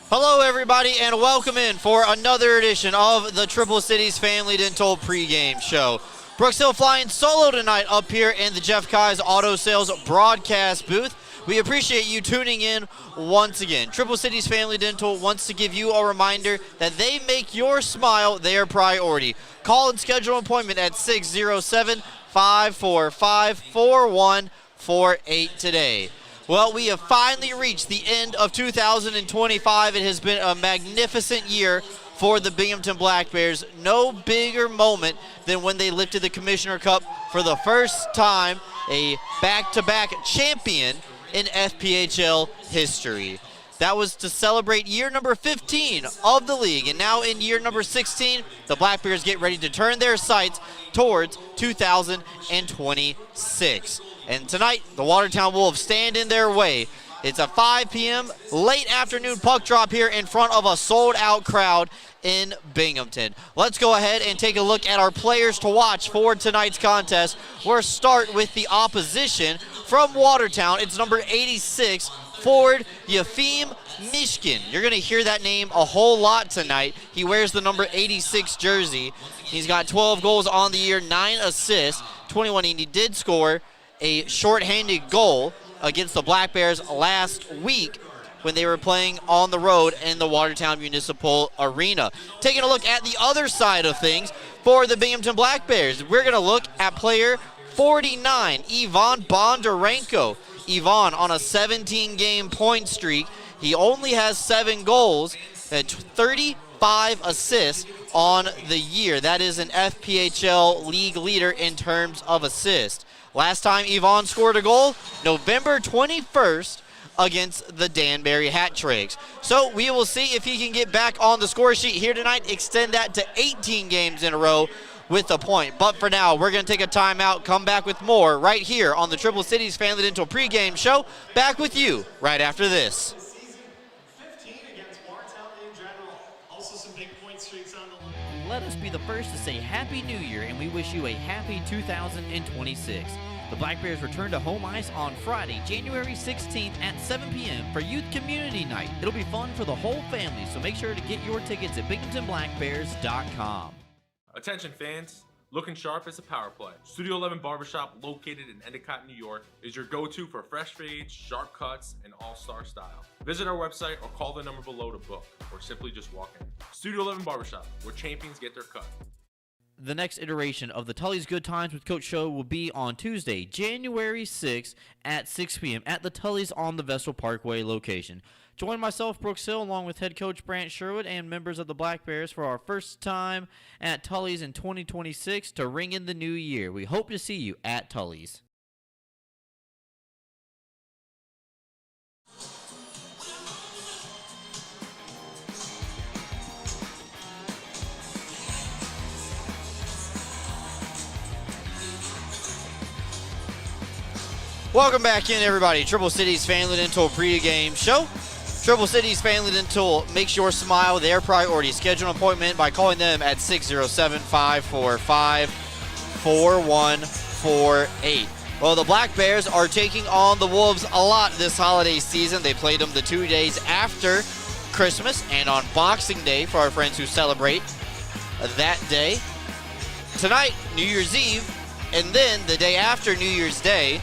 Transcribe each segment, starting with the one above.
Hello, everybody, and welcome in for another edition of the Triple Cities Family Dental Pregame Show. Brooks Hill flying solo tonight up here in the Jeff Kai's Auto Sales broadcast booth. We appreciate you tuning in once again. Triple Cities Family Dental wants to give you a reminder that they make your smile their priority. Call and schedule an appointment at 607-545-4148 today. Well, we have finally reached the end of 2025. It has been a magnificent year for the Binghamton Black Bears. No bigger moment than when they lifted the Commissioner Cup for the first time, a back-to-back champion in FPHL history. That was to celebrate year number 15 of the league. And now in year number 16, the Black Bears get ready to turn their sights towards 2026. And tonight, the Watertown Wolves stand in their way. It's a 5 p.m. late afternoon puck drop here in front of a sold-out crowd in Binghamton. Let's go ahead and take a look at our players to watch for tonight's contest. We'll start with the opposition from Watertown. It's number 86, forward Yefim Mishkin. You're going to hear that name a whole lot tonight. He wears the number 86 jersey. He's got 12 goals on the year, 9 assists, 21, and he did score a shorthanded goal against the Black Bears last week when they were playing on the road in the Watertown Municipal Arena. Taking a look at the other side of things for the Binghamton Black Bears, we're going to look at player 49, Ivan Bondarenko. Ivan on a 17-game point streak. He only has 7 goals, 35 assists on the year. That is an FPHL league leader in terms of assists. Last time Yvonne scored a goal, November 21st against the Danbury Hat Tricks. So we will see if he can get back on the score sheet here tonight, extend that to 18 games in a row with a point. But for now, we're going to take a timeout, come back with more right here on the Triple Cities Family Dental Pregame Show. Back with you right after this. Let us be the first to say Happy New Year, and we wish you a happy 2026. The Black Bears return to home ice on Friday, January 16th at 7 p.m. for Youth Community Night. It'll be fun for the whole family, so make sure to get your tickets at BinghamtonBlackBears.com. Attention fans, looking sharp is a power play. Studio 11 Barbershop, located in Endicott, New York, is your go-to for fresh fades, sharp cuts, and all-star style. Visit our website or call the number below to book, or simply just walk in. Studio 11 Barbershop, where champions get their cut. The next iteration of the Tully's Good Times with Coach Show will be on Tuesday, January 6th at 6 p.m. at the Tully's on the Vestal Parkway location. Join myself, Brooks Hill, along with head coach Brant Sherwood and members of the Black Bears for our first time at Tully's in 2026 to ring in the new year. We hope to see you at Tully's. Welcome back in, everybody. Triple Cities Family Dental Pregame Show. Triple Cities Family Dental makes your smile their priority. Schedule an appointment by calling them at 607-545-4148. Well, the Black Bears are taking on the Wolves a lot this holiday season. They played them the 2 days after Christmas and on Boxing Day for our friends who celebrate that day. Tonight, New Year's Eve, and then the day after New Year's Day,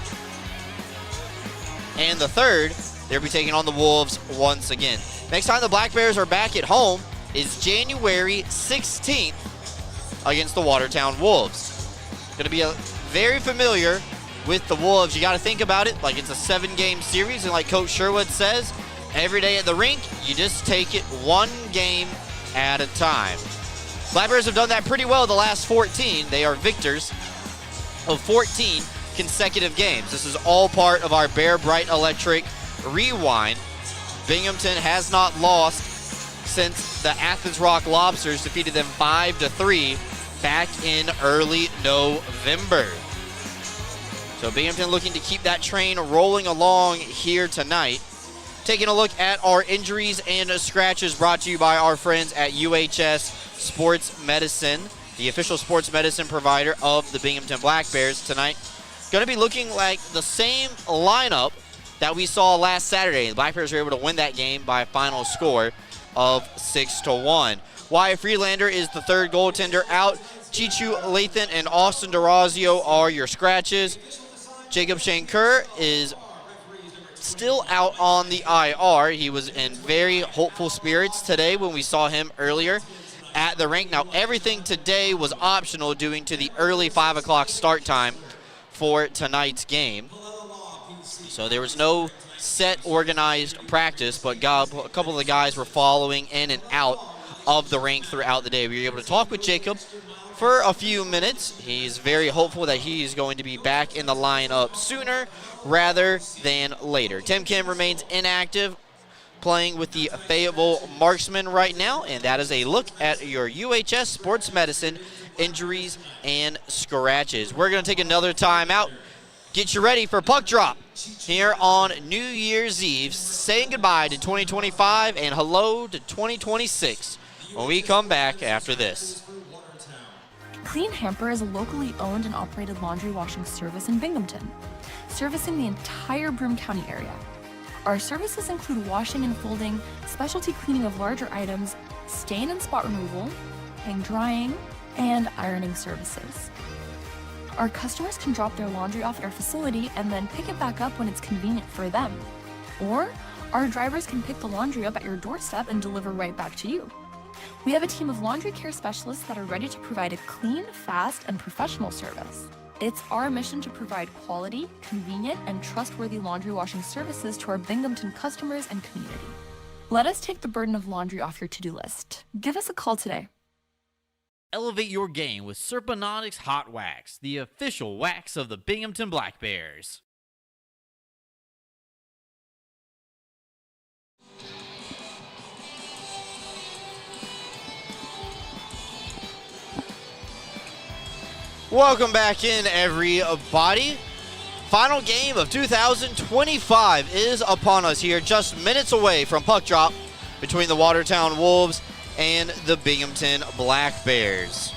and the 3rd, they'll be taking on the Wolves once again. Next time the Black Bears are back at home is January 16th against the Watertown Wolves. Going to be very familiar with the Wolves. You got to think about it like it's a 7-game series, and like Coach Sherwood says, every day at the rink, you just take it one game at a time. Black Bears have done that pretty well the last 14. They are victors of 14 consecutive games. This is all part of our Bear Bright Electric Rewind. Binghamton has not lost since the Athens Rock Lobsters defeated them 5-3 back in early November. So Binghamton looking to keep that train rolling along here tonight. Taking a look at our injuries and scratches brought to you by our friends at UHS Sports Medicine, the official sports medicine provider of the Binghamton Black Bears tonight. Going to be looking like the same lineup that we saw last Saturday. The Black Bears were able to win that game by a final score. of 6-1. Wyatt Freelander is the third goaltender out. Chichu Lathan and Austin DeRazio are your scratches. Jacob Shanker is still out on the IR. He was in very hopeful spirits today when we saw him earlier at the rink. Now, everything today was optional due to the early 5 o'clock start time for tonight's game. So there was no set organized practice, but a couple of the guys were following in and out of the rink throughout the day. We were able to talk with Jacob for a few minutes. He's very hopeful that he's going to be back in the lineup sooner rather than later. Tim Kim remains inactive, playing with the Fayetteville Marksmen right now, and that is a look at your UHS Sports Medicine injuries and scratches. We're going to take another timeout. Get you ready for puck drop here on New Year's Eve, saying goodbye to 2025 and hello to 2026 when we come back after this. Clean Hamper is a locally owned and operated laundry washing service in Binghamton, servicing the entire Broome County area. Our services include washing and folding, specialty cleaning of larger items, stain and spot removal, hang drying, and ironing services. Our customers can drop their laundry off at our facility and then pick it back up when it's convenient for them. Or our drivers can pick the laundry up at your doorstep and deliver right back to you. We have a team of laundry care specialists that are ready to provide a clean, fast, and professional service. It's our mission to provide quality, convenient, and trustworthy laundry washing services to our Binghamton customers and community. Let us take the burden of laundry off your to-do list. Give us a call today. Elevate your game with Serponautics Hot Wax, the official wax of the Binghamton Black Bears. Welcome back in, everybody. Final game of 2025 is upon us here, just minutes away from puck drop between the Watertown Wolves and the Binghamton Black Bears.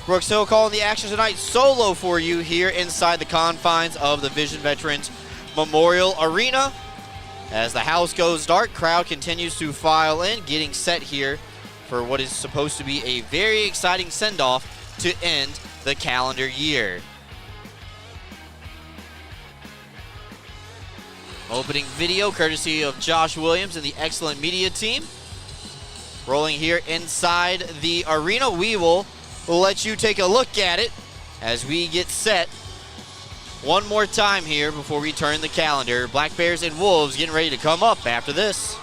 Brooks Hill calling the action tonight solo for you here inside the confines of the Vision Veterans Memorial Arena. As the house goes dark, crowd continues to file in, getting set here for what is supposed to be a very exciting send-off to end the calendar year. Opening video courtesy of Josh Williams and the excellent media team. Rolling here inside the arena. We'll let you take a look at it as we get set one more time here before we turn the calendar. Black Bears and Wolves getting ready to come up after this.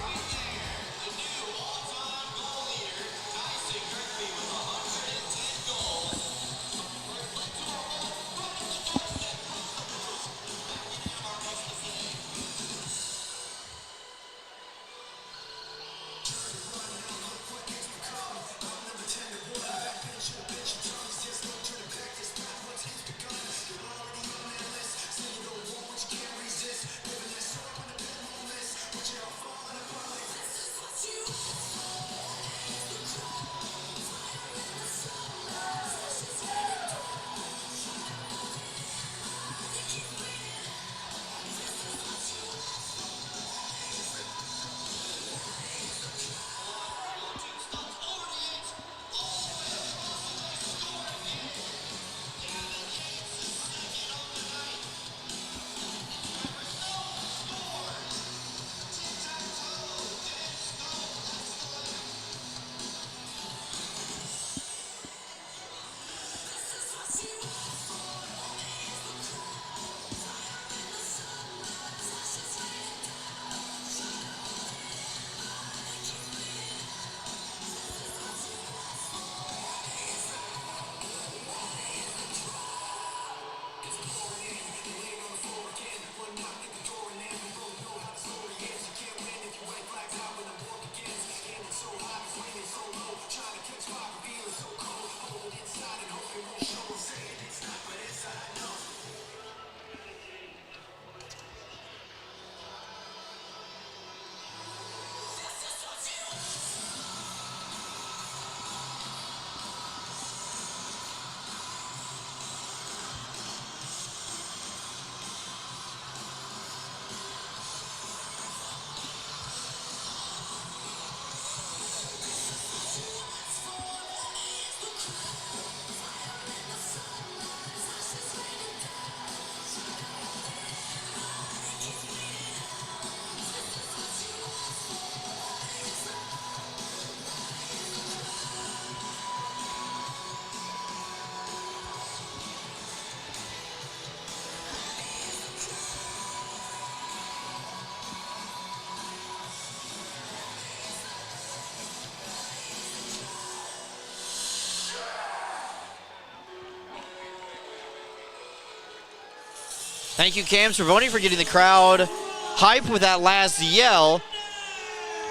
Thank you, Cam Cervoni, for getting the crowd hype with that last yell.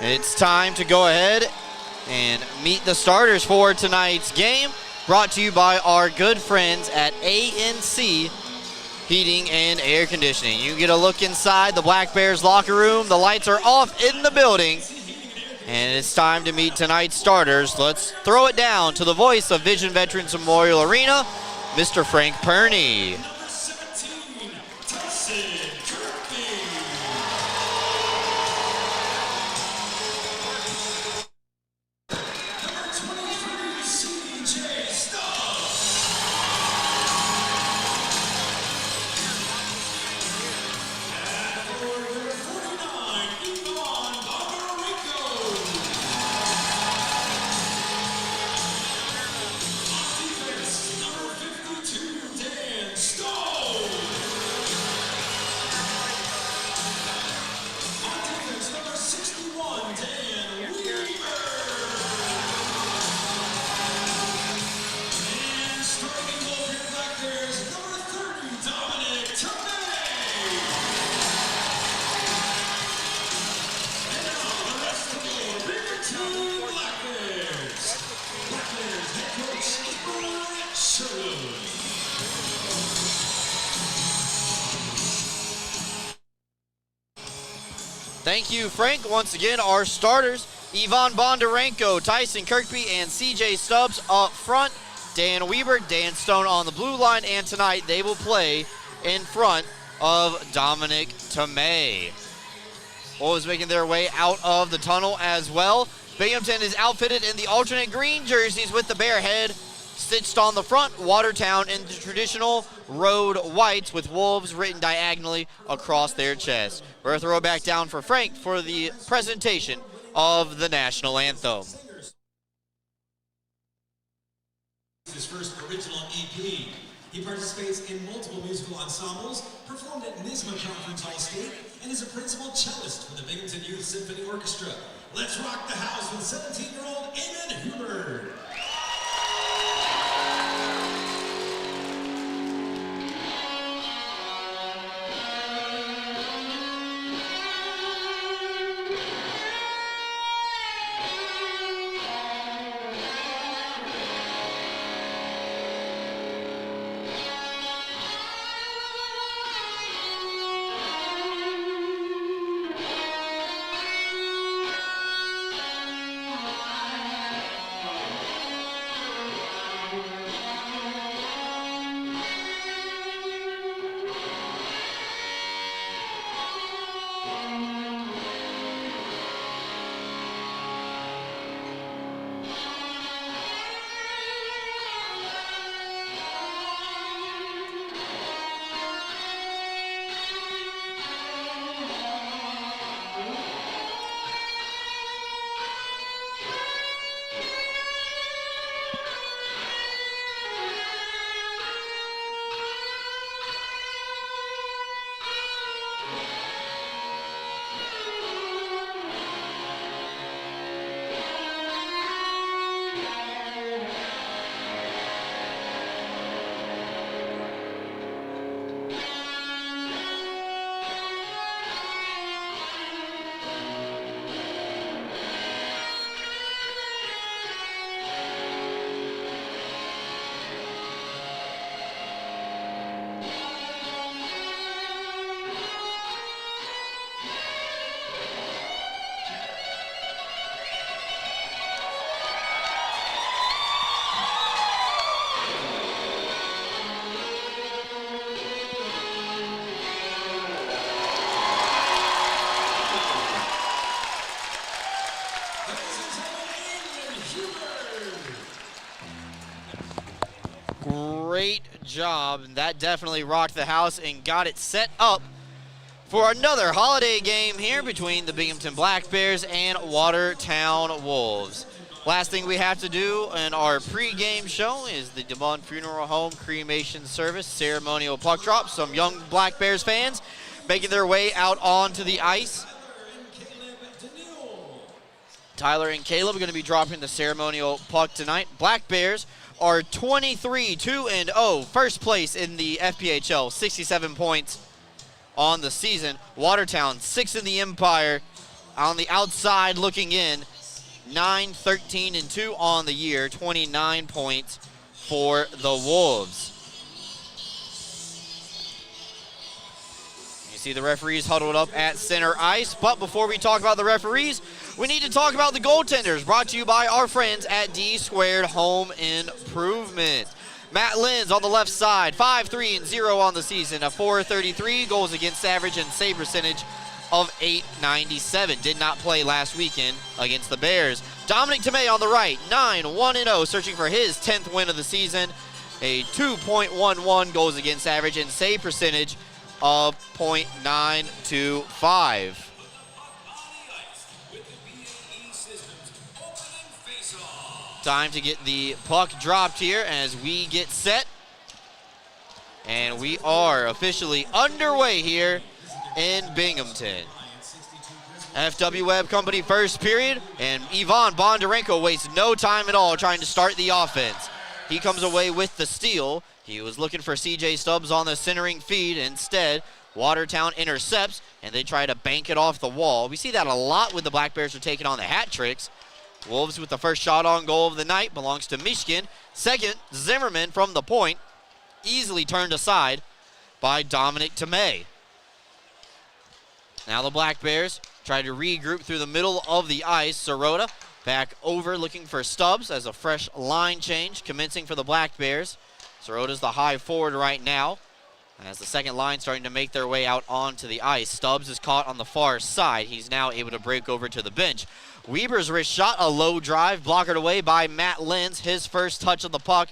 It's time to go ahead and meet the starters for tonight's game, brought to you by our good friends at ANC Heating and Air Conditioning. You get a look inside the Black Bears locker room. The lights are off in the building, and it's time to meet tonight's starters. Let's throw it down to the voice of Vision Veterans Memorial Arena, Mr. Frank Perney. Thank you, Frank. Once again, our starters, Ivan Bondarenko, Tyson Kirkby, and CJ Stubbs up front. Dan Weber, Dan Stone on the blue line, and tonight they will play in front of Dominic Tomei. Wolves making their way out of the tunnel as well. Binghamton is outfitted in the alternate green jerseys with the bear head stitched on the front. Watertown in the traditional road whites with Wolves written diagonally across their chest. We're going to throw it back down for Frank for the presentation of the national anthem. His first original EP. He participates in multiple musical ensembles, performed at NISMA Conference All-State, and is a principal cellist for the Binghamton Youth Symphony Orchestra. Let's rock the house with 17-year-old Eamon Hubbard. Great job. That definitely rocked the house and got it set up for another holiday game here between the Binghamton Black Bears and Watertown Wolves. Last thing we have to do in our pregame show is the DeMond Funeral Home cremation service, ceremonial puck drop. Some young Black Bears fans making their way out onto the ice. Tyler and Caleb are going to be dropping the ceremonial puck tonight. Black Bears are 23-2-0, first place in the FPHL, 67 points. on the season. Watertown 6th in the Empire. On the outside looking in, 9-13-2 on the year, 29 points for the Wolves. You see the referees huddled up at center ice, but before we talk about the referees, we need to talk about the goaltenders, brought to you by our friends at D-Squared Home Improvement. Matt Lenz on the left side, 5-3-0 on the season, a .433 goals against average and save percentage of .897. Did not play last weekend against the Bears. Dominic Tomei on the right, 9-1-0, searching for his 10th win of the season, a 2.11 goals against average and save percentage of .925. Time to get the puck dropped here as we get set. And we are officially underway here in Binghamton. FW Webb Company first period, and Ivan Bondarenko wastes no time at all trying to start the offense. He comes away with the steal. He was looking for CJ Stubbs on the centering feed. Instead, Watertown intercepts, and they try to bank it off the wall. We see that a lot when the Black Bears are taking on the hat tricks. Wolves with the first shot on goal of the night belongs to Mishkin. Second, Zimmerman from the point, easily turned aside by Dominic Tomei. Now the Black Bears try to regroup through the middle of the ice. Sirota back over looking for Stubbs as a fresh line change commencing for the Black Bears. Sirota's the high forward right now. As the second line starting to make their way out onto the ice. Stubbs is caught on the far side. He's now able to break over to the bench. Weber's wrist shot, a low drive, blockered away by Matt Lenz. His first touch of the puck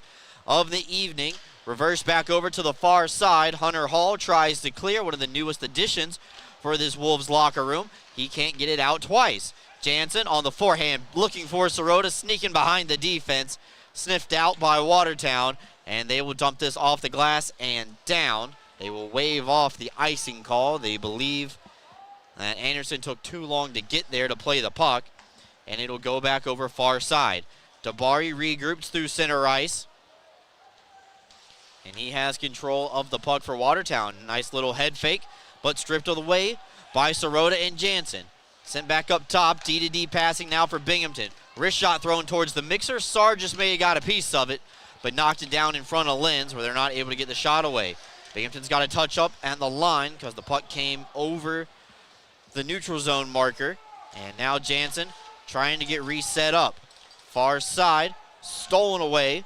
of the evening. Reverse back over to the far side. Hunter Hall tries to clear, one of the newest additions for this Wolves locker room. He can't get it out twice. Jansen on the forehand, looking for Sirota, sneaking behind the defense. Sniffed out by Watertown, and they will dump this off the glass and down. They will wave off the icing call. They believe that Anderson took too long to get there to play the puck, and it'll go back over far side. Dabari regroups through center ice, and he has control of the puck for Watertown. Nice little head fake, but stripped away by Sirota and Jansen. Sent back up top, D-to-D passing now for Binghamton. Wrist shot thrown towards the mixer. Sarge just may have got a piece of it, but knocked it down in front of Lenz where they're not able to get the shot away. Binghamton's got a touch up at the line because the puck came over the neutral zone marker. And now Jansen trying to get reset up. Far side, stolen away.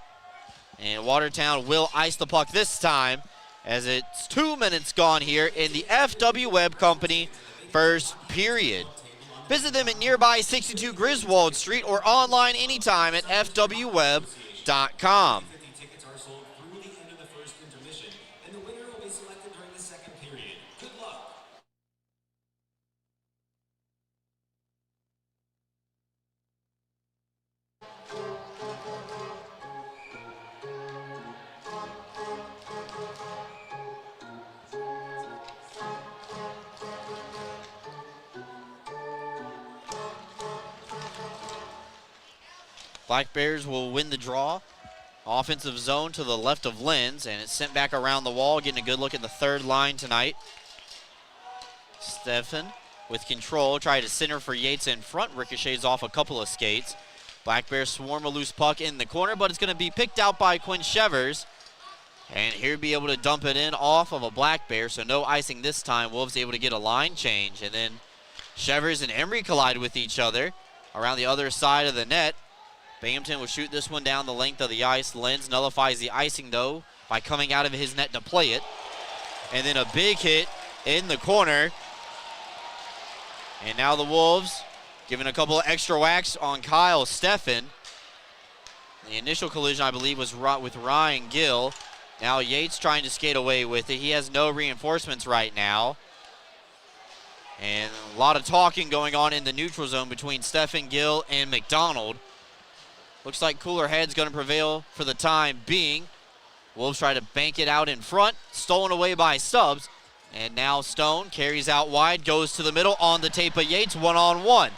And Watertown will ice the puck this time as it's 2 minutes gone here in the FW Webb Company first period. Visit them at nearby 62 Griswold Street or online anytime at fwweb.com. Tickets are sold through the end of the first intermission, and the winner will be selected during the second period. Good luck. Black Bears will win the draw. Offensive zone to the left of Lenz, and it's sent back around the wall, getting a good look at the third line tonight. Stefan with control, try to center for Yates in front, ricochets off a couple of skates. Black Bears swarm a loose puck in the corner, but it's going to be picked out by Quinn Shevers. And he'll be able to dump it in off of a Black Bear, so no icing this time. Wolves able to get a line change, and then Shevers and Emery collide with each other around the other side of the net. Binghamton will shoot this one down the length of the ice. Lenz nullifies the icing, though, by coming out of his net to play it. And then a big hit in the corner. And now the Wolves giving a couple of extra whacks on Kyle Steffen. The initial collision, I believe, was with Ryan Gill. Now Yates trying to skate away with it. He has no reinforcements right now. And a lot of talking going on in the neutral zone between Steffen, Gill, and McDonald. Looks like cooler head's going to prevail for the time being. Wolves try to bank it out in front. Stolen away by Stubbs. And now Stone carries out wide, goes to the middle on the tape of Yates, one-on-one.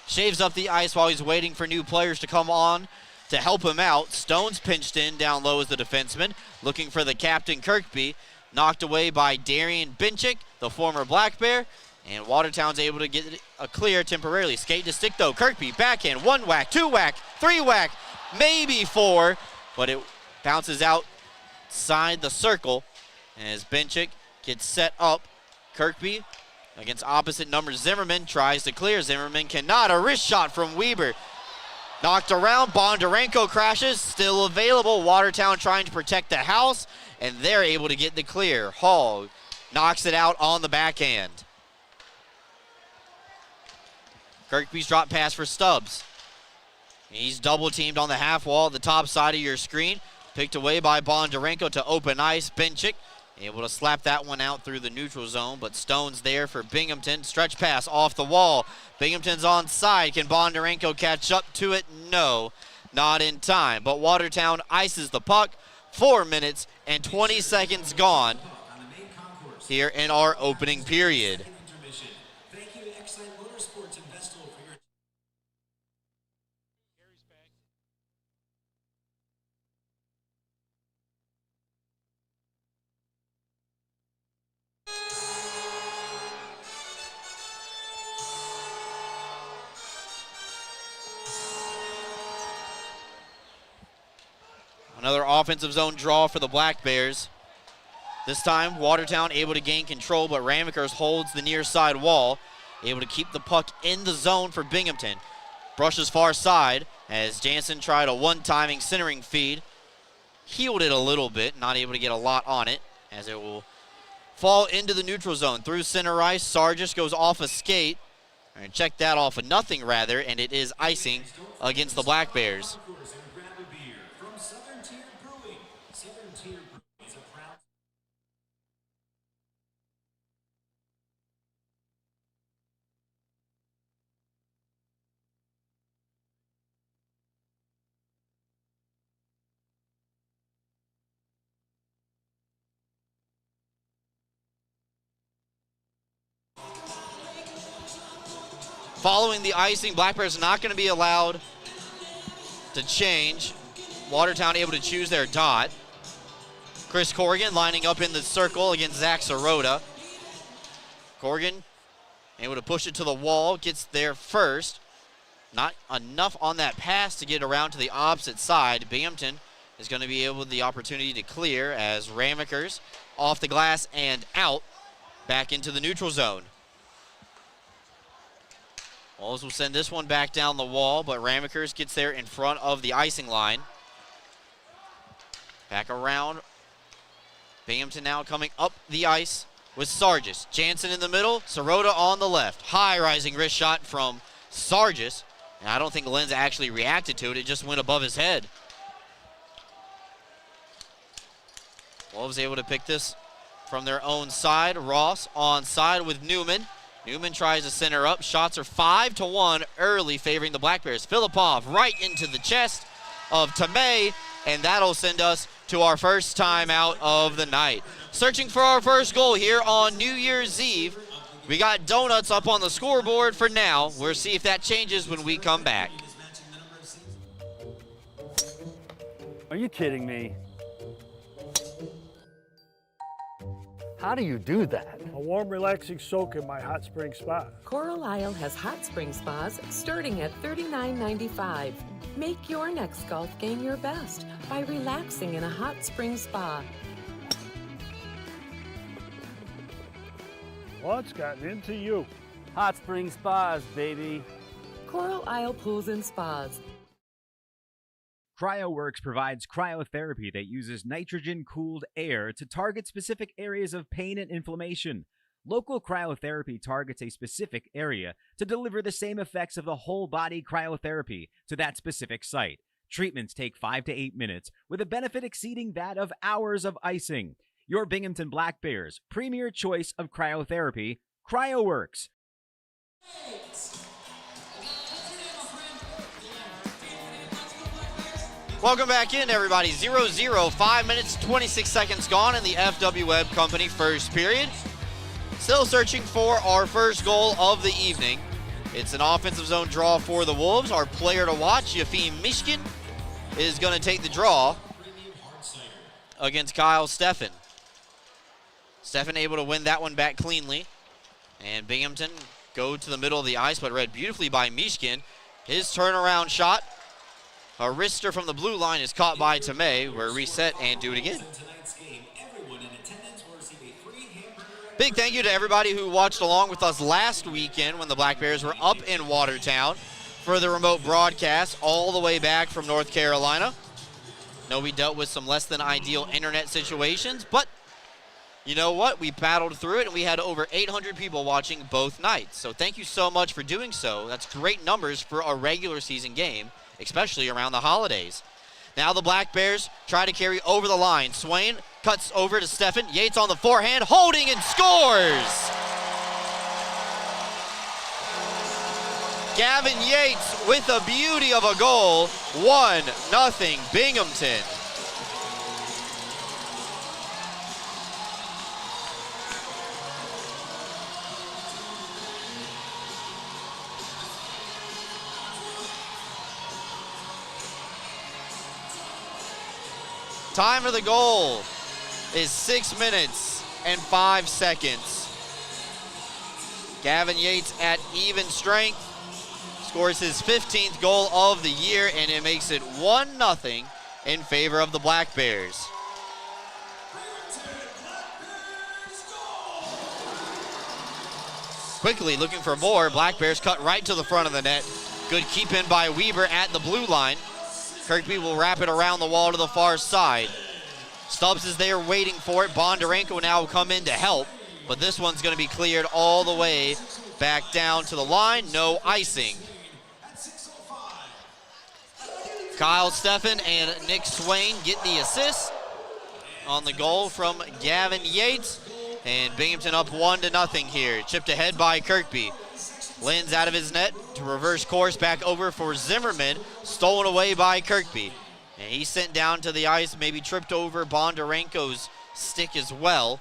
Shaves up the ice while he's waiting for new players to come on to help him out. Stone's pinched in down low as the defenseman, looking for the captain Kirkby. Knocked away by Darian Binchick. the former Black Bear. And Watertown's able to get a clear temporarily. Skate to stick though. Kirkby backhand. 1 whack, 2 whack, 3 whack, maybe 4. But it bounces outside the circle. As Benchik gets set up. Kirkby against opposite number Zimmerman tries to clear. Zimmerman cannot. A wrist shot from Weber. Knocked around. Bondarenko crashes. Still available. Watertown trying to protect the house. And they're able to get the clear. Hall knocks it out on the backhand. Kirkby's drop pass for Stubbs. He's double teamed on the half wall at the top side of your screen. Picked away by Bondarenko to open ice. Benchik able to slap that one out through the neutral zone, but Stone's there for Binghamton. Stretch pass off the wall. Binghamton's onside. Can Bondarenko catch up to it? No, not in time. But Watertown ices the puck. 4 minutes and 20 seconds gone here in our opening period. Another offensive zone draw for the Black Bears. This time, Watertown able to gain control, but Ramekers holds the near side wall, able to keep the puck in the zone for Binghamton. Brushes far side as Jansen tried a one-timing centering feed. Healed it a little bit, not able to get a lot on it, as it will fall into the neutral zone. Through center ice, Sargis goes off a skate. And check that off a nothing rather, and it is icing against the Black Bears. Following the icing, Black Bears are not going to be allowed to change. Watertown able to choose their dot. Chris Corrigan lining up in the circle against Zach Sirota. Corrigan able to push it to the wall, gets there first. Not enough on that pass to get around to the opposite side. Binghamton is going to be able the opportunity to clear as Ramekers off the glass and out back into the neutral zone. Wolves will send this one back down the wall, but Ramekers gets there in front of the icing line. Back around. Binghamton now coming up the ice with Sargis. Jansen in the middle, Sirota on the left. High rising wrist shot from Sargis. And I don't think Lenz actually reacted to it. It just went above his head. Wolves able to pick this from their own side. Ross on side with Newman. Newman tries to center up. Shots are 5-1 early, favoring the Black Bears. Filipov right into the chest of Tamay, and that'll send us to our first timeout of the night. Searching for our first goal here on New Year's Eve. We got donuts up on the scoreboard for now. We'll see if that changes when we come back. Are you kidding me? How do you do that? A warm, relaxing soak in my hot spring spa. Coral Isle has hot spring spas starting at $39.95. Make your next golf game your best by relaxing in a hot spring spa. What's gotten into you? Hot spring spas, baby. Coral Isle Pools and Spas. CryoWorks provides cryotherapy that uses nitrogen-cooled air to target specific areas of pain and inflammation. Local cryotherapy targets a specific area to deliver the same effects of the whole-body cryotherapy to that specific site. Treatments take 5 to 8 minutes, with a benefit exceeding that of hours of icing. Your Binghamton Black Bears' premier choice of cryotherapy, CryoWorks. Welcome back in, everybody. 0-0, 5 minutes, 26 seconds gone in the FW Web Company first period. Still searching for our first goal of the evening. It's an offensive zone draw for the Wolves. Our player to watch, Yefim Mishkin, is going to take the draw against Kyle Steffen. Steffen able to win that one back cleanly. And Binghamton go to the middle of the ice, but read beautifully by Mishkin. His turnaround shot, a wrister from the blue line, is caught by Tomei. We're reset and do it again. Big thank you to everybody who watched along with us last weekend when the Black Bears were up in Watertown for the remote broadcast all the way back from North Carolina. Know we dealt with some less than ideal internet situations, but you know what? We battled through it, and we had over 800 people watching both nights. So thank you so much for doing so. That's great numbers for a regular season game, especially around the holidays. Now the Black Bears try to carry over the line. Swain cuts over to Steffen. Yates on the forehand, holding and scores! Gavin Yates with a beauty of a goal. 1-0 Binghamton. Time for the goal is 6 minutes and 5 seconds. Gavin Yates at even strength scores his 15th goal of the year, and it makes it 1-0 in favor of the Black Bears. Quickly looking for more, Black Bears cut right to the front of the net. Good keep in by Weber at the blue line. Kirkby will wrap it around the wall to the far side. Stubbs is there waiting for it. Bondarenko now will come in to help, but this one's going to be cleared all the way back down to the line. No icing. Kyle Steffen and Nick Swain get the assist on the goal from Gavin Yates, and Binghamton up 1-0 here. Chipped ahead by Kirkby. Lynn's out of his net to reverse course back over for Zimmerman. Stolen away by Kirkby. And he's sent down to the ice, maybe tripped over Bondarenko's stick as well.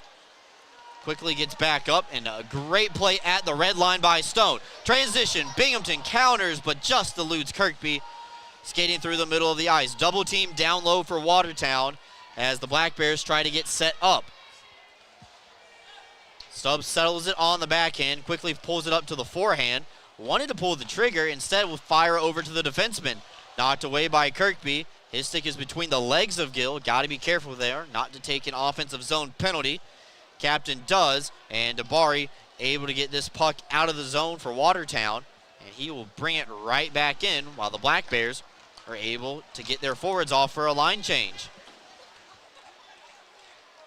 Quickly gets back up, and a great play at the red line by Stone. Transition, Binghamton counters, but just eludes Kirkby. Skating through the middle of the ice. Double team down low for Watertown as the Black Bears try to get set up. Stubbs settles it on the backhand, quickly pulls it up to the forehand. Wanted to pull the trigger, instead will fire over to the defenseman. Knocked away by Kirkby. His stick is between the legs of Gill. Got to be careful there not to take an offensive zone penalty. Captain does, and Dabari able to get this puck out of the zone for Watertown, and he will bring it right back in while the Black Bears are able to get their forwards off for a line change.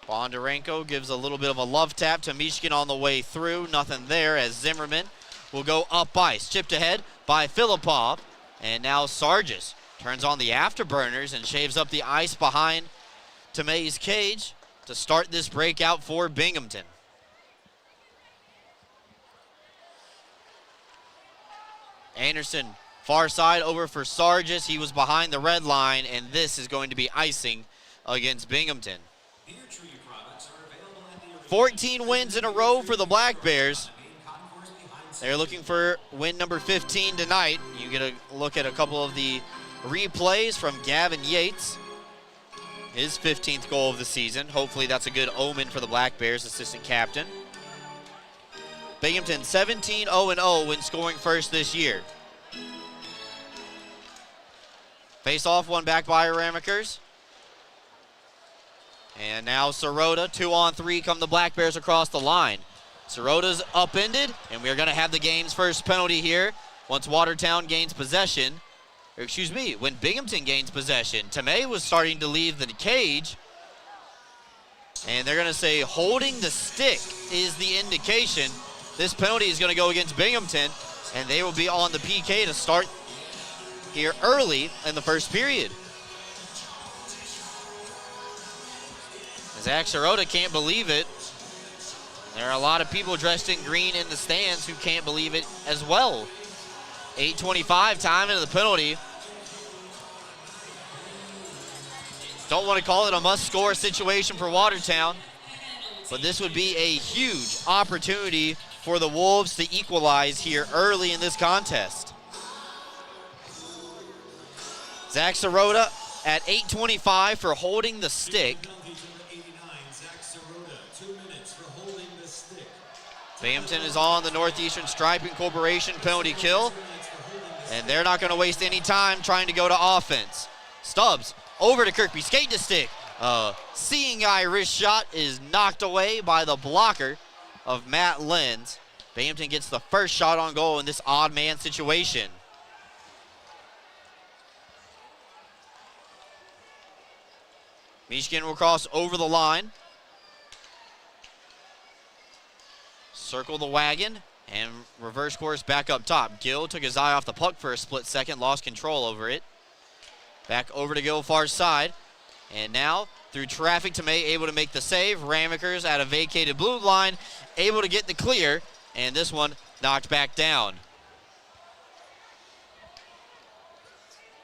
Bondarenko gives a little bit of a love tap to Mishkin on the way through. Nothing there as Zimmerman will go up ice. Chipped ahead by Filipov. And now Sargis turns on the afterburners and shaves up the ice behind Tomei's cage to start this breakout for Binghamton. Anderson, far side over for Sargis. He was behind the red line, and this is going to be icing against Binghamton. 14 wins in a row for the Black Bears. They're looking for win number 15 tonight. You get a look at a couple of the replays from Gavin Yates. His 15th goal of the season. Hopefully that's a good omen for the Black Bears, assistant captain. Binghamton 17-0-0 when scoring first this year. Face off, one back by Ramekers. And now Sirota, 2-on-3, come the Black Bears across the line. Sirota's upended, and we're going to have the game's first penalty here once Watertown gains possession. Or excuse me, when Binghamton gains possession. Tomei was starting to leave the cage, and they're going to say holding the stick is the indication. This penalty is going to go against Binghamton, and they will be on the PK to start here early in the first period. Zach Sirota can't believe it. There are a lot of people dressed in green in the stands who can't believe it as well. 8:25 time into the penalty. Don't want to call it a must-score situation for Watertown, but this would be a huge opportunity for the Wolves to equalize here early in this contest. Zach Sirota at 8:25 for holding the stick. Binghamton is on the Northeastern Striping Corporation penalty kill, and they're not going to waste any time trying to go to offense. Stubbs over to Kirkby, skate to stick. Seeing eye wrist shot is knocked away by the blocker of Matt Lenz. Binghamton gets the first shot on goal in this odd man situation. Mishkin will cross over the line. Circle the wagon and reverse course back up top. Gill took his eye off the puck for a split second, lost control over it. Back over to Gill, far side. And now through traffic to May, able to make the save. Ramekers at a vacated blue line, able to get the clear, and this one knocked back down.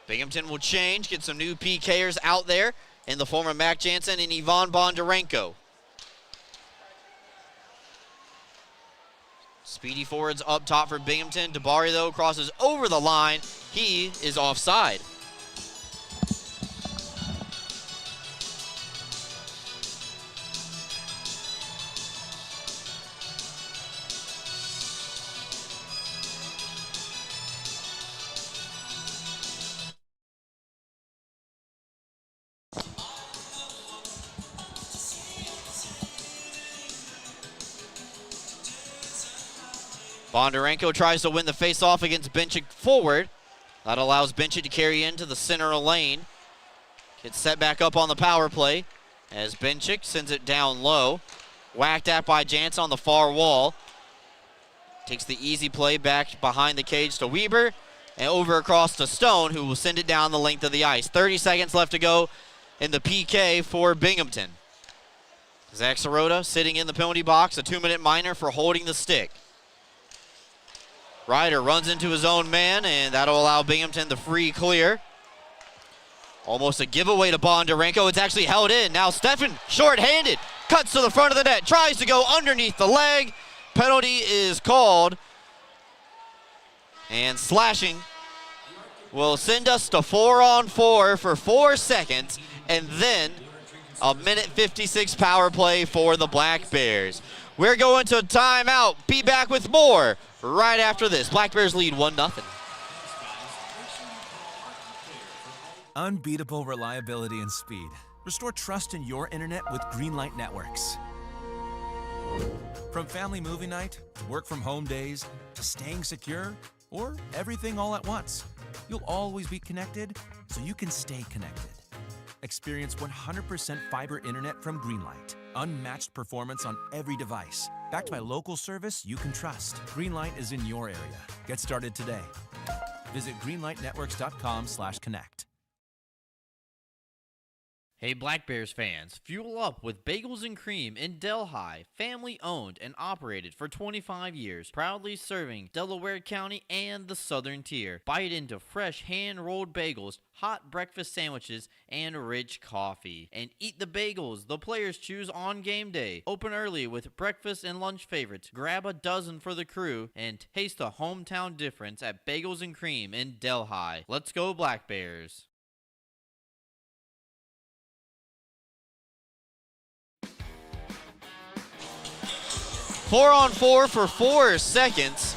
Binghamton will change, get some new PKers out there in the form of Mac Jansen and Ivan Bondarenko. Speedy forwards up top for Binghamton. DeBari, though, crosses over the line. He is offside. Bondarenko tries to win the face-off against Benchik forward. That allows Benchik to carry into the center lane. Gets set back up on the power play as Benchik sends it down low. Whacked at by Jansen on the far wall. Takes the easy play back behind the cage to Weber and over across to Stone, who will send it down the length of the ice. 30 seconds left to go in the PK for Binghamton. Zach Sirota sitting in the penalty box, a 2-minute minor for holding the stick. Ryder runs into his own man, and that'll allow Binghamton the free clear. Almost a giveaway to Bondarenko. It's actually held in. Now Steffen, short-handed, cuts to the front of the net, tries to go underneath the leg. Penalty is called. And slashing will send us to 4-on-4 for 4 seconds, and then a minute 56 power play for the Black Bears. We're going to timeout. Be back with more right after this. Black Bears lead 1-0. Unbeatable reliability and speed. Restore trust in your internet with Greenlight Networks. From family movie night, to work from home days, to staying secure, or everything all at once, you'll always be connected so you can stay connected. Experience 100% fiber internet from Greenlight. Unmatched performance on every device. Backed by local service you can trust. Greenlight is in your area. Get started today. Visit greenlightnetworks.com/connect. Hey Black Bears fans, fuel up with Bagels and Cream in Delhi, family owned and operated for 25 years, proudly serving Delaware County and the Southern Tier. Bite into fresh hand-rolled bagels, hot breakfast sandwiches, and rich coffee. And eat the bagels the players choose on game day. Open early with breakfast and lunch favorites. Grab a dozen for the crew and taste the hometown difference at Bagels and Cream in Delhi. Let's go Black Bears. 4-on-4 for 4 seconds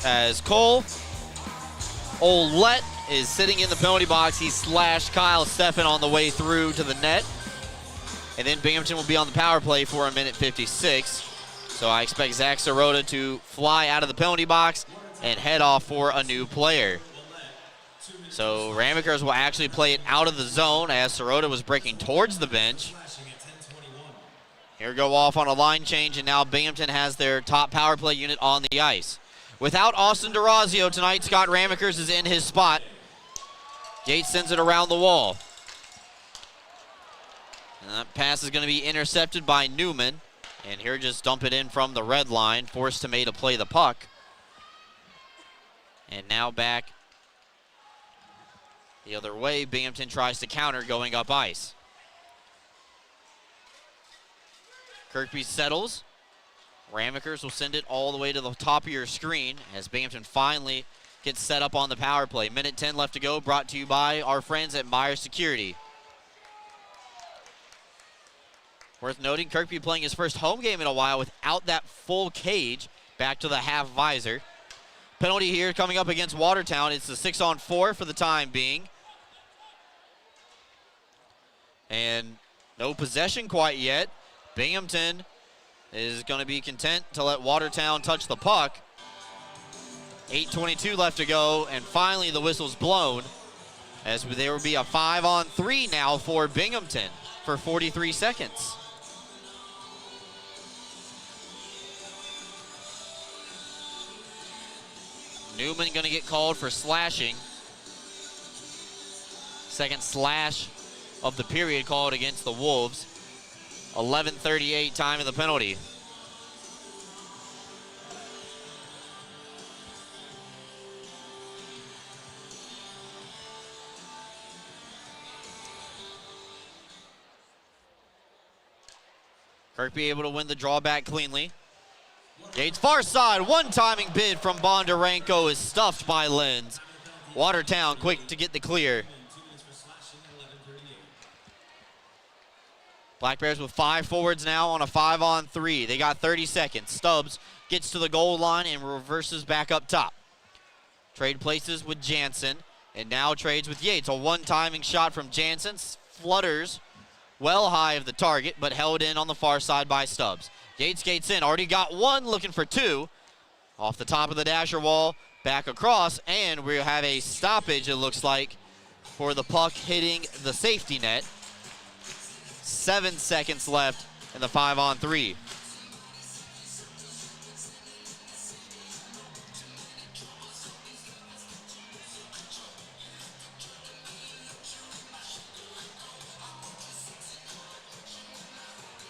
as Cole Olette is sitting in the penalty box. He slashed Kyle Steffen on the way through to the net. And then Binghamton will be on the power play for a minute 56. So I expect Zach Sirota to fly out of the penalty box and head off for a new player. So Ramekers will actually play it out of the zone as Sirota was breaking towards the bench. Here go off on a line change, and now Binghamton has their top power play unit on the ice. Without Austin DeRazio tonight, Scott Ramekers is in his spot. Gates sends it around the wall. And that pass is going to be intercepted by Newman. And here just dump it in from the red line, forced Tomei to play the puck. And now back the other way. Binghamton tries to counter going up ice. Kirkby settles. Ramekers will send it all the way to the top of your screen as Binghamton finally gets set up on the power play. Minute 10 left to go, brought to you by our friends at Meyer Security. Worth noting, Kirkby playing his first home game in a while without that full cage. Back to the half visor. Penalty here coming up against Watertown. It's the 6-on-4 for the time being. And no possession quite yet. Binghamton is going to be content to let Watertown touch the puck. 8:22 left to go, and finally the whistle's blown as there will be a 5-on-3 now for Binghamton for 43 seconds. Newman going to get called for slashing. Second slash of the period called against the Wolves. 11:38 time of the penalty. Kirkby able to win the drawback cleanly. Yates far side, one timing bid from Bondarenko is stuffed by Lenz. Watertown quick to get the clear. Black Bears with 5 forwards now on a 5-on-3. They got 30 seconds. Stubbs gets to the goal line and reverses back up top. Trade places with Jansen and now trades with Yates. A one-timing shot from Jansen flutters well high of the target, but held in on the far side by Stubbs. Yates skates in, already got one, looking for two. Off the top of the dasher wall, back across, and we have a stoppage, it looks like, for the puck hitting the safety net. 7 seconds left in the 5-on-3.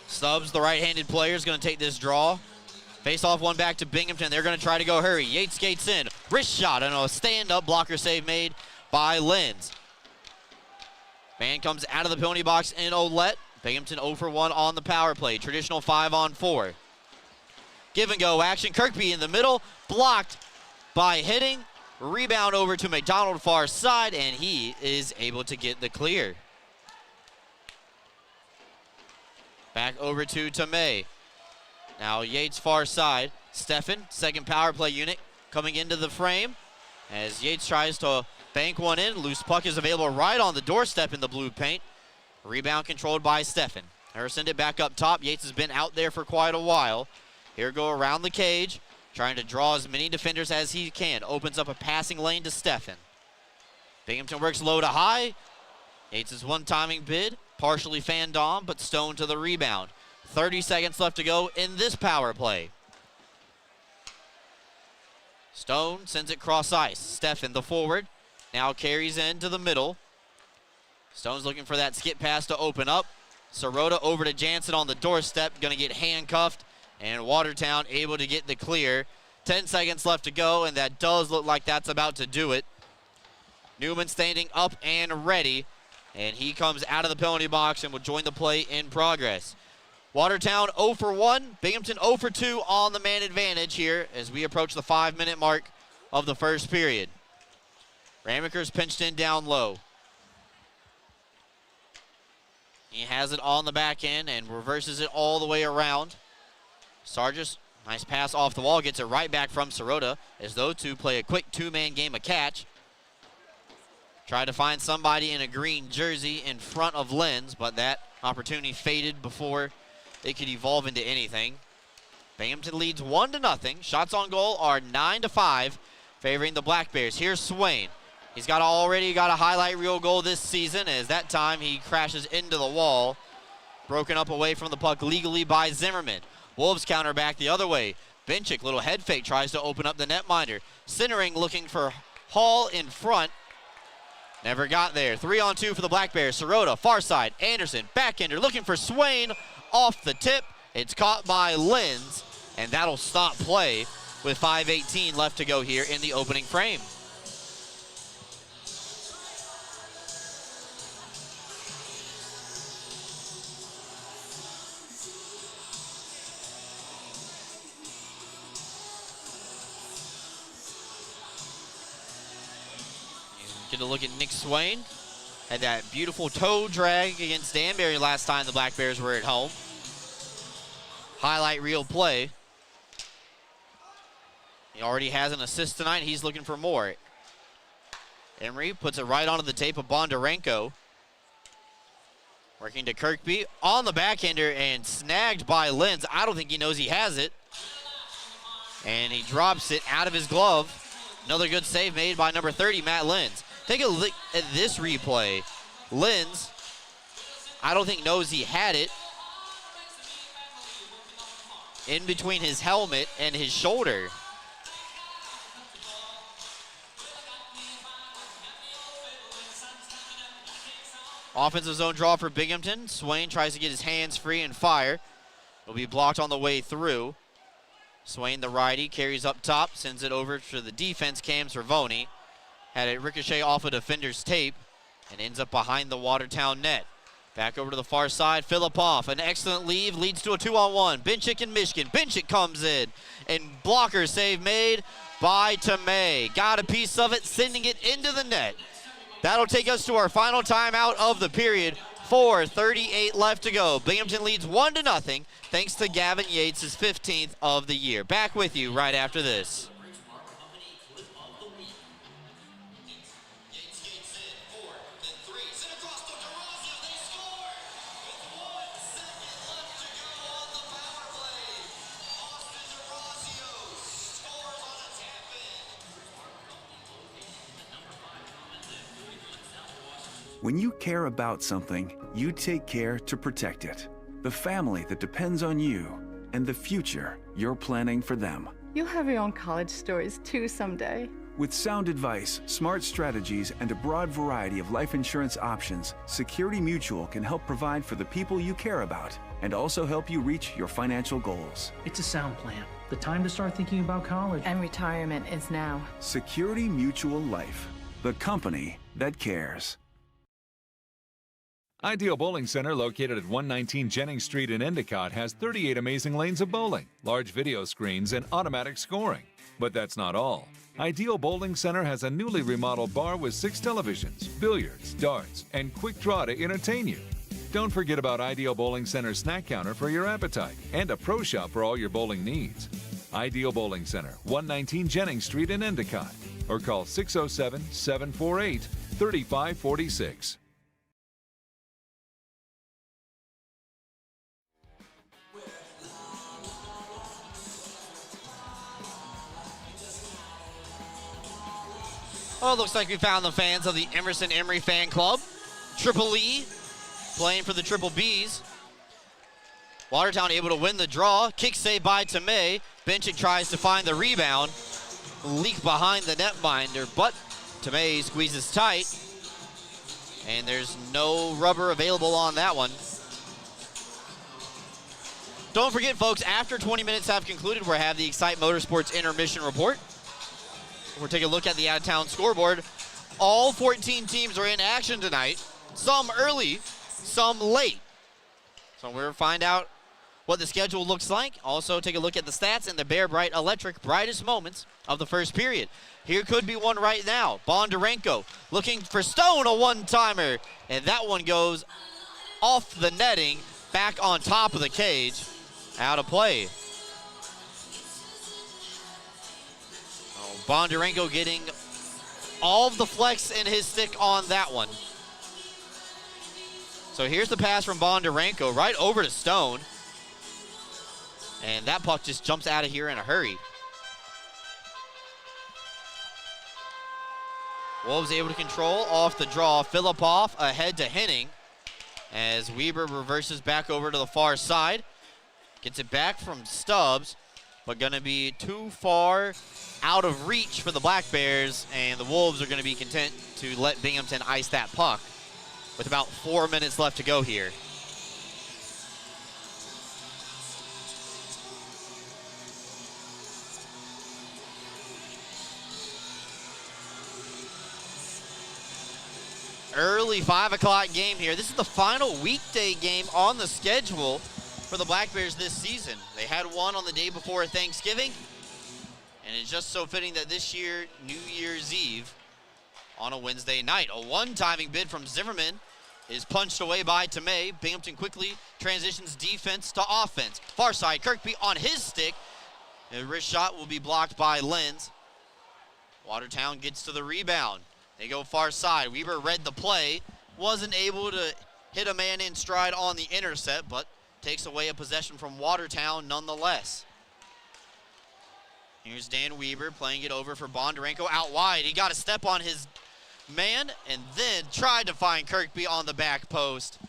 Stubbs, the right-handed player, is going to take this draw. Face off one back to Binghamton. They're going to try to go hurry. Yates skates in. Wrist shot and a stand-up blocker save made by Lenz. Man comes out of the penalty box in Ouellette. Binghamton 0 for 1 on the power play. Traditional 5-on-4. Give and go action. Kirkby in the middle. Blocked by hitting. Rebound over to McDonald far side, and he is able to get the clear. Back over to Tomei. Now Yates far side. Steffen, second power play unit, coming into the frame. As Yates tries to bank one in, loose puck is available right on the doorstep in the blue paint. Rebound controlled by Steffen. They'll send it back up top. Yates has been out there for quite a while. Here go around the cage, trying to draw as many defenders as he can. Opens up a passing lane to Steffen. Binghamton works low to high. Yates' one timing bid, partially fanned on, but Stone to the rebound. 30 seconds left to go in this power play. Stone sends it cross ice. Steffen, the forward, now carries into the middle. Stone's looking for that skip pass to open up. Sirota over to Jansen on the doorstep, going to get handcuffed, and Watertown able to get the clear. 10 seconds left to go, and that does look like that's about to do it. Newman standing up and ready, and he comes out of the penalty box and will join the play in progress. Watertown 0 for 1, Binghamton 0 for 2 on the man advantage here as we approach the 5-minute mark of the first period. Ramaker's pinched in down low. He has it on the back end and reverses it all the way around. Sargis, nice pass off the wall, gets it right back from Sirota as those two play a quick two-man game of catch. Try to find somebody in a green jersey in front of Lenz, but that opportunity faded before it could evolve into anything. Binghamton leads 1-0. Shots on goal are 9-5, favoring the Black Bears. Here's Swain. He's already got a highlight reel goal this season, as that time he crashes into the wall. Broken up away from the puck legally by Zimmerman. Wolves counter back the other way. Benchik, little head fake, tries to open up the netminder. Centering, looking for Hall in front. Never got there. 3-on-2 for the Black Bears. Sirota, far side. Anderson, backender, looking for Swain. Off the tip. It's caught by Lenz, and that'll stop play with 5:18 left to go here in the opening frame. Get a look at Nick Swain. Had that beautiful toe drag against Danbury last time the Black Bears were at home. highlight reel play. He already has an assist tonight. He's looking for more. Emery puts it right onto the tape of Bondarenko. Working to Kirkby on the backhander and snagged by Lenz. I don't think he knows he has it. And he drops it out of his glove. Another good save made by number 30, Matt Lenz. Take a look at this replay. Lenz, I don't think knows he had it in between his helmet and his shoulder. Offensive zone draw for Binghamton. Swain tries to get his hands free and fire. Will be blocked on the way through. Swain, the righty, carries up top, sends it over to the defense, Cam Cervoni. Had it ricochet off a defender's tape and ends up behind the Watertown net. Back over to the far side, Filipoff, an excellent leave, leads to a 2-on-1. Benchik and Michigan. Benchik comes in, and blocker save made by Tomei. Got a piece of it, sending it into the net. That'll take us to our final timeout of the period. 4:38 left to go. Binghamton leads 1-0 thanks to Gavin Yates' 15th of the year. Back with you right after this. When you care about something, you take care to protect it. The family that depends on you, and the future you're planning for them. You'll have your own college stories too someday. With sound advice, smart strategies, and a broad variety of life insurance options, Security Mutual can help provide for the people you care about and also help you reach your financial goals. It's a sound plan. The time to start thinking about college. And retirement is now. Security Mutual Life, the company that cares. Ideal Bowling Center, located at 119 Jennings Street in Endicott, has 38 amazing lanes of bowling, large video screens, and automatic scoring. But that's not all. Ideal Bowling Center has a newly remodeled bar with 6 televisions, billiards, darts, and quick draw to entertain you. Don't forget about Ideal Bowling Center's snack counter for your appetite and a pro shop for all your bowling needs. Ideal Bowling Center, 119 Jennings Street in Endicott, or call 607-748-3546. Well, it looks like we found the fans of the Emerson Emery fan club. Triple E playing for the Triple Bs. Watertown able to win the draw. Kick save by Tomei. Benchik tries to find the rebound. Leak behind the netminder, but Tomei squeezes tight. And there's no rubber available on that one. Don't forget, folks, after 20 minutes have concluded, we'll have the Excite Motorsports Intermission Report. We'll take a look at the out-of-town scoreboard. All 14 teams are in action tonight. Some early, some late. So we'll find out what the schedule looks like. Also take a look at the stats and the Bear Bright Electric brightest moments of the first period. Here could be one right now. Bondarenko looking for Stone, a one-timer. And that one goes off the netting, back on top of the cage. Out of play. Bondarenko getting all of the flex in his stick on that one. So here's the pass from Bondarenko right over to Stone. And that puck just jumps out of here in a hurry. Wolves able to control off the draw. Filipoff ahead to Henning as Weber reverses back over to the far side. Gets it back from Stubbs, but going to be too far out of reach for the Black Bears, and the Wolves are going to be content to let Binghamton ice that puck with about 4 minutes left to go here. Early 5 o'clock game here. This is the final weekday game on the schedule for the Black Bears this season. They had one on the day before Thanksgiving, and it's just so fitting that this year, New Year's Eve, on a Wednesday night. A one-timing bid from Zimmerman is punched away by Tomei. Binghamton quickly transitions defense to offense. Far side, Kirkby on his stick. A wrist shot will be blocked by Lenz. Watertown gets to the rebound. They go far side. Weber read the play. Wasn't able to hit a man in stride on the intercept, but takes away a possession from Watertown nonetheless. Here's Dan Weber playing it over for Bondarenko out wide. He got a step on his man and then tried to find Kirkby on the back post.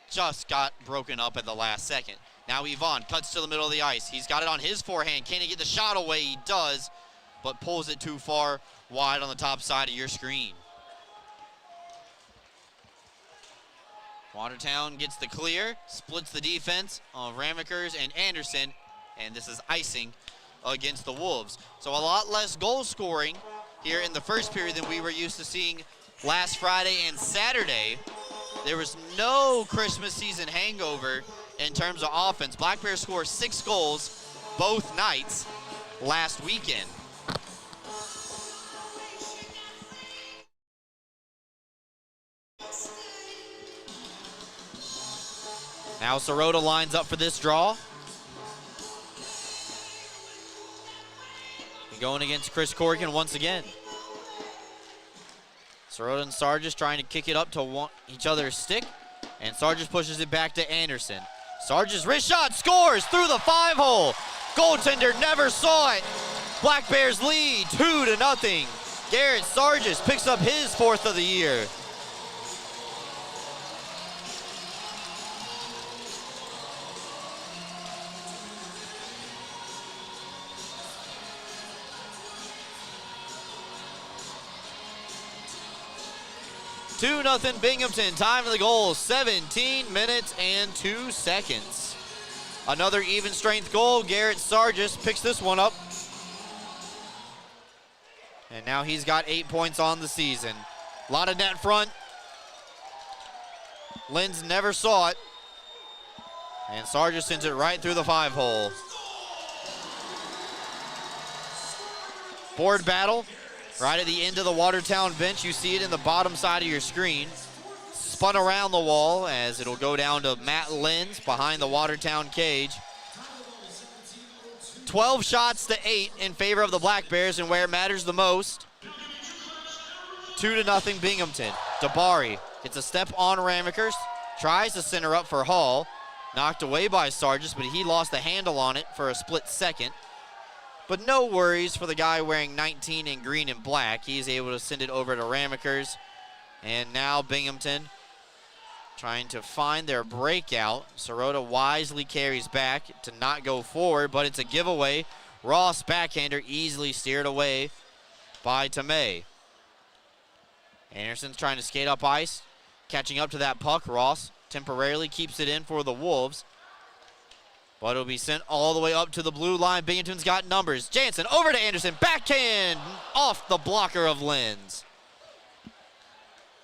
Just got broken up at the last second. Now Yvonne cuts to the middle of the ice. He's got it on his forehand. Can he get the shot away? He does, but pulls it too far wide on the top side of your screen. Watertown gets the clear, splits the defense on Ramekers and Anderson, and this is icing against the Wolves. So a lot less goal scoring here in the first period than we were used to seeing last Friday and Saturday. There was no Christmas season hangover in terms of offense. Black Bears scored 6 goals both nights last weekend. Now Sirota lines up for this draw. Going against Chris Corrigan once again. Sirota and Sargis trying to kick it up to each other's stick, and Sargis pushes it back to Anderson. Sargis wrist shot, scores through the 5-hole. Goaltender never saw it. Black Bears lead 2-0. Garrett Sargis picks up his 4th of the year. Two 2-0 Binghamton. Time of the goal, 17 minutes and 2 seconds. Another even strength goal. Garrett Sargis picks this one up. And now he's got 8 points on the season. A lot of net front. Lenz never saw it. And Sargis sends it right through the 5-hole. Board battle. Right at the end of the Watertown bench, you see it in the bottom side of your screen. Spun around the wall as it'll go down to Matt Lenz behind the Watertown cage. 12 shots to 8 in favor of the Black Bears, and where it matters the most, 2-0 Binghamton. Dabari gets a step on Ramekers, tries to center up for Hall. Knocked away by Sargis, but he lost the handle on it for a split second. But no worries for the guy wearing 19 in green and black. He's able to send it over to Ramekers. And now Binghamton trying to find their breakout. Sirota wisely carries back to not go forward, but it's a giveaway. Ross backhander easily steered away by Tomei. Anderson's trying to skate up ice, catching up to that puck. Ross temporarily keeps it in for the Wolves, but it'll be sent all the way up to the blue line. Binghamton's got numbers. Jansen over to Anderson. Backhand off the blocker of Lenz.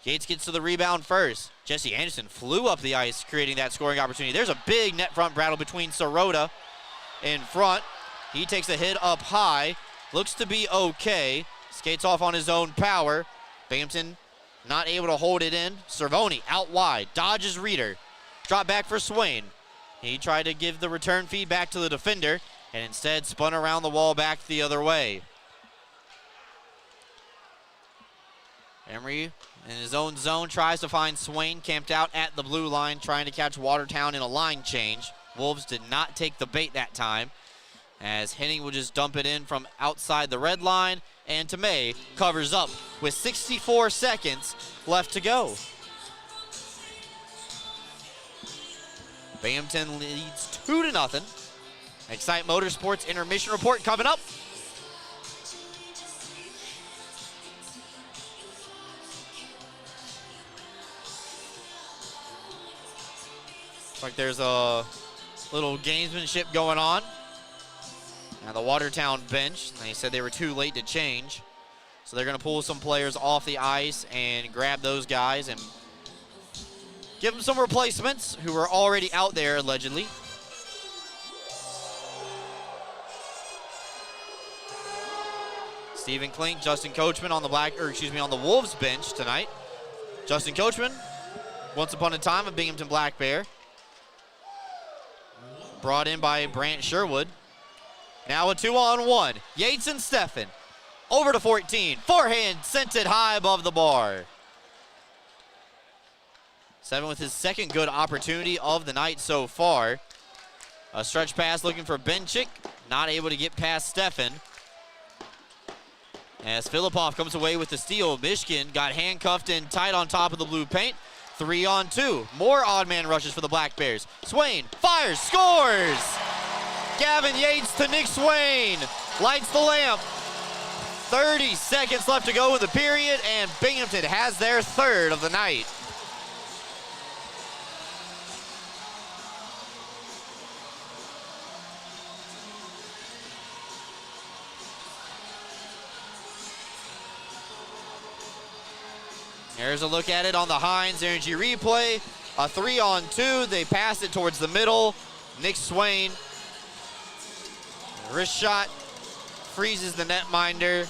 Gates gets to the rebound first. Jesse Anderson flew up the ice, creating that scoring opportunity. There's a big net front battle between Sirota in front. He takes a hit up high. Looks to be okay. Skates off on his own power. Binghamton not able to hold it in. Cervoni out wide. Dodges Reeder. Drop back for Swain. He tried to give the return feed back to the defender and instead spun around the wall back the other way. Emery in his own zone tries to find Swain, camped out at the blue line, trying to catch Watertown in a line change. Wolves did not take the bait that time, as Henning will just dump it in from outside the red line, and Tomei covers up with 64 seconds left to go. Binghamton leads 2-0. Excite Motorsports intermission report coming up. Looks like there's a little gamesmanship going on at the Watertown bench. They said they were too late to change, so they're going to pull some players off the ice and grab those guys and give them some replacements who are already out there, allegedly. Stephen Klink, Justin Coachman on the on the Wolves bench tonight. Justin Coachman Once upon a time, a Binghamton Black Bear. Brought in by Brant Sherwood. Now a 2-on-1. Yates and Steffen. Over to 14. Forehand sent it high above the bar. Steffen with his second good opportunity of the night so far. A stretch pass looking for Benchik. Not able to get past Steffen. As Filipov comes away with the steal, Mishkin got handcuffed and tight on top of the blue paint. 3-on-2. More odd man rushes for the Black Bears. Swain fires, scores! Gavin Yates to Nick Swain. Lights the lamp. 30 seconds left to go in the period, and Binghamton has their third of the night. There's a look at it on the Heinz Energy replay. A 3-on-2. They pass it towards the middle. Nick Swain. Wrist shot. Freezes the netminder.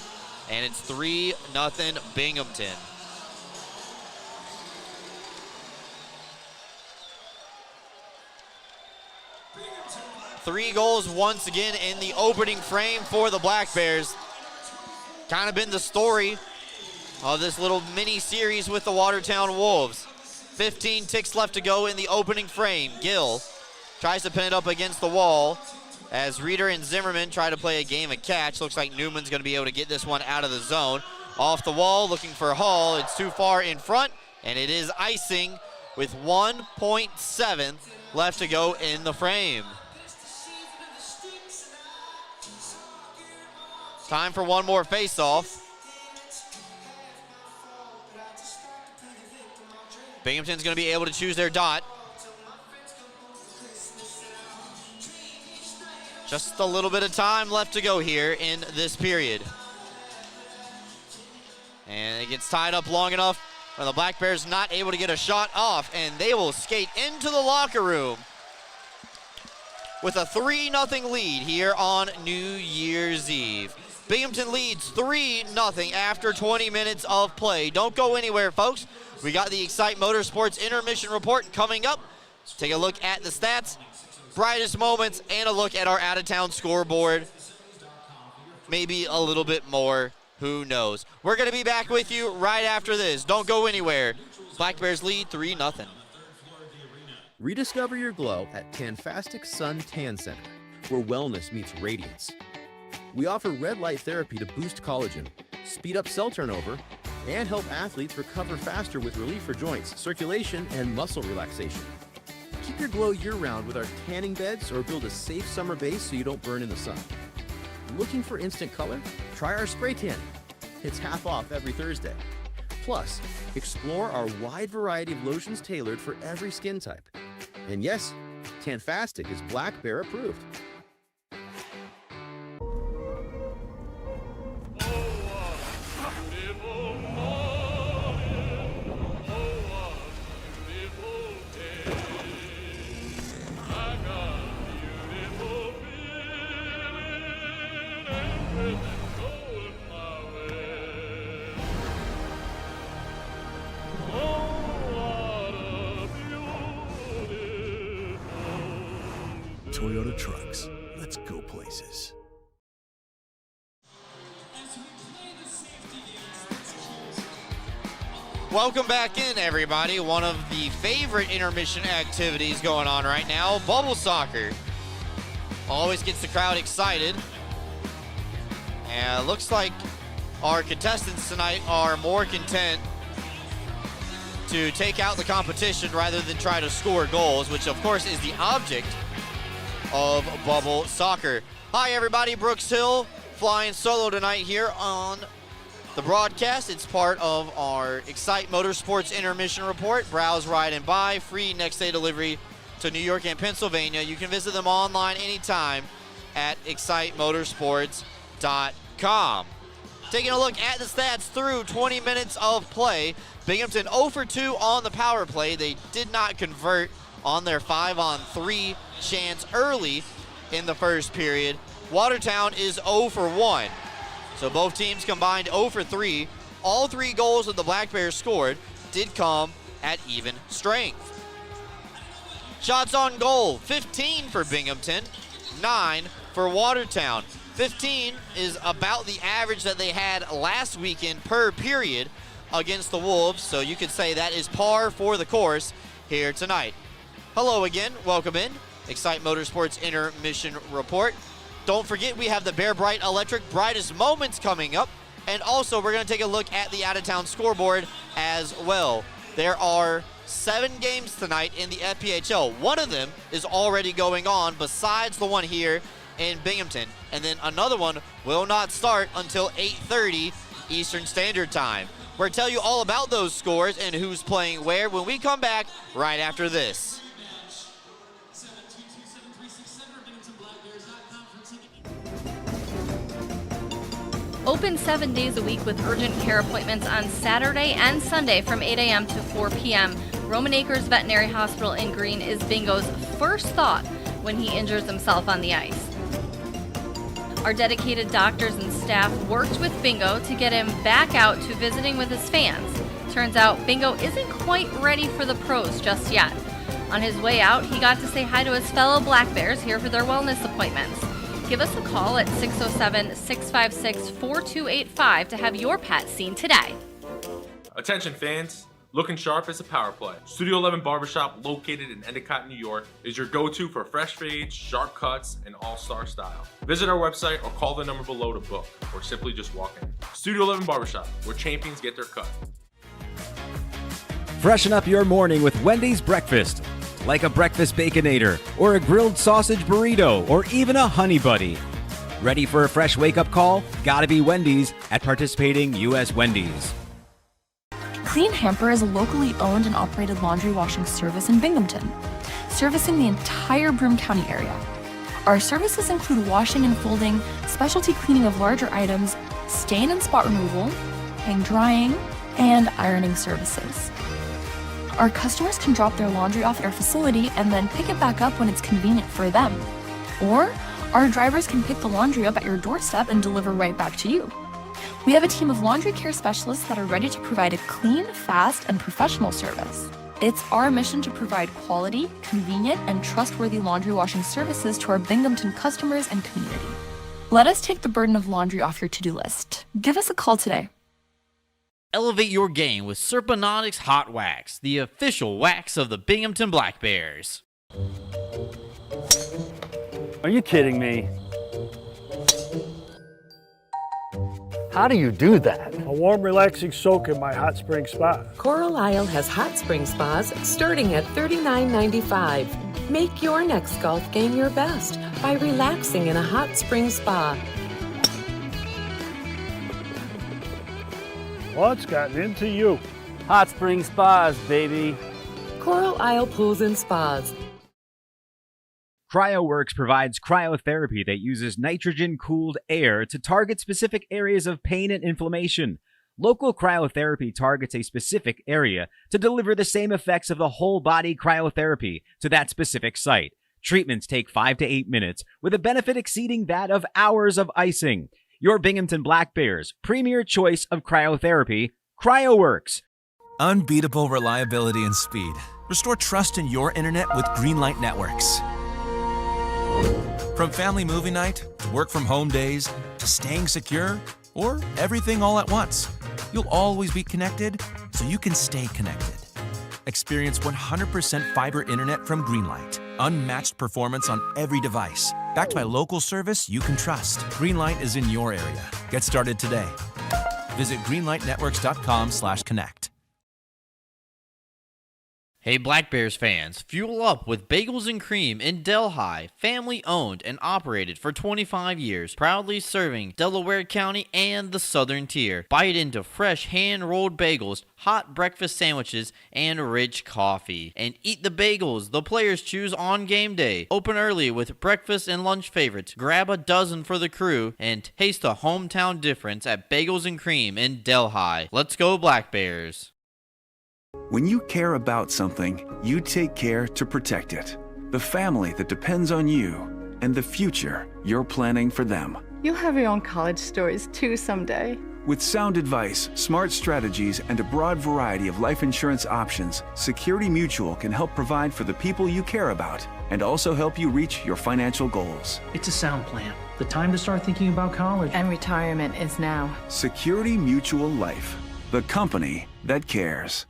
And it's 3-0 Binghamton. Three goals once again in the opening frame for the Black Bears. Kind of been the story of this little mini series with the Watertown Wolves. 15 ticks left to go in the opening frame. Gill tries to pin it up against the wall as Reeder and Zimmerman try to play a game of catch. Looks like Newman's going to be able to get this one out of the zone. Off the wall, looking for Hall. It's too far in front, and it is icing with 1.7 left to go in the frame. Time for one more face-off. Binghamton's going to be able to choose their dot. Just a little bit of time left to go here in this period. And it gets tied up long enough where the Black Bears not able to get a shot off, and they will skate into the locker room with a 3-0 lead here on New Year's Eve. Binghamton leads 3-0 after 20 minutes of play. Don't go anywhere, folks. We got the Excite Motorsports Intermission Report coming up. Take a look at the stats, brightest moments, and a look at our out-of-town scoreboard. Maybe a little bit more. Who knows? We're going to be back with you right after this. Don't go anywhere. Black Bears lead 3-0. Rediscover your glow at Tanfastic Sun Tan Center, where wellness meets radiance. We offer red light therapy to boost collagen, speed up cell turnover, and help athletes recover faster with relief for joints, circulation, and muscle relaxation. Keep your glow year-round with our tanning beds or build a safe summer base so you don't burn in the sun. Looking for instant color? Try our spray tan. It's half off every Thursday. Plus, explore our wide variety of lotions tailored for every skin type. And yes, Tanfastic is Black Bear approved. Toyota Trucks. Let's go places. Welcome back in, everybody. One of the favorite intermission activities going on right now, bubble soccer. Always gets the crowd excited. And it looks like our contestants tonight are more content to take out the competition rather than try to score goals, which of course is the object of bubble soccer. Hi everybody, Brooks Hill flying solo tonight here on the broadcast. It's part of our Excite Motorsports Intermission Report. Browse, ride, and buy. Free next day delivery to New York and Pennsylvania. You can visit them online anytime at excitemotorsports.com. Taking a look at the stats through 20 minutes of play. Binghamton 0 for 2 on the power play. They did not convert on their 5-on-3 chance early in the first period. Watertown is 0 for 1. So both teams combined 0 for 3. All three goals that the Black Bears scored did come at even strength. Shots on goal, 15 for Binghamton, 9 for Watertown. 15 is about the average that they had last weekend per period against the Wolves, so you could say that is par for the course here tonight. Hello again, welcome in. Excite Motorsports Intermission Report. Don't forget we have the Bear Bright Electric Brightest Moments coming up, and also we're going to take a look at the out-of-town scoreboard as well. There are 7 games tonight in the FPHL. One of them is already going on besides the one here in Binghamton, and then another one will not start until 8:30 Eastern Standard Time. We're going to tell you all about those scores and who's playing where when we come back right after this. Open 7 days a week with urgent care appointments on Saturday and Sunday from 8 a.m. to 4 p.m. Roman Acres Veterinary Hospital in Green is Bingo's first thought when he injures himself on the ice. Our dedicated doctors and staff worked with Bingo to get him back out to visiting with his fans. Turns out Bingo isn't quite ready for the pros just yet. On his way out, he got to say hi to his fellow Black Bears here for their wellness appointments. Give us a call at 607-656-4285 to have your pet seen today. Attention fans, looking sharp is a power play. Studio 11 Barbershop, located in Endicott, New York, is your go-to for fresh fades, sharp cuts, and all-star style. Visit our website or call the number below to book, or simply just walk in. Studio 11 Barbershop, where champions get their cut. Freshen up your morning with Wendy's breakfast. Like a breakfast Baconator, or a grilled sausage burrito, or even a Honey Buddy. Ready for a fresh wake-up call? Gotta be Wendy's at participating U.S. Wendy's. Clean Hamper is a locally owned and operated laundry washing service in Binghamton, servicing the entire Broome County area. Our services include washing and folding, specialty cleaning of larger items, stain and spot removal, hang drying, and ironing services. Our customers can drop their laundry off at our facility and then pick it back up when it's convenient for them. Or our drivers can pick the laundry up at your doorstep and deliver right back to you. We have a team of laundry care specialists that are ready to provide a clean, fast, and professional service. It's our mission to provide quality, convenient, and trustworthy laundry washing services to our Binghamton customers and community. Let us take the burden of laundry off your to-do list. Give us a call today. Elevate your game with Serponautics Hot Wax, the official wax of the Binghamton Black Bears. Are you kidding me? How do you do that? A warm, relaxing soak in my hot spring spa. Coral Isle has hot spring spas starting at $39.95. Make your next golf game your best by relaxing in a hot spring spa. What's gotten into you? Hot spring spas, baby. Coral Isle Pools and Spas. CryoWorks provides cryotherapy that uses nitrogen-cooled air to target specific areas of pain and inflammation. Local cryotherapy targets a specific area to deliver the same effects of the whole-body cryotherapy to that specific site. Treatments take 5 to 8 minutes, with a benefit exceeding that of hours of icing. Your Binghamton Black Bears' premier choice of cryotherapy, CryoWorks. Unbeatable reliability and speed. Restore trust in your internet with Greenlight Networks. From family movie night, to work from home days, to staying secure, or everything all at once, you'll always be connected so you can stay connected. Experience 100% fiber internet from Greenlight. Unmatched performance on every device. Backed by local service you can trust. Greenlight is in your area. Get started today. Visit greenlightnetworks.com/connect. Hey Black Bears fans, fuel up with Bagels and Cream in Delhi, family owned and operated for 25 years, proudly serving Delaware County and the Southern Tier. Bite into fresh hand-rolled bagels, hot breakfast sandwiches, and rich coffee. And eat the bagels the players choose on game day. Open early with breakfast and lunch favorites. Grab a dozen for the crew and taste the hometown difference at Bagels and Cream in Delhi. Let's go Black Bears. When you care about something, you take care to protect it. The family that depends on you and the future you're planning for them. You'll have your own college stories too someday. With sound advice, smart strategies, and a broad variety of life insurance options, Security Mutual can help provide for the people you care about and also help you reach your financial goals. It's a sound plan. The time to start thinking about college. And retirement is now. Security Mutual Life, the company that cares.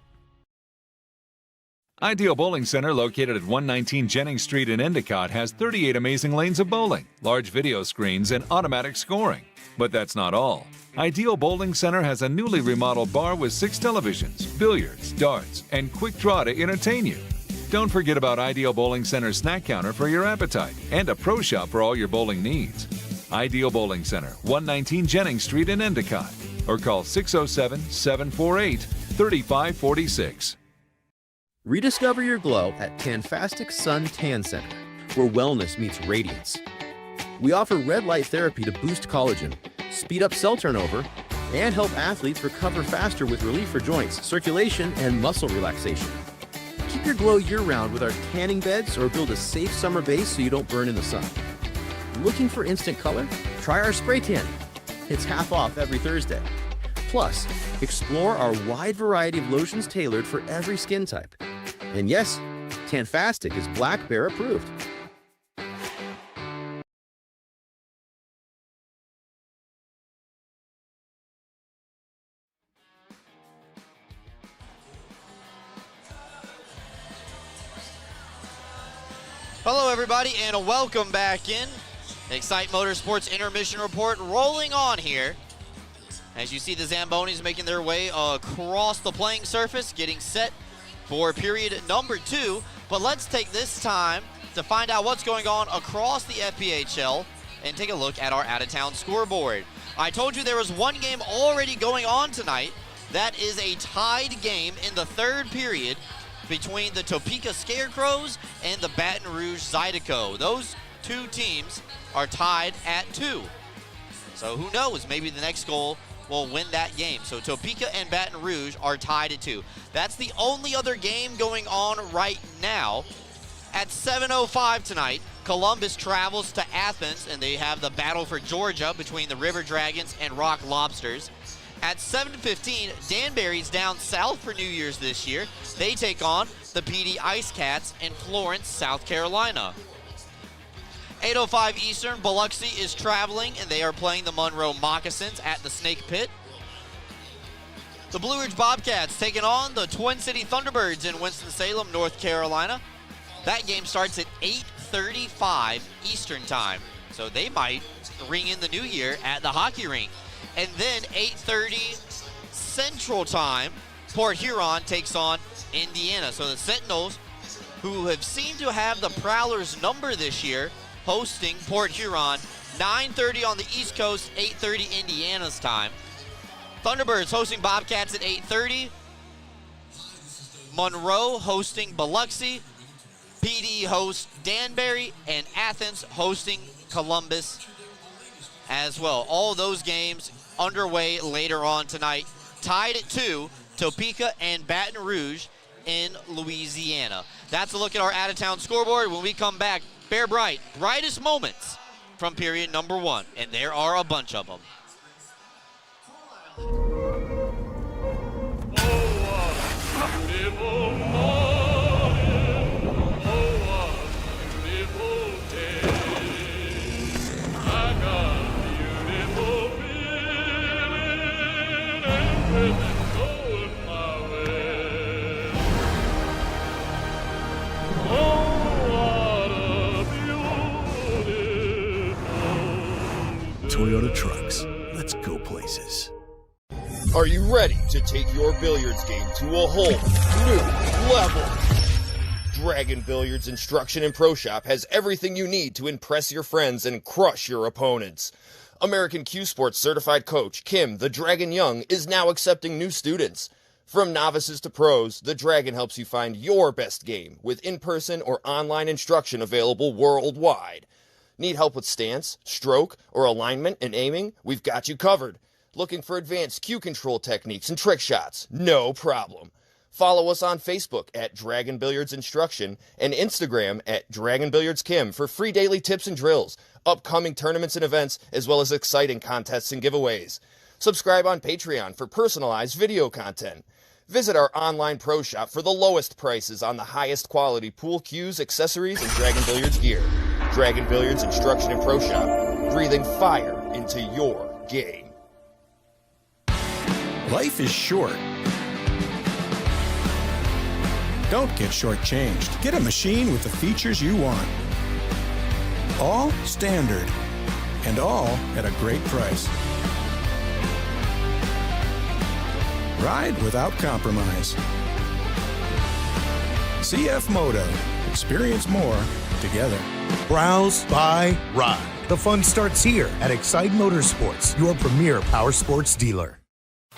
Ideal Bowling Center, located at 119 Jennings Street in Endicott, has 38 amazing lanes of bowling, large video screens, and automatic scoring. But that's not all. Ideal Bowling Center has a newly remodeled bar with 6 televisions, billiards, darts, and quick draw to entertain you. Don't forget about Ideal Bowling Center's snack counter for your appetite and a pro shop for all your bowling needs. Ideal Bowling Center, 119 Jennings Street in Endicott, or call 607-748-3546. Rediscover your glow at Tanfastic Sun Tan Center, where wellness meets radiance. We offer red light therapy to boost collagen, speed up cell turnover, and help athletes recover faster with relief for joints, circulation, and muscle relaxation. Keep your glow year-round with our tanning beds or build a safe summer base so you don't burn in the sun. Looking for instant color? Try our spray tan. It's half off every Thursday. Plus, explore our wide variety of lotions tailored for every skin type. And yes, Tanfastic is Black Bear approved. Hello, everybody, and welcome back in. Excite Motorsports Intermission Report rolling on here. As you see, the Zambonis making their way across the playing surface, getting set for period number 2. But let's take this time to find out what's going on across the FPHL and take a look at our out-of-town scoreboard. I told you there was one game already going on tonight. That is a tied game in the 3rd period between the Topeka Scarecrows and the Baton Rouge Zydeco. Those two teams are tied at 2. So who knows, maybe the next goal will win that game. So Topeka and Baton Rouge are tied at 2. That's the only other game going on right now. At 7:05 tonight, Columbus travels to Athens, and they have the battle for Georgia between the River Dragons and Rock Lobsters. At 7:15, Danbury's down south for New Year's this year. They take on the PD Ice Cats in Florence, South Carolina. 8:05 Eastern, Biloxi is traveling, and they are playing the Monroe Moccasins at the Snake Pit. The Blue Ridge Bobcats taking on the Twin City Thunderbirds in Winston-Salem, North Carolina. That game starts at 8:35 Eastern time, so they might ring in the new year at the hockey rink. And then 8:30 Central time, Port Huron takes on Indiana. So the Sentinels, who have seemed to have the Prowlers number this year, hosting Port Huron, 9:30 on the East Coast, 8:30 Indiana's time. Thunderbirds hosting Bobcats at 8:30. Monroe hosting Biloxi. PD hosts Danbury, and Athens hosting Columbus as well. All those games underway later on tonight. Tied at 2, Topeka and Baton Rouge in Louisiana. That's a look at our out-of-town scoreboard. When we come back, Bear Bright, brightest moments from period number 1, and there are a bunch of them. Toyota Trucks. Let's go places. Are you ready to take your billiards game to a whole new level? Dragon Billiards Instruction and Pro Shop has everything you need to impress your friends and crush your opponents. American Q Sports certified coach Kim the Dragon Young is now accepting new students. From novices to pros, the Dragon helps you find your best game with in-person or online instruction available worldwide. Need help with stance, stroke, or alignment and aiming? We've got you covered. Looking for advanced cue control techniques and trick shots? No problem. Follow us on Facebook at Dragon Billiards Instruction and Instagram at Dragon Billiards Kim for free daily tips and drills, upcoming tournaments and events, as well as exciting contests and giveaways. Subscribe on Patreon for personalized video content. Visit our online pro shop for the lowest prices on the highest quality pool cues, accessories, and Dragon Billiards gear. Dragon Billiards Instruction and Pro Shop, breathing fire into your game. Life is short. Don't get shortchanged. Get a machine with the features you want. All standard, and all at a great price. Ride without compromise. CF Moto. Experience more together. Browse, buy, ride. The fun starts here at Excite Motorsports, your premier power sports dealer.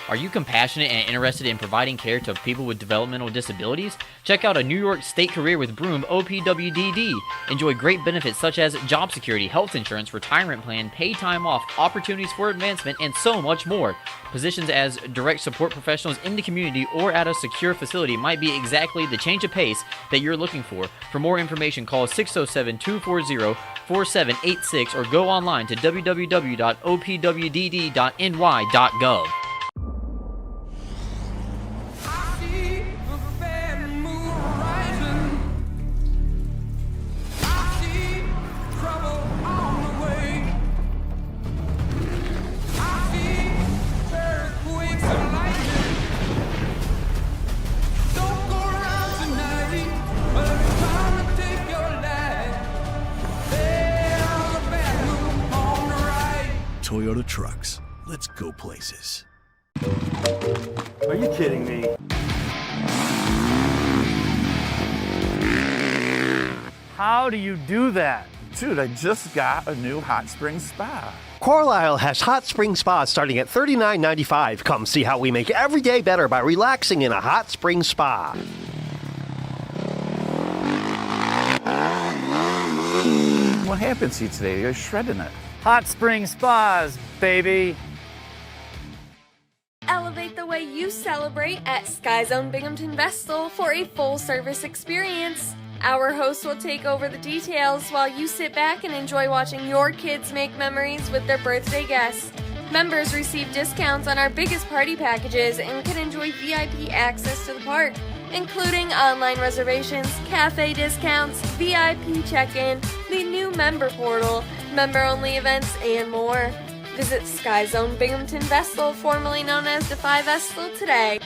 Are you compassionate and interested in providing care to people with developmental disabilities? Check out a New York State Career with Broom OPWDD. Enjoy great benefits such as job security, health insurance, retirement plan, paid time off, opportunities for advancement, and so much more. Positions as direct support professionals in the community or at a secure facility might be exactly the change of pace that you're looking for. For more information, call 607-240-4786 or go online to www.opwdd.ny.gov. Toyota Trucks. Let's go places. Are you kidding me? How do you do that? Dude, I just got a new hot spring spa. Carlisle has hot spring spas starting at $39.95. Come see how we make every day better by relaxing in a hot spring spa. What happened to you today? You're shredding it. Hot spring spas, baby. Elevate the way you celebrate at Sky Zone Binghamton Vestal for a full-service experience. Our hosts will take over the details while you sit back and enjoy watching your kids make memories with their birthday guests. Members receive discounts on our biggest party packages and can enjoy VIP access to the park, including online reservations, cafe discounts, VIP check-in, the new member portal, member-only events, and more. Visit Sky Zone Binghamton Vestal, formerly known as Defy Vestal, today.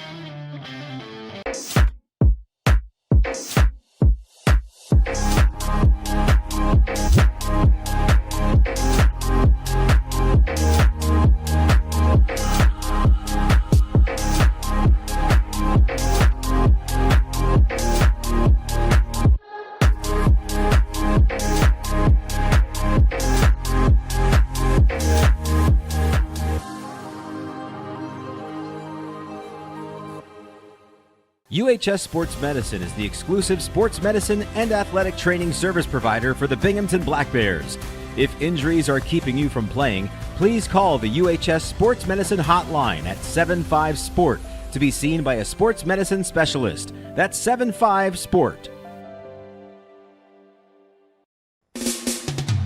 UHS Sports Medicine is the exclusive sports medicine and athletic training service provider for the Binghamton Black Bears. If injuries are keeping you from playing, please call the UHS Sports Medicine hotline at 75-SPORT to be seen by a sports medicine specialist. That's 75-SPORT.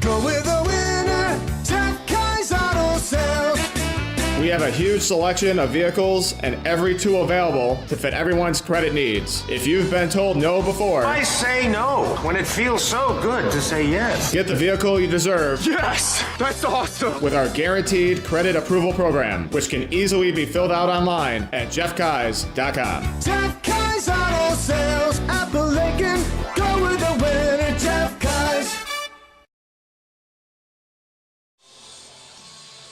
Go with the winner, Jeff Kai's Auto Sales. We have a huge selection of vehicles and every tool available to fit everyone's credit needs. If you've been told no before, I say no when it feels so good to say yes. Get the vehicle you deserve. Yes, that's awesome. With our guaranteed credit approval program, which can easily be filled out online at jeffkais.com. Jeff Kai's Auto Sales, Apple Lincoln. Go with the winner, Jeff Kai's.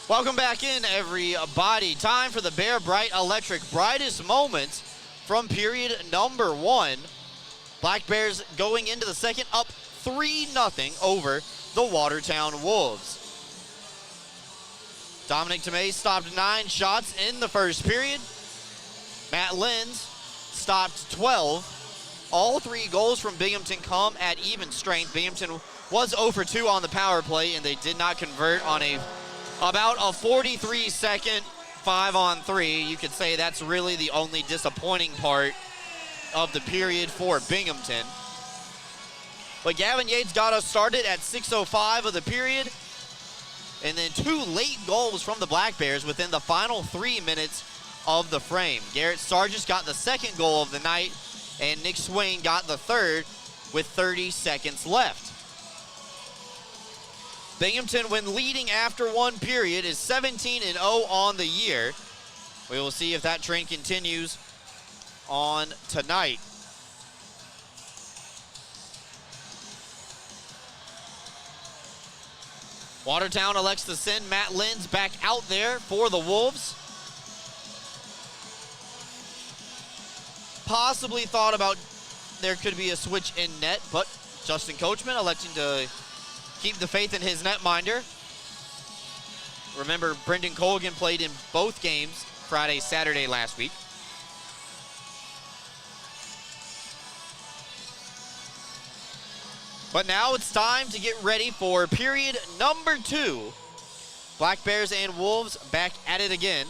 Welcome back in, everybody. Time for the Bear Bright Electric brightest moments from period number 1. Black Bears going into the second up 3-0 over the Watertown Wolves. Dominic Tomei stopped 9 shots in the first period. Matt Lenz stopped 12. All 3 goals from Binghamton come at even strength. Binghamton was 0 for 2 on the power play, and they did not convert on about a 43-second 5-on-3. You could say that's really the only disappointing part of the period for Binghamton. But Gavin Yates got us started at 6:05 of the period. And then 2 late goals from the Black Bears within the final 3 minutes of the frame. Garrett Sargis got the second goal of the night, and Nick Swain got the third with 30 seconds left. Binghamton, when leading after 1 period, is 17-0 on the year. We will see if that trend continues on tonight. Watertown elects to send Matt Lenz back out there for the Wolves. Possibly thought about there could be a switch in net, but Justin Coachman electing to keep the faith in his netminder. Remember, Brendan Colgan played in both games Friday, Saturday last week. But now it's time to get ready for period number 2. Black Bears and Wolves back at it again.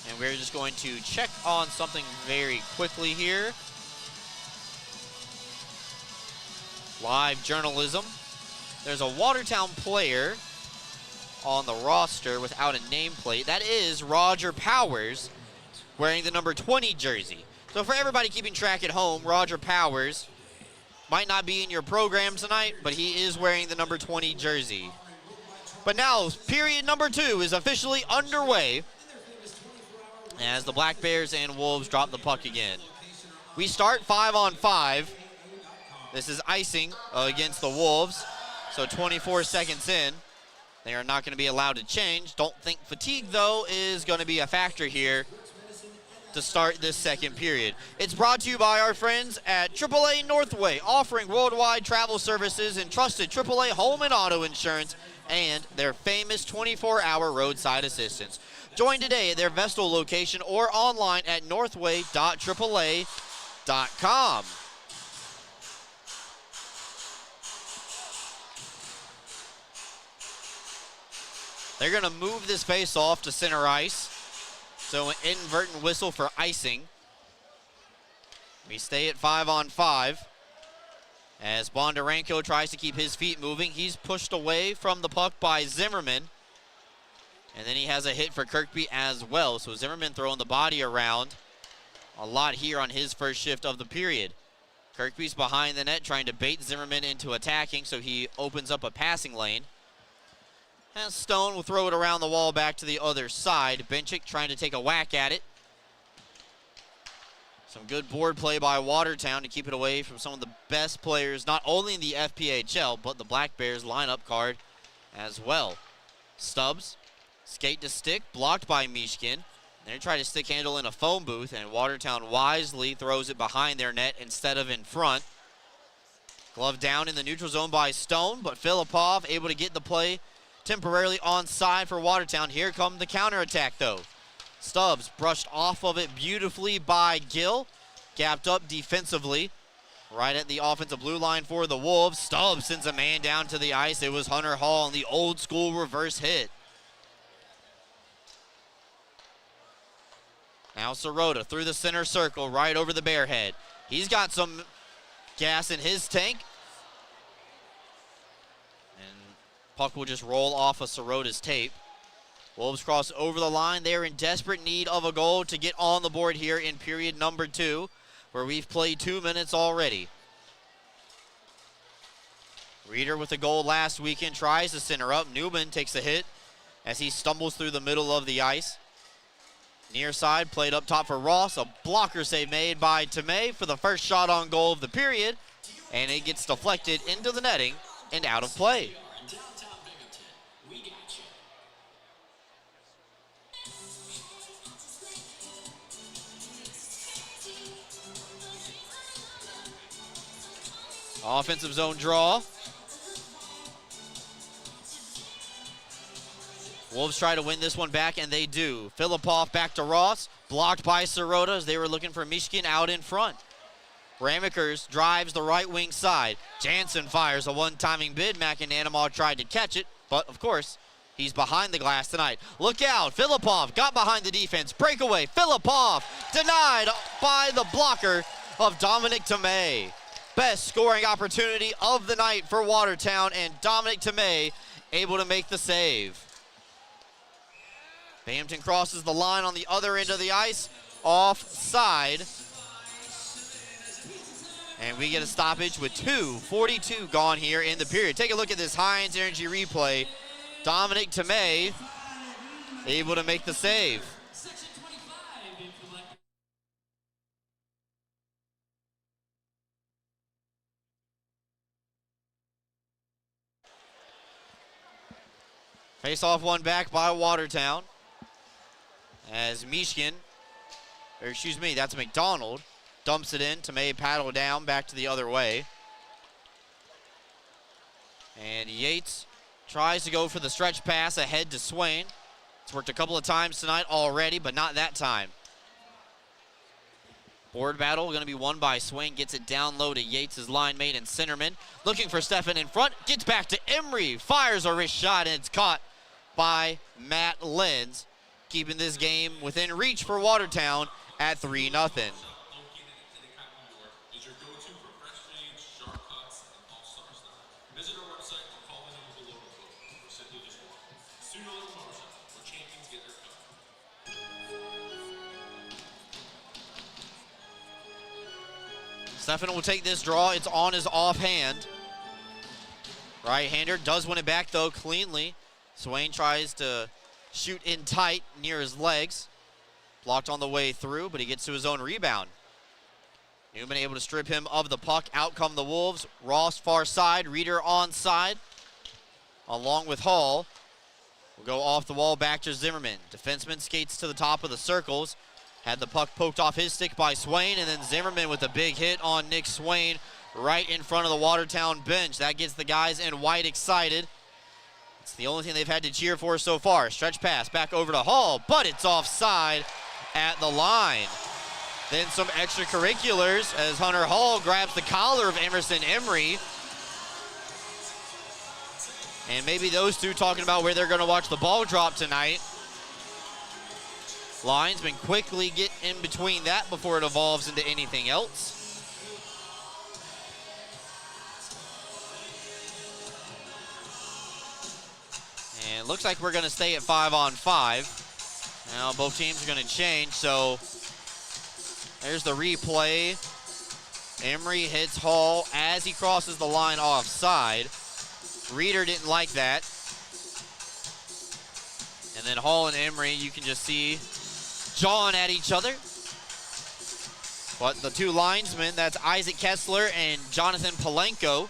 And we're just going to check on something very quickly here. Live journalism. There's a Watertown player on the roster without a nameplate. That is Roger Powers, wearing the number 20 jersey. So for everybody keeping track at home, Roger Powers might not be in your program tonight, but he is wearing the number 20 jersey. But now, period number 2 is officially underway as the Black Bears and Wolves drop the puck again. We start 5-on-5. This is icing against the Wolves, so 24 seconds in. They are not going to be allowed to change. Don't think fatigue, though, is going to be a factor here to start this second period. It's brought to you by our friends at AAA Northway, offering worldwide travel services and trusted AAA home and auto insurance and their famous 24-hour roadside assistance. Join today at their Vestal location or online at northway.aaa.com. They're going to move this face off to center ice. So an inadvertent whistle for icing. We stay at 5-on-5 as Bondarenko tries to keep his feet moving. He's pushed away from the puck by Zimmerman. And then he has a hit for Kirkby as well. So Zimmerman throwing the body around a lot here on his first shift of the period. Kirkby's behind the net trying to bait Zimmerman into attacking, so he opens up a passing lane. And Stone will throw it around the wall back to the other side. Benchik trying to take a whack at it. Some good board play by Watertown to keep it away from some of the best players, not only in the FPHL, but the Black Bears lineup card as well. Stubbs, skate to stick, blocked by Mishkin. They try to stick handle in a phone booth, and Watertown wisely throws it behind their net instead of in front. Glove down in the neutral zone by Stone, but Filipov able to get the play temporarily onside for Watertown. Here come the counterattack, though. Stubbs brushed off of it beautifully by Gill. Gapped up defensively right at the offensive blue line for the Wolves. Stubbs sends a man down to the ice. It was Hunter Hall on the old school reverse hit. Now Sirota through the center circle right over the Bearhead. He's got some gas in his tank. Puck will just roll off of Sirota's tape. Wolves cross over the line. They're in desperate need of a goal to get on the board here in period number 2, where we've played 2 minutes already. Reeder with a goal last weekend tries to center up. Newman takes a hit as he stumbles through the middle of the ice. Near side played up top for Ross. A blocker save made by Tomei for the first shot on goal of the period, and it gets deflected into the netting and out of play. Offensive zone draw. Wolves try to win this one back, and they do. Filipov back to Ross, blocked by Sirota as they were looking for Mishkin out in front. Ramekers drives the right wing side. Jansen fires a one-timing bid. McAnanamaw tried to catch it, but of course, he's behind the glass tonight. Look out, Filipov got behind the defense. Breakaway, Filipov denied by the blocker of Dominic Tomei. best scoring opportunity of the night for Watertown, and Dominic Tomei able to make the save. Binghamton crosses the line on the other end of the ice, offside. And we get a stoppage with 2:42 gone here in the period. Take a look at this Heinz Energy replay. Dominic Tomei able to make the save. Face-off one back by Watertown. As that's McDonald, dumps it in. Tomei paddle down back to the other way. And Yates tries to go for the stretch pass ahead to Swain. It's worked a couple of times tonight already, but not that time. Board battle going to be won by Swain. Gets it down low to Yates' line mate and centerman. Looking for Stefan in front. Gets back to Emery. Fires a wrist shot, and it's caught by Matt Lenz, keeping this game within reach for Watertown at 3-0. Stefan will take this draw. It's on his offhand. Right-hander does win it back, though, cleanly. Swain tries to shoot in tight near his legs. Blocked on the way through, but he gets to his own rebound. Newman able to strip him of the puck. Out come the Wolves. Ross far side. Reeder onside. Along with Hall. Will go off the wall back to Zimmerman. Defenseman skates to the top of the circles. Had the puck poked off his stick by Swain, and then Zimmerman with a big hit on Nick Swain right in front of the Watertown bench. That gets the guys in white excited. It's the only thing they've had to cheer for so far. Stretch pass back over to Hall, but it's offside at the line. Then some extracurriculars as Hunter Hall grabs the collar of Emerson Emery. And maybe those two talking about where they're going to watch the ball drop tonight. Linesman quickly get in between that before it evolves into anything else. And it looks like we're going to stay at 5-on-5. Now both teams are going to change, so there's the replay. Emery hits Hall as he crosses the line offside. Reeder didn't like that. And then Hall and Emery, you can just see jawing at each other. But the two linesmen, that's Isaac Kessler and Jonathan Palenko,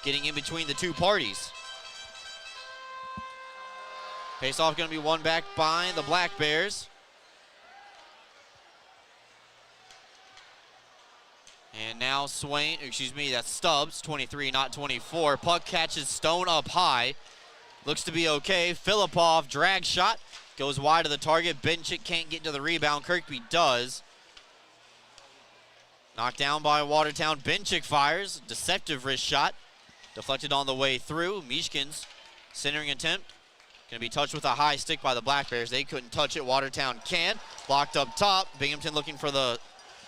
getting in between the two parties. Face-off going to be won back by the Black Bears. And now Swain, that's Stubbs, 23, not 24. Puck catches Stone up high. Looks to be okay. Filipov, drag shot, goes wide of the target. Benchik can't get to the rebound. Kirkby does. Knocked down by Watertown. Benchik fires, deceptive wrist shot. Deflected on the way through. Mishkin's centering attempt. Going to be touched with a high stick by the Black Bears. They couldn't touch it. Watertown can. Blocked up top. Binghamton looking for the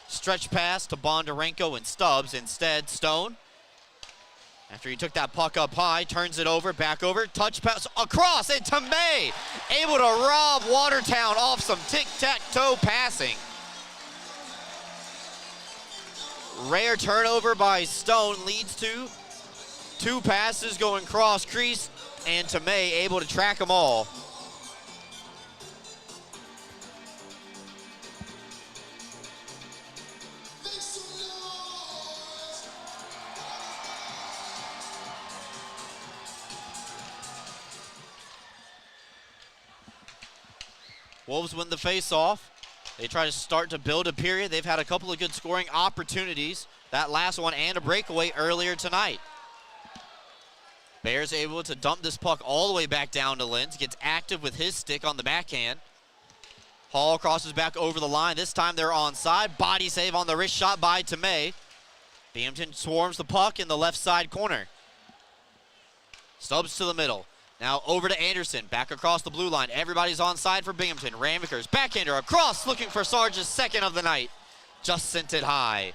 stretch pass to Bondarenko and Stubbs. Instead, Stone, after he took that puck up high, turns it over, back over, touch pass across, and Tomei able to rob Watertown off some tic-tac-toe passing. Rare turnover by Stone leads to two passes going cross crease, and Tomei able to track them all. Wolves win the face-off. They try to start to build a period. They've had a couple of good scoring opportunities. That last one and a breakaway earlier tonight. Bears able to dump this puck all the way back down to Lenz. Gets active with his stick on the backhand. Hall crosses back over the line. This time they're onside. Body save on the wrist shot by Tomei. Binghamton swarms the puck in the left side corner. Stubbs to the middle. Now over to Anderson, back across the blue line. Everybody's onside for Binghamton. Ramvikers, backhander across, looking for Sarge's second of the night. Just sent it high.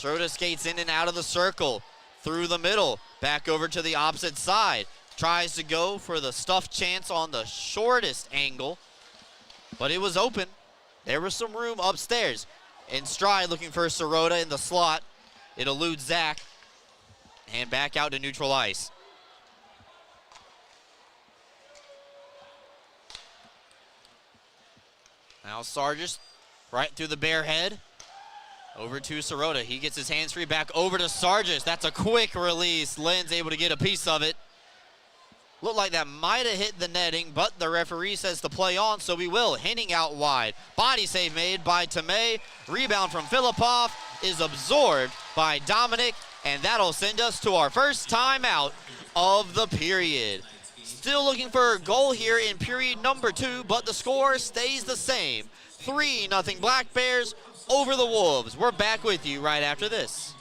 Sirota skates in and out of the circle, through the middle, back over to the opposite side. Tries to go for the stuffed chance on the shortest angle, but it was open. There was some room upstairs. In stride, looking for Sirota in the slot. It eludes Zach, and back out to neutral ice. Now Sargis right through the bare head. Over to Sirota. He gets his hands free, back over to Sargis. That's a quick release. Lynn's able to get a piece of it. Looked like that might have hit the netting, but the referee says to play on, so we will. Henning out wide. Body save made by Tomei. Rebound from Filipov is absorbed by Dominic, and that'll send us to our first timeout of the period. Still looking for a goal here in period number 2, but the score stays the same. 3-0 Black Bears over the Wolves. We're back with you right after this.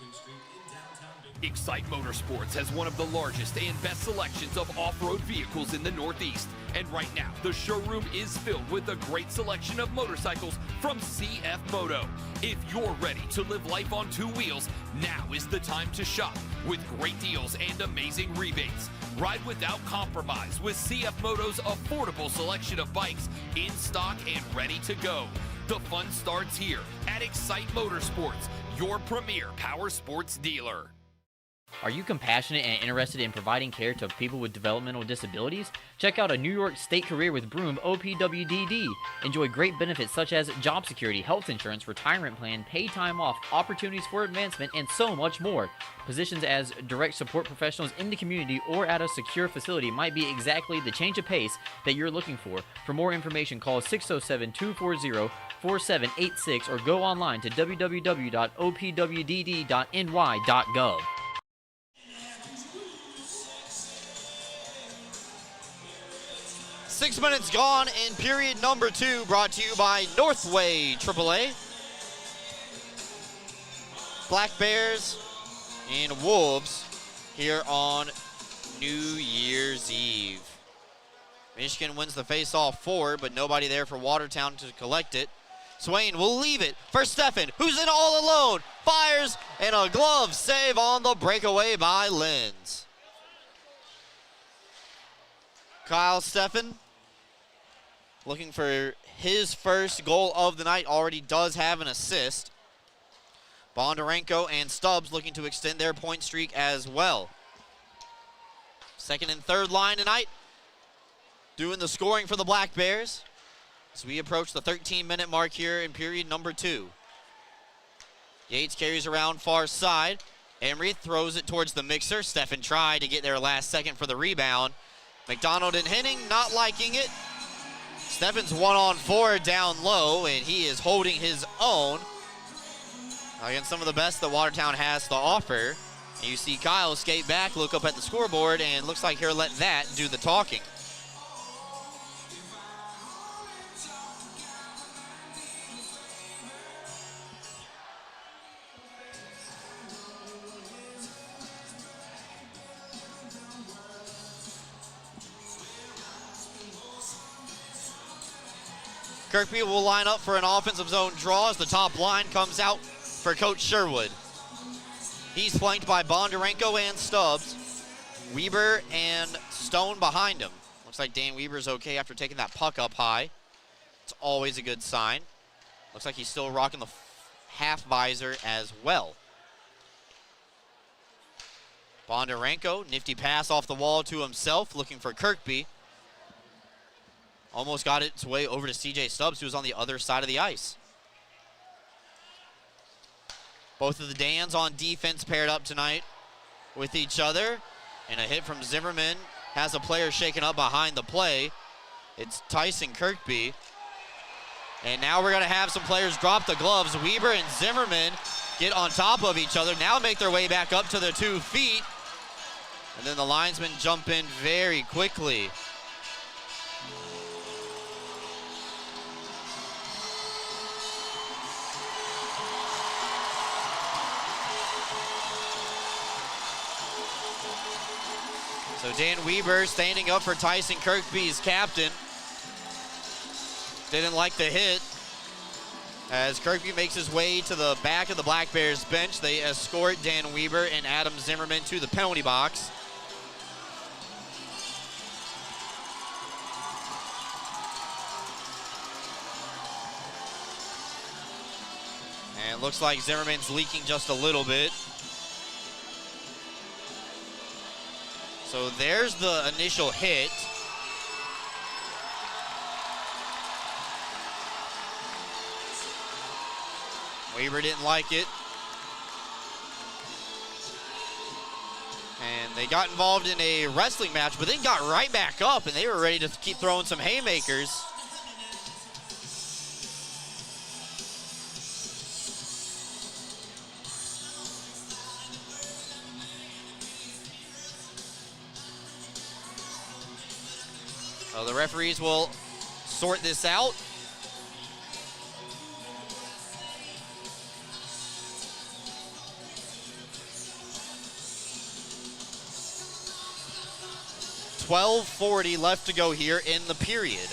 Excite Motorsports has one of the largest and best selections of off-road vehicles in the Northeast. And right now, the showroom is filled with a great selection of motorcycles from CF Moto. If you're ready to live life on two wheels, now is the time to shop with great deals and amazing rebates. Ride without compromise with CF Moto's affordable selection of bikes in stock and ready to go. The fun starts here at Excite Motorsports, your premier power sports dealer. Are you compassionate and interested in providing care to people with developmental disabilities? Check out a New York State career with Broom OPWDD. Enjoy great benefits such as job security, health insurance, retirement plan, paid time off, opportunities for advancement, and so much more. Positions as direct support professionals in the community or at a secure facility might be exactly the change of pace that you're looking for. For more information, call 607-240-4786 or go online to www.opwdd.ny.gov. 6 minutes gone in period number 2, brought to you by Northway AAA. Black Bears and Wolves here on New Year's Eve. Michigan wins the face-off forward, but nobody there for Watertown to collect it. Swain will leave it for Steffen, who's in all alone. Fires, and a glove save on the breakaway by Lenz. Kyle Steffen, looking for his first goal of the night, already does have an assist. Bondarenko and Stubbs looking to extend their point streak as well. Second and third line tonight, doing the scoring for the Black Bears as we approach the 13-minute mark here in period number 2. Yates carries around far side. Emery throws it towards the mixer. Steffen tried to get there last second for the rebound. McDonald and Henning not liking it. Steffen's 1-on-4 down low, and he is holding his own against some of the best that Watertown has to offer. And you see Kyle skate back, look up at the scoreboard, and looks like he'll let that do the talking. Kirkby will line up for an offensive zone draw as the top line comes out for Coach Sherwood. He's flanked by Bondarenko and Stubbs. Weber and Stone behind him. Looks like Dan Weber's okay after taking that puck up high. It's always a good sign. Looks like he's still rocking the half visor as well. Bondarenko, nifty pass off the wall to himself, looking for Kirkby. Almost got its way over to CJ Stubbs, who was on the other side of the ice. Both of the Dans on defense paired up tonight with each other. And a hit from Zimmerman has a player shaken up behind the play. It's Tyson Kirkby. And now we're going to have some players drop the gloves. Weber and Zimmerman get on top of each other, now make their way back up to their 2 feet. And then the linesmen jump in very quickly. So Dan Weber standing up for Tyson Kirkby's captain. Didn't like the hit. As Kirkby makes his way to the back of the Black Bears bench, they escort Dan Weber and Adam Zimmerman to the penalty box. And it looks like Zimmerman's leaking just a little bit. So there's the initial hit. Weber didn't like it. And they got involved in a wrestling match, but then got right back up, and they were ready to keep throwing some haymakers. So the referees will sort this out. .12:40 left to go here in the period.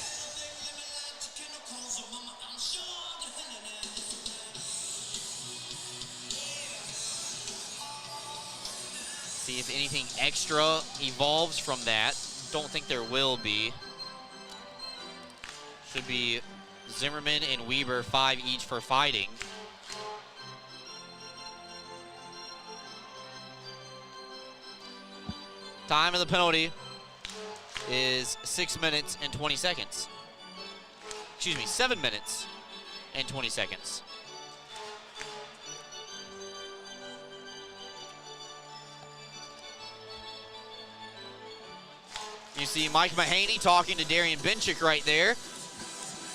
See if anything extra evolves from that. Don't think there will be. Should be Zimmerman and Weber 5 each for fighting. Time of the penalty is 6 minutes and 20 seconds. Excuse me, 7 minutes and 20 seconds. You see Mike Mahaney talking to Darian Benchik right there.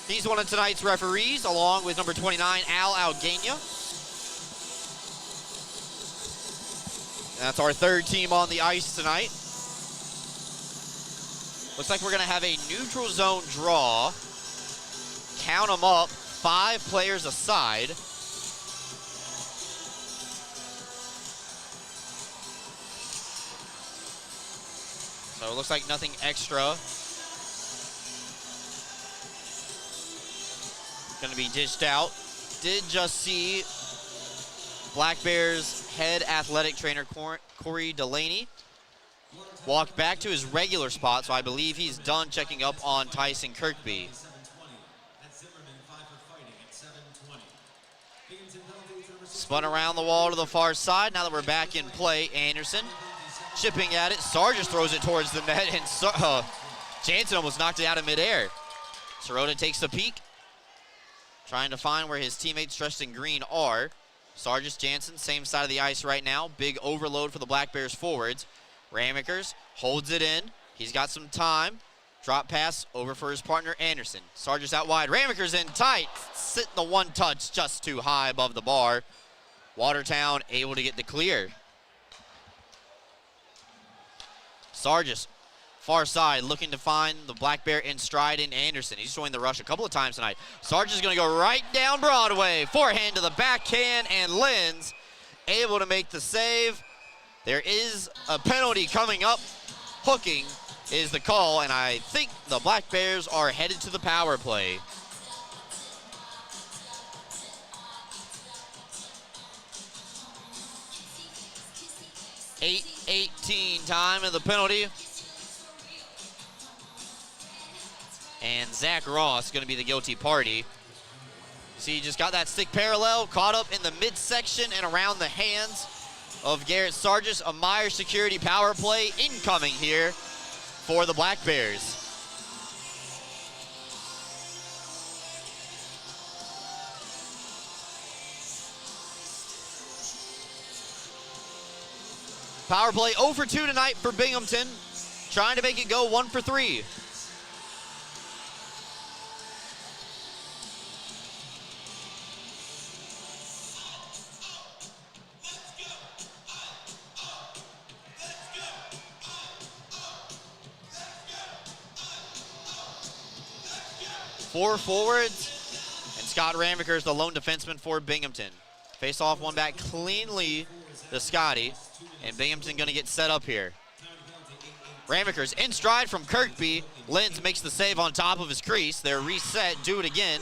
He's one of tonight's referees, along with number 29, Al Alguena. That's our third team on the ice tonight. Looks like we're going to have a neutral zone draw. Count them up, 5 players aside. So it looks like nothing extra going to be dished out. Did just see Black Bears head athletic trainer Corey Delaney walk back to his regular spot, so I believe he's done checking up on Tyson Kirkby. Spun around the wall to the far side. Now that we're back in play, Anderson chipping at it. Sargis throws it towards the net, and Jansen almost knocked it out of midair. Sirota takes a peek, trying to find where his teammates dressed in green are. Sargis, Jansen, same side of the ice right now. Big overload for the Black Bears forwards. Ramakers holds it in. He's got some time. Drop pass over for his partner, Anderson. Sargis out wide. Ramakers in tight. Sitting the one touch just too high above the bar. Watertown able to get the clear. Sargis, far side, looking to find the Black Bear in stride in Anderson. He's joined the rush a couple of times tonight. Sargis going to go right down Broadway. Forehand to the backhand, and Lenz able to make the save. There is a penalty coming up. Hooking is the call, and I think the Black Bears are headed to the power play. .8:18 time of the penalty. And Zach Ross going to be the guilty party. See, just got that stick parallel, caught up in the midsection and around the hands of Garrett Sargis. A Myers security power play incoming here for the Black Bears. Power play 0 for 2 tonight for Binghamton, trying to make it go 1 for 3. Four forwards, and Scott Ramaker is the lone defenseman for Binghamton. Face off one back cleanly to Scotty, and Binghamton going to get set up here. Ramaker's in stride from Kirkby. Lenz makes the save on top of his crease. They're reset, do it again.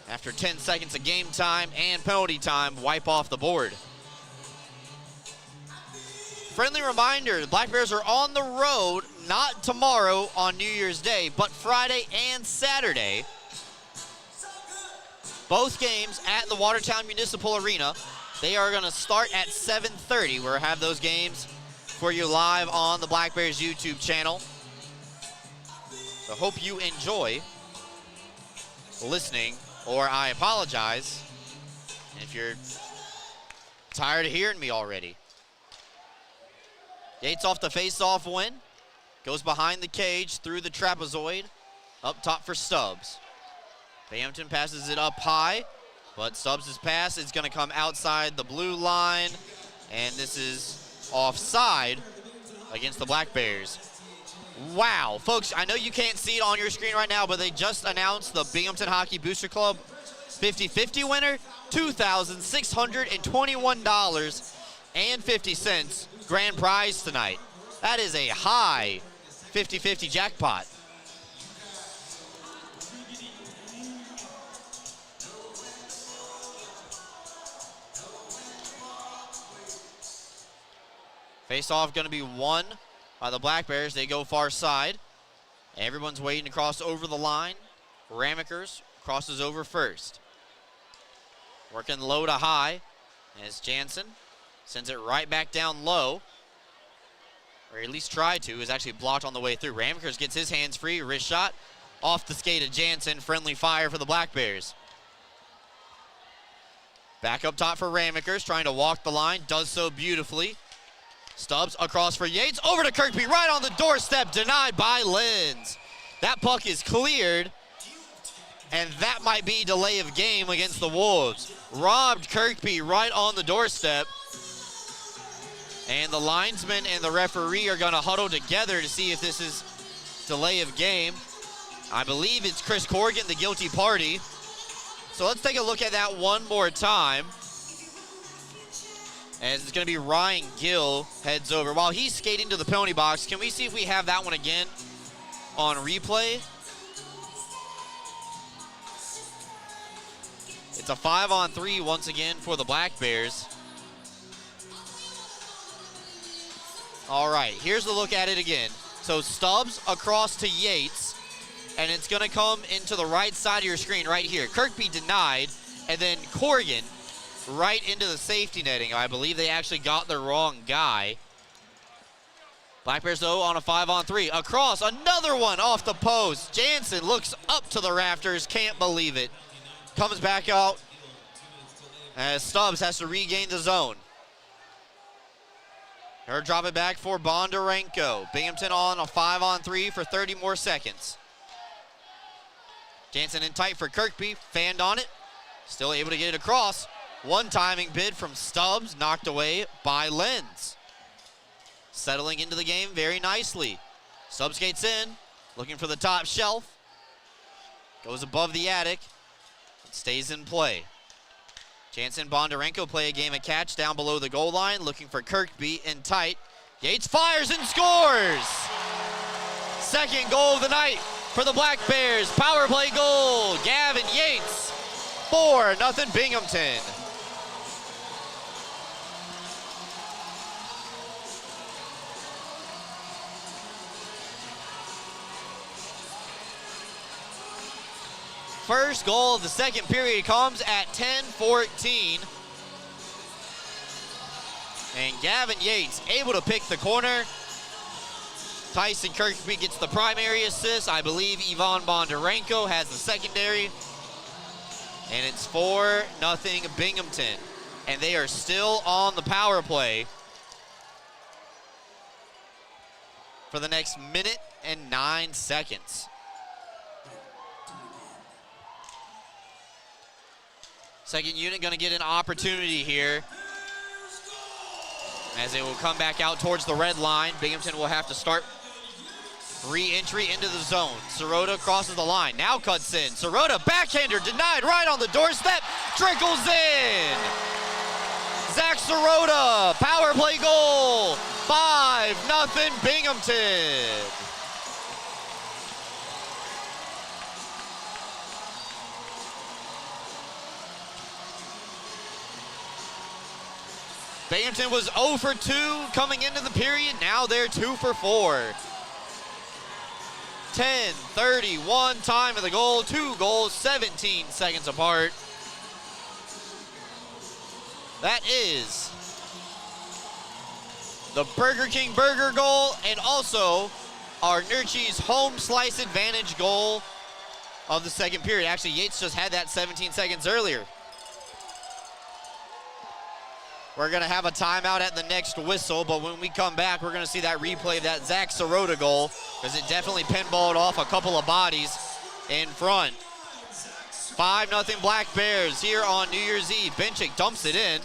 after 10 seconds of game time and penalty time, wipe off the board. Friendly reminder, the Black Bears are on the road, not tomorrow on New Year's Day, but Friday and Saturday. Both games at the Watertown Municipal Arena. They are going to start at 7:30. We'll have those games for you live on the Black Bears YouTube channel. So hope you enjoy listening, or I apologize if you're tired of hearing me already. Yates off the face-off win. Goes behind the cage through the trapezoid. Up top for Stubbs. Binghamton passes it up high, but Stubbs' pass is going to come outside the blue line, and this is offside against the Black Bears. Wow, folks, I know you can't see it on your screen right now, but they just announced the Binghamton Hockey Booster Club 50-50 winner, $2,621.50 grand prize tonight. That is a high 50-50 jackpot. Face-off going to be won by the Black Bears. They go far side. Everyone's waiting to cross over the line. Ramekers crosses over first. Working low to high as Jansen sends it right back down low, or at least tried to, is actually blocked on the way through. Ramekers gets his hands free, wrist shot, off the skate of Jansen. Friendly fire for the Black Bears. Back up top for Ramekers, trying to walk the line, does so beautifully. Stubbs across for Yates, over to Kirkby, right on the doorstep, denied by Lenz. That puck is cleared, and that might be delay of game against the Wolves. Robbed Kirkby right on the doorstep. And the linesman and the referee are going to huddle together to see if this is delay of game. I believe it's Chris Corrigan, the guilty party. So let's take a look at that one more time. As it's going to be Ryan Gill heads over. While he's skating to the penalty box, can we see if we have that one again on replay? It's a 5-on-3 once again for the Black Bears. All right, here's the look at it again. So Stubbs across to Yates, and it's going to come into the right side of your screen right here. Kirkby denied, and then Corrigan right into the safety netting. I believe they actually got the wrong guy. Black Bears, though, on a 5-on-3. Across, another one off the post. Jansen looks up to the rafters, can't believe it. Comes back out as Stubbs has to regain the zone. Her drop it back for Bondarenko. Binghamton on a 5-on-3 for 30 more seconds. Jansen in tight for Kirkby, fanned on it. Still able to get it across. One timing bid from Stubbs, knocked away by Lenz. Settling into the game very nicely. Stubbs skates in, looking for the top shelf. Goes above the attic, stays in play. Jansen, Bondarenko play a game of catch down below the goal line, looking for Kirkby in tight. Yates fires and scores! Second goal of the night for the Black Bears. Power play goal, Gavin Yates. 4-0 Binghamton. First goal of the second period comes at 10:14. And Gavin Yates able to pick the corner. Tyson Kirkby gets the primary assist. I believe Ivan Bondarenko has the secondary. And it's 4-0 Binghamton. And they are still on the power play for the next minute and 9 seconds. Second unit going to get an opportunity here as they will come back out towards the red line. Binghamton will have to start re-entry into the zone. Sirota crosses the line, now cuts in. Sirota, backhander, denied right on the doorstep, trickles in. Zach Sirota, power play goal, 5-0 Binghamton. Binghamton was 0 for 2 coming into the period. Now they're 2 for 4. 10:31 time of the goal. 2 goals, 17 seconds apart. That is the Burger King burger goal and also our Nurchi's home slice advantage goal of the second period. Actually, Yates just had that 17 seconds earlier. We're going to have a timeout at the next whistle, but when we come back, we're going to see that replay of that Zach Sirota goal because it definitely pinballed off a couple of bodies in front. 5-0 Black Bears here on New Year's Eve. Benchik dumps it in.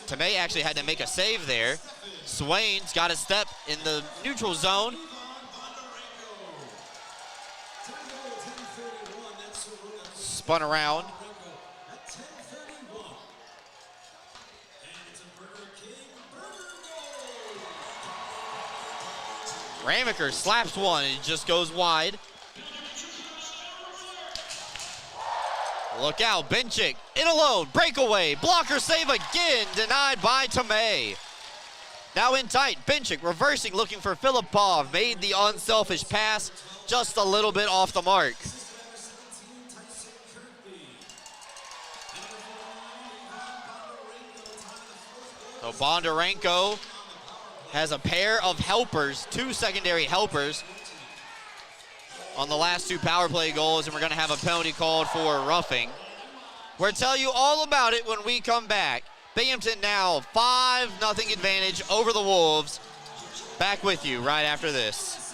Tomei actually had to make a save there. Swain's got a step in the neutral zone. Spun around. Ramaker slaps one, it just goes wide. Look out, Benchik in alone, breakaway, blocker save again, denied by Tomei. Now in tight, Benchik reversing, looking for Filipov, made the unselfish pass, just a little bit off the mark. So Bondarenko has a pair of helpers, 2 secondary helpers on the last 2 power play goals, and we're going to have a penalty called for roughing. We'll tell you all about it when we come back. Binghamton now 5-0 advantage over the Wolves. Back with you right after this.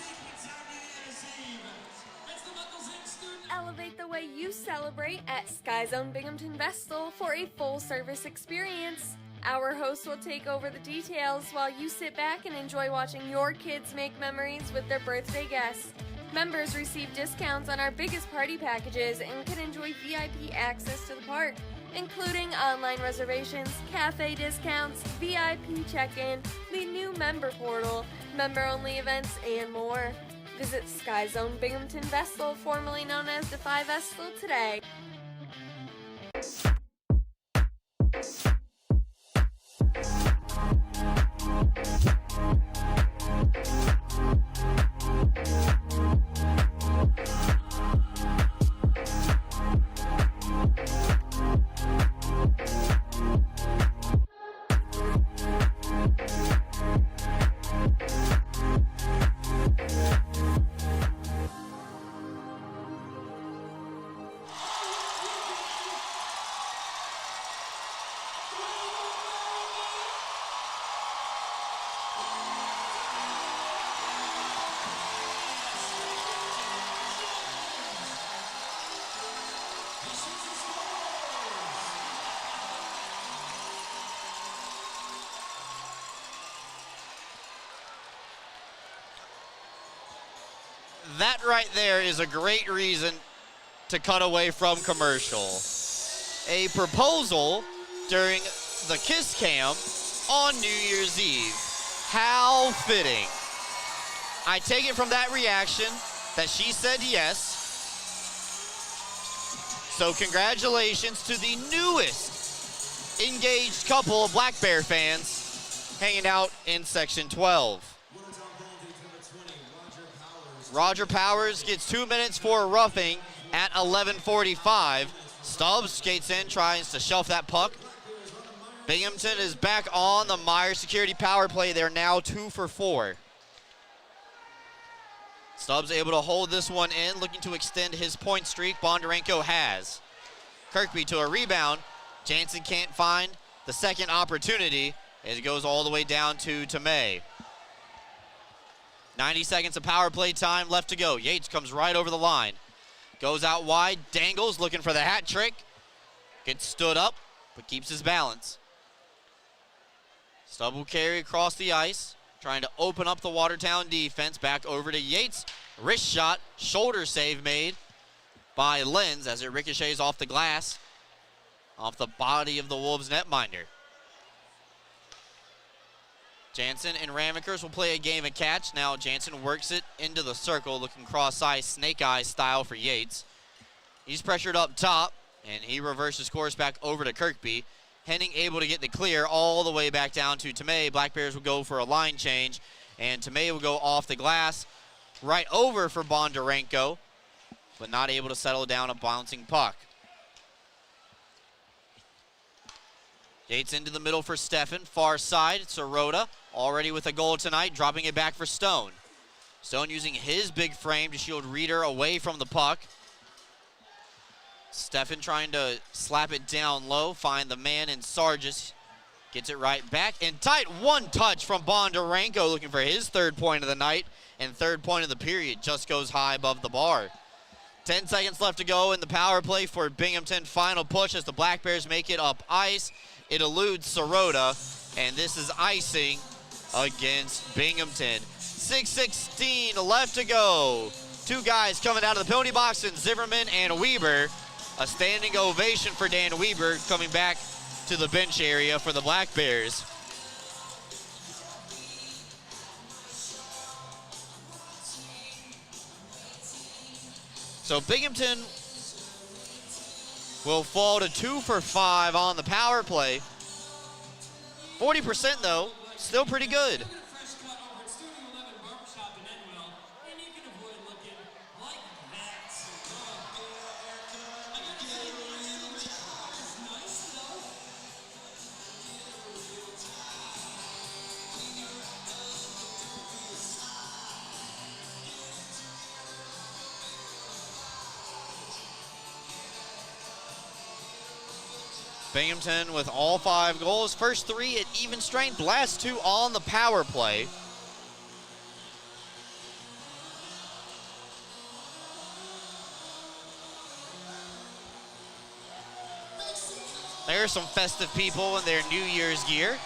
Elevate the way you celebrate at Sky Zone Binghamton Vestal for a full-service experience. Our host will take over the details while you sit back and enjoy watching your kids make memories with their birthday guests. Members receive discounts on our biggest party packages and can enjoy VIP access to the park, including online reservations, cafe discounts, VIP check-in, the new member portal, member-only events, and more. Visit Sky Zone Binghamton Vestal, formerly known as Defy Vestal, today. That right there is a great reason to cut away from commercial. A proposal during the Kiss Cam on New Year's Eve. How fitting. I take it from that reaction that she said yes. So congratulations to the newest engaged couple of Black Bear fans hanging out in Section 12. Roger Powers gets 2 minutes for roughing at 11:45. Stubbs skates in, tries to shelf that puck. Binghamton is back on the Myers security power play. They're now 2 for 4. Stubbs able to hold this one in, looking to extend his point streak. Bondarenko has. Kirkby to a rebound. Jansen can't find the second opportunity as it goes all the way down to Tomei. 90 seconds of power play time left to go. Yates comes right over the line. Goes out wide, dangles, looking for the hat trick. Gets stood up, but keeps his balance. Stubb will carry across the ice, trying to open up the Watertown defense. Back over to Yates. Wrist shot, shoulder save made by Lenz as it ricochets off the glass, off the body of the Wolves netminder. Jansen and Ramekers will play a game of catch. Now Jansen works it into the circle, looking cross-eye, snake-eye style for Yates. He's pressured up top, and he reverses course back over to Kirkby. Henning able to get the clear all the way back down to Tomei. Black Bears will go for a line change, and Tomei will go off the glass right over for Bondarenko, but not able to settle down a bouncing puck. Gates into the middle for Stefan. Far side, Sirota already with a goal tonight, dropping it back for Stone. Stone using his big frame to shield Reeder away from the puck. Stefan trying to slap it down low, find the man in Sargis. Gets it right back and tight. One touch from Bondarenko, looking for his 3rd point of the night and 3rd point of the period. Just goes high above the bar. 10 seconds left to go in the power play for Binghamton. Final push as the Black Bears make it up ice. It eludes Sirota, and this is icing against Binghamton. 6:16 left to go. 2 guys coming out of the penalty box, and Zimmerman and Weber. A standing ovation for Dan Weber coming back to the bench area for the Black Bears. So Binghamton will fall to 2 for 5 on the power play. 40% though, still pretty good. Binghamton with all 5 goals. First 3 at even strength, last 2 on the power play. There's some festive people in their New Year's gear.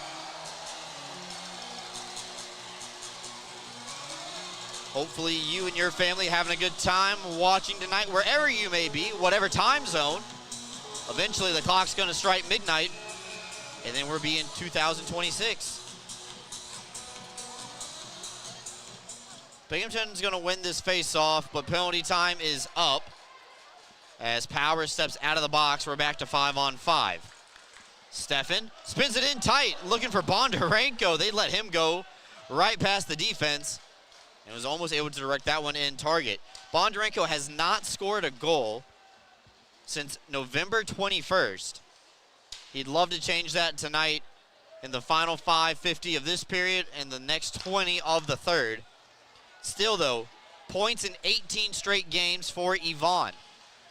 Hopefully you and your family having a good time watching tonight, wherever you may be, whatever time zone. Eventually, the clock's going to strike midnight, and then we'll be in 2026. Binghamton's going to win this face-off, but penalty time is up. As Power steps out of the box, we're back to 5-on-5. Stefan spins it in tight, looking for Bondarenko. They let him go right past the defense, and was almost able to direct that one in target. Bondarenko has not scored a goal since November 21st. He'd love to change that tonight in the final 5:50 of this period and the next 20 of the 3rd. Still though, points in 18 straight games for Ivan.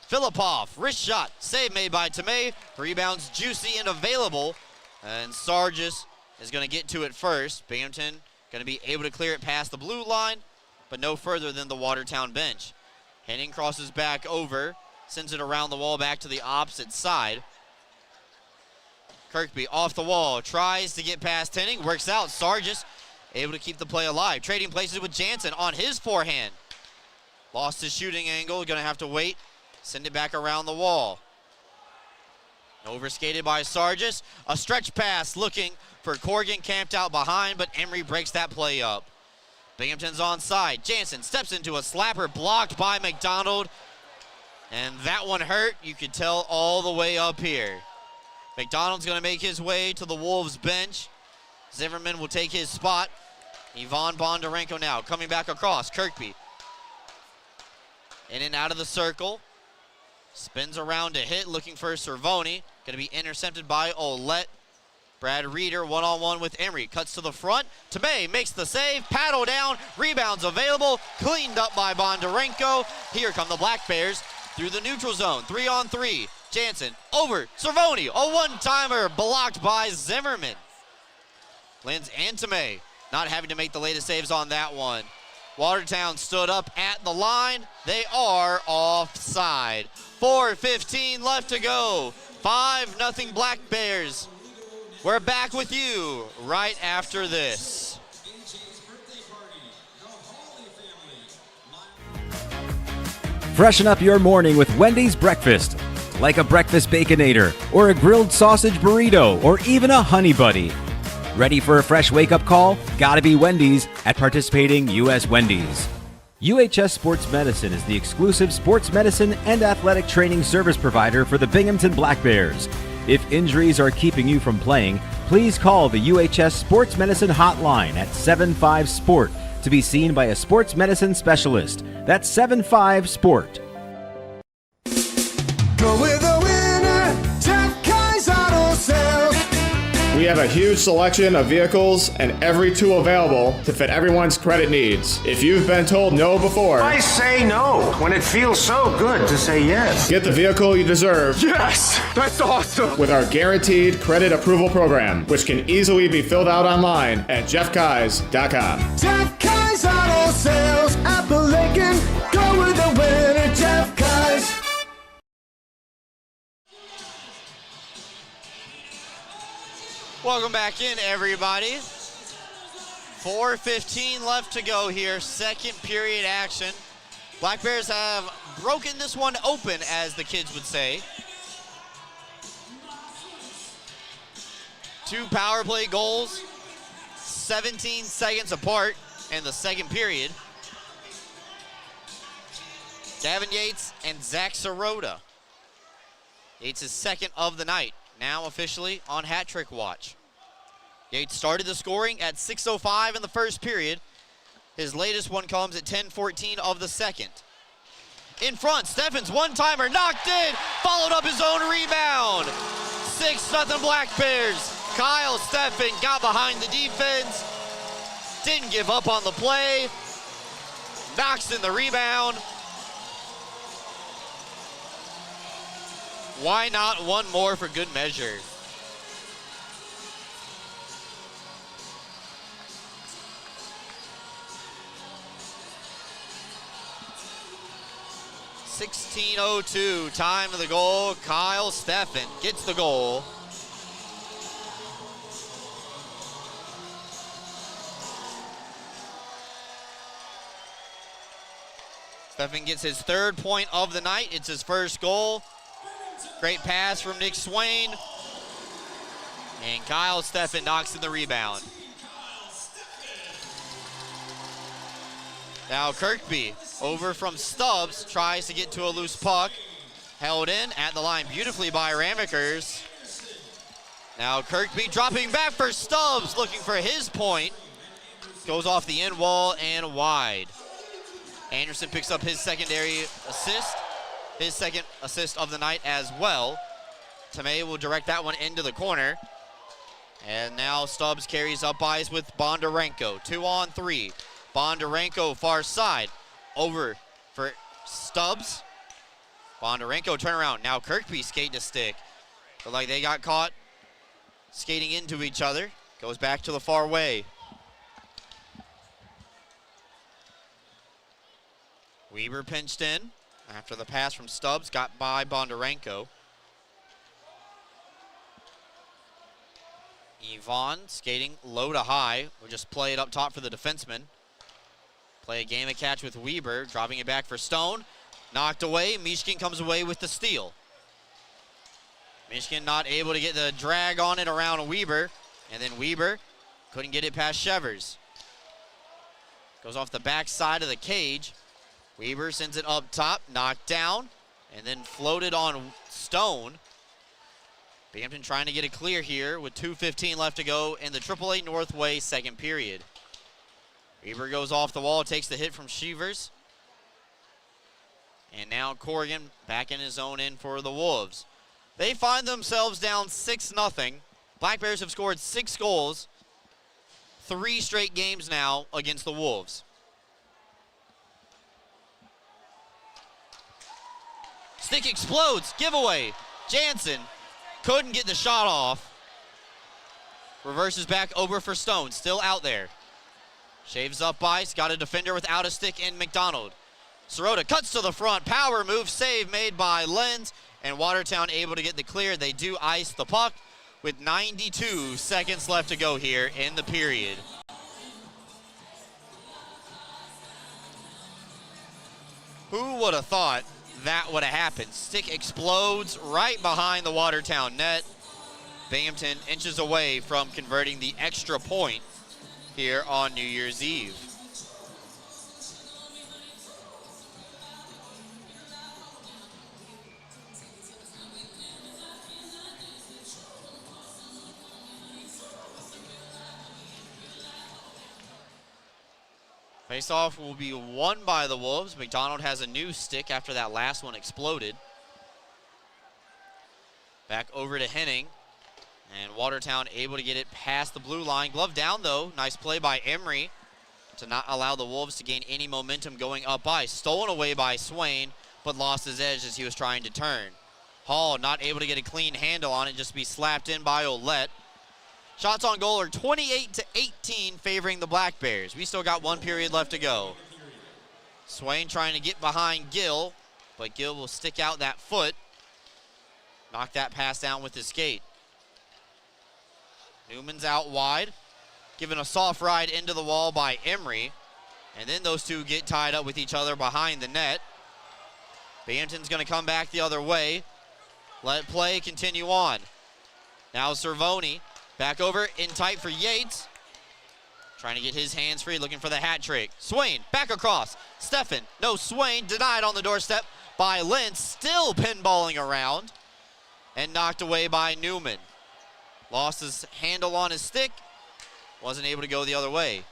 Filipov, wrist shot, save made by Tomei. Rebounds juicy and available, and Sargis is going to get to it first. Binghamton going to be able to clear it past the blue line, but no further than the Watertown bench. Henning crosses back over, sends it around the wall back to the opposite side. Kirkby off the wall, tries to get past Henning, works out. Sargis able to keep the play alive. Trading places with Jansen on his forehand. Lost his shooting angle, gonna have to wait. Send it back around the wall. Overskated by Sargis. A stretch pass looking for Corrigan camped out behind, but Emery breaks that play up. Binghamton's onside. Jansen steps into a slapper blocked by McDonald. And that one hurt, you could tell all the way up here. McDonald's going to make his way to the Wolves bench. Zimmerman will take his spot. Ivan Bondarenko now coming back across. Kirkby in and out of the circle. Spins around to hit, looking for Cervoni. Going to be intercepted by Olette. Brad Reeder one-on-one with Emery. Cuts to the front. Tomei makes the save. Paddle down. Rebounds available. Cleaned up by Bondarenko. Here come the Black Bears through the neutral zone. 3-on-3. Jansen over Cervoni. A one-timer blocked by Zimmerman. Linz and Tomei not having to make the latest saves on that one. Watertown stood up at the line. They are offside. 4:15 left to go. 5-0 Black Bears. We're back with you right after this. Freshen up your morning with Wendy's breakfast. Like a breakfast Baconator, or a grilled sausage burrito, or even a Honey Buddy. Ready for a fresh wake-up call? Gotta be Wendy's at participating U.S. Wendy's. UHS Sports Medicine is the exclusive sports medicine and athletic training service provider for the Binghamton Black Bears. If injuries are keeping you from playing, please call the UHS Sports Medicine Hotline at 75-SPORT to be seen by a sports medicine specialist. That's 75-SPORT. Go with the winner, Jeff Kai's Auto Sales. We have a huge selection of vehicles and every tool available to fit everyone's credit needs. If you've been told no before, I say no when it feels so good to say yes. get the vehicle you deserve. Yes, that's awesome. With our guaranteed credit approval program, which can easily be filled out online at jeffkais.com. Jeff Kai's Auto Sales, Appalachian. Go with the winner, Jeff Kai's. Welcome back in, everybody. 4:15 left to go here. Second period action. Black Bears have broken this one open, as the kids would say. 2 power play goals, 17 seconds apart in the second period. Gavin Yates and Zach Sirota. Yates is second of the night, now officially on hat trick watch. Yates started the scoring at 6:05 in the first period. His latest one comes at 10:14 of the second. In front, Steffen's one-timer knocked in, followed up his own rebound. 6-0 Black Bears. Kyle Steffen got behind the defense, didn't give up on the play, knocks in the rebound. Why not one more for good measure? .16:02, time of the goal. Kyle Steffen gets the goal. Steffen gets his 3rd point of the night. It's his first goal. Great pass from Nick Swain. And Kyle Steffen knocks in the rebound. Now Kirkby over from Stubbs, tries to get to a loose puck. Held in at the line beautifully by Ramekers. Now Kirkby dropping back for Stubbs, looking for his point. Goes off the end wall and wide. Anderson picks up his secondary assist. His second assist of the night as well. Tomei will direct that one into the corner. And now Stubbs carries up ice with Bondarenko. 2-on-3. Bondarenko far side. Over for Stubbs. Bondarenko turnaround. Now Kirkby skate to stick. But like they got caught skating into each other. Goes back to the far way. Weber pinched in after the pass from Stubbs, got by Bondarenko. Yvonne skating low to high. We'll just play it up top for the defenseman. Play a game of catch with Weber, dropping it back for Stone. Knocked away. Mishkin comes away with the steal. Mishkin not able to get the drag on it around Weber. And then Weber couldn't get it past Shevers. Goes off the back side of the cage. Weber sends it up top, knocked down, and then floated on Stone. Binghamton trying to get it clear here with 2:15 left to go in the AAA Northway second period. Weber goes off the wall, takes the hit from Shevers. And now Corrigan back in his own end for the Wolves. They find themselves down 6-0. Black Bears have scored 6 goals, 3 straight games now against the Wolves. Stick explodes, giveaway. Jansen couldn't get the shot off. Reverses back over for Stone, still out there. Shaves up ice, got a defender without a stick in McDonald. Sirota cuts to the front, power move, save made by Lenz, and Watertown able to get the clear. They do ice the puck with 92 seconds left to go here in the period. Who would have thought that would have happened? Stick explodes right behind the Watertown net. Binghamton inches away from converting the extra point here on New Year's Eve. Face-off will be won by the Wolves. McDonald has a new stick after that last one exploded. Back over to Henning. And Watertown able to get it past the blue line. Glove down, though. Nice play by Emery to not allow the Wolves to gain any momentum going up by. Stolen away by Swain, but lost his edge as he was trying to turn. Hall not able to get a clean handle on it, just be slapped in by Olette. Shots on goal are 28-18 favoring the Black Bears. We still got 1 period left to go. Swain trying to get behind Gill, but Gill will stick out that foot. Knock that pass down with his skate. Newman's out wide, given a soft ride into the wall by Emery. And then those two get tied up with each other behind the net. Binghamton's going to come back the other way. Let play continue on. Now Cervoni. Back over in tight for Yates. Trying to get his hands free, looking for the hat trick. Swain, back across. Steffen, no, Swain denied on the doorstep by Lentz. Still pinballing around. And knocked away by Newman. Lost his handle on his stick. Wasn't able to go the other way.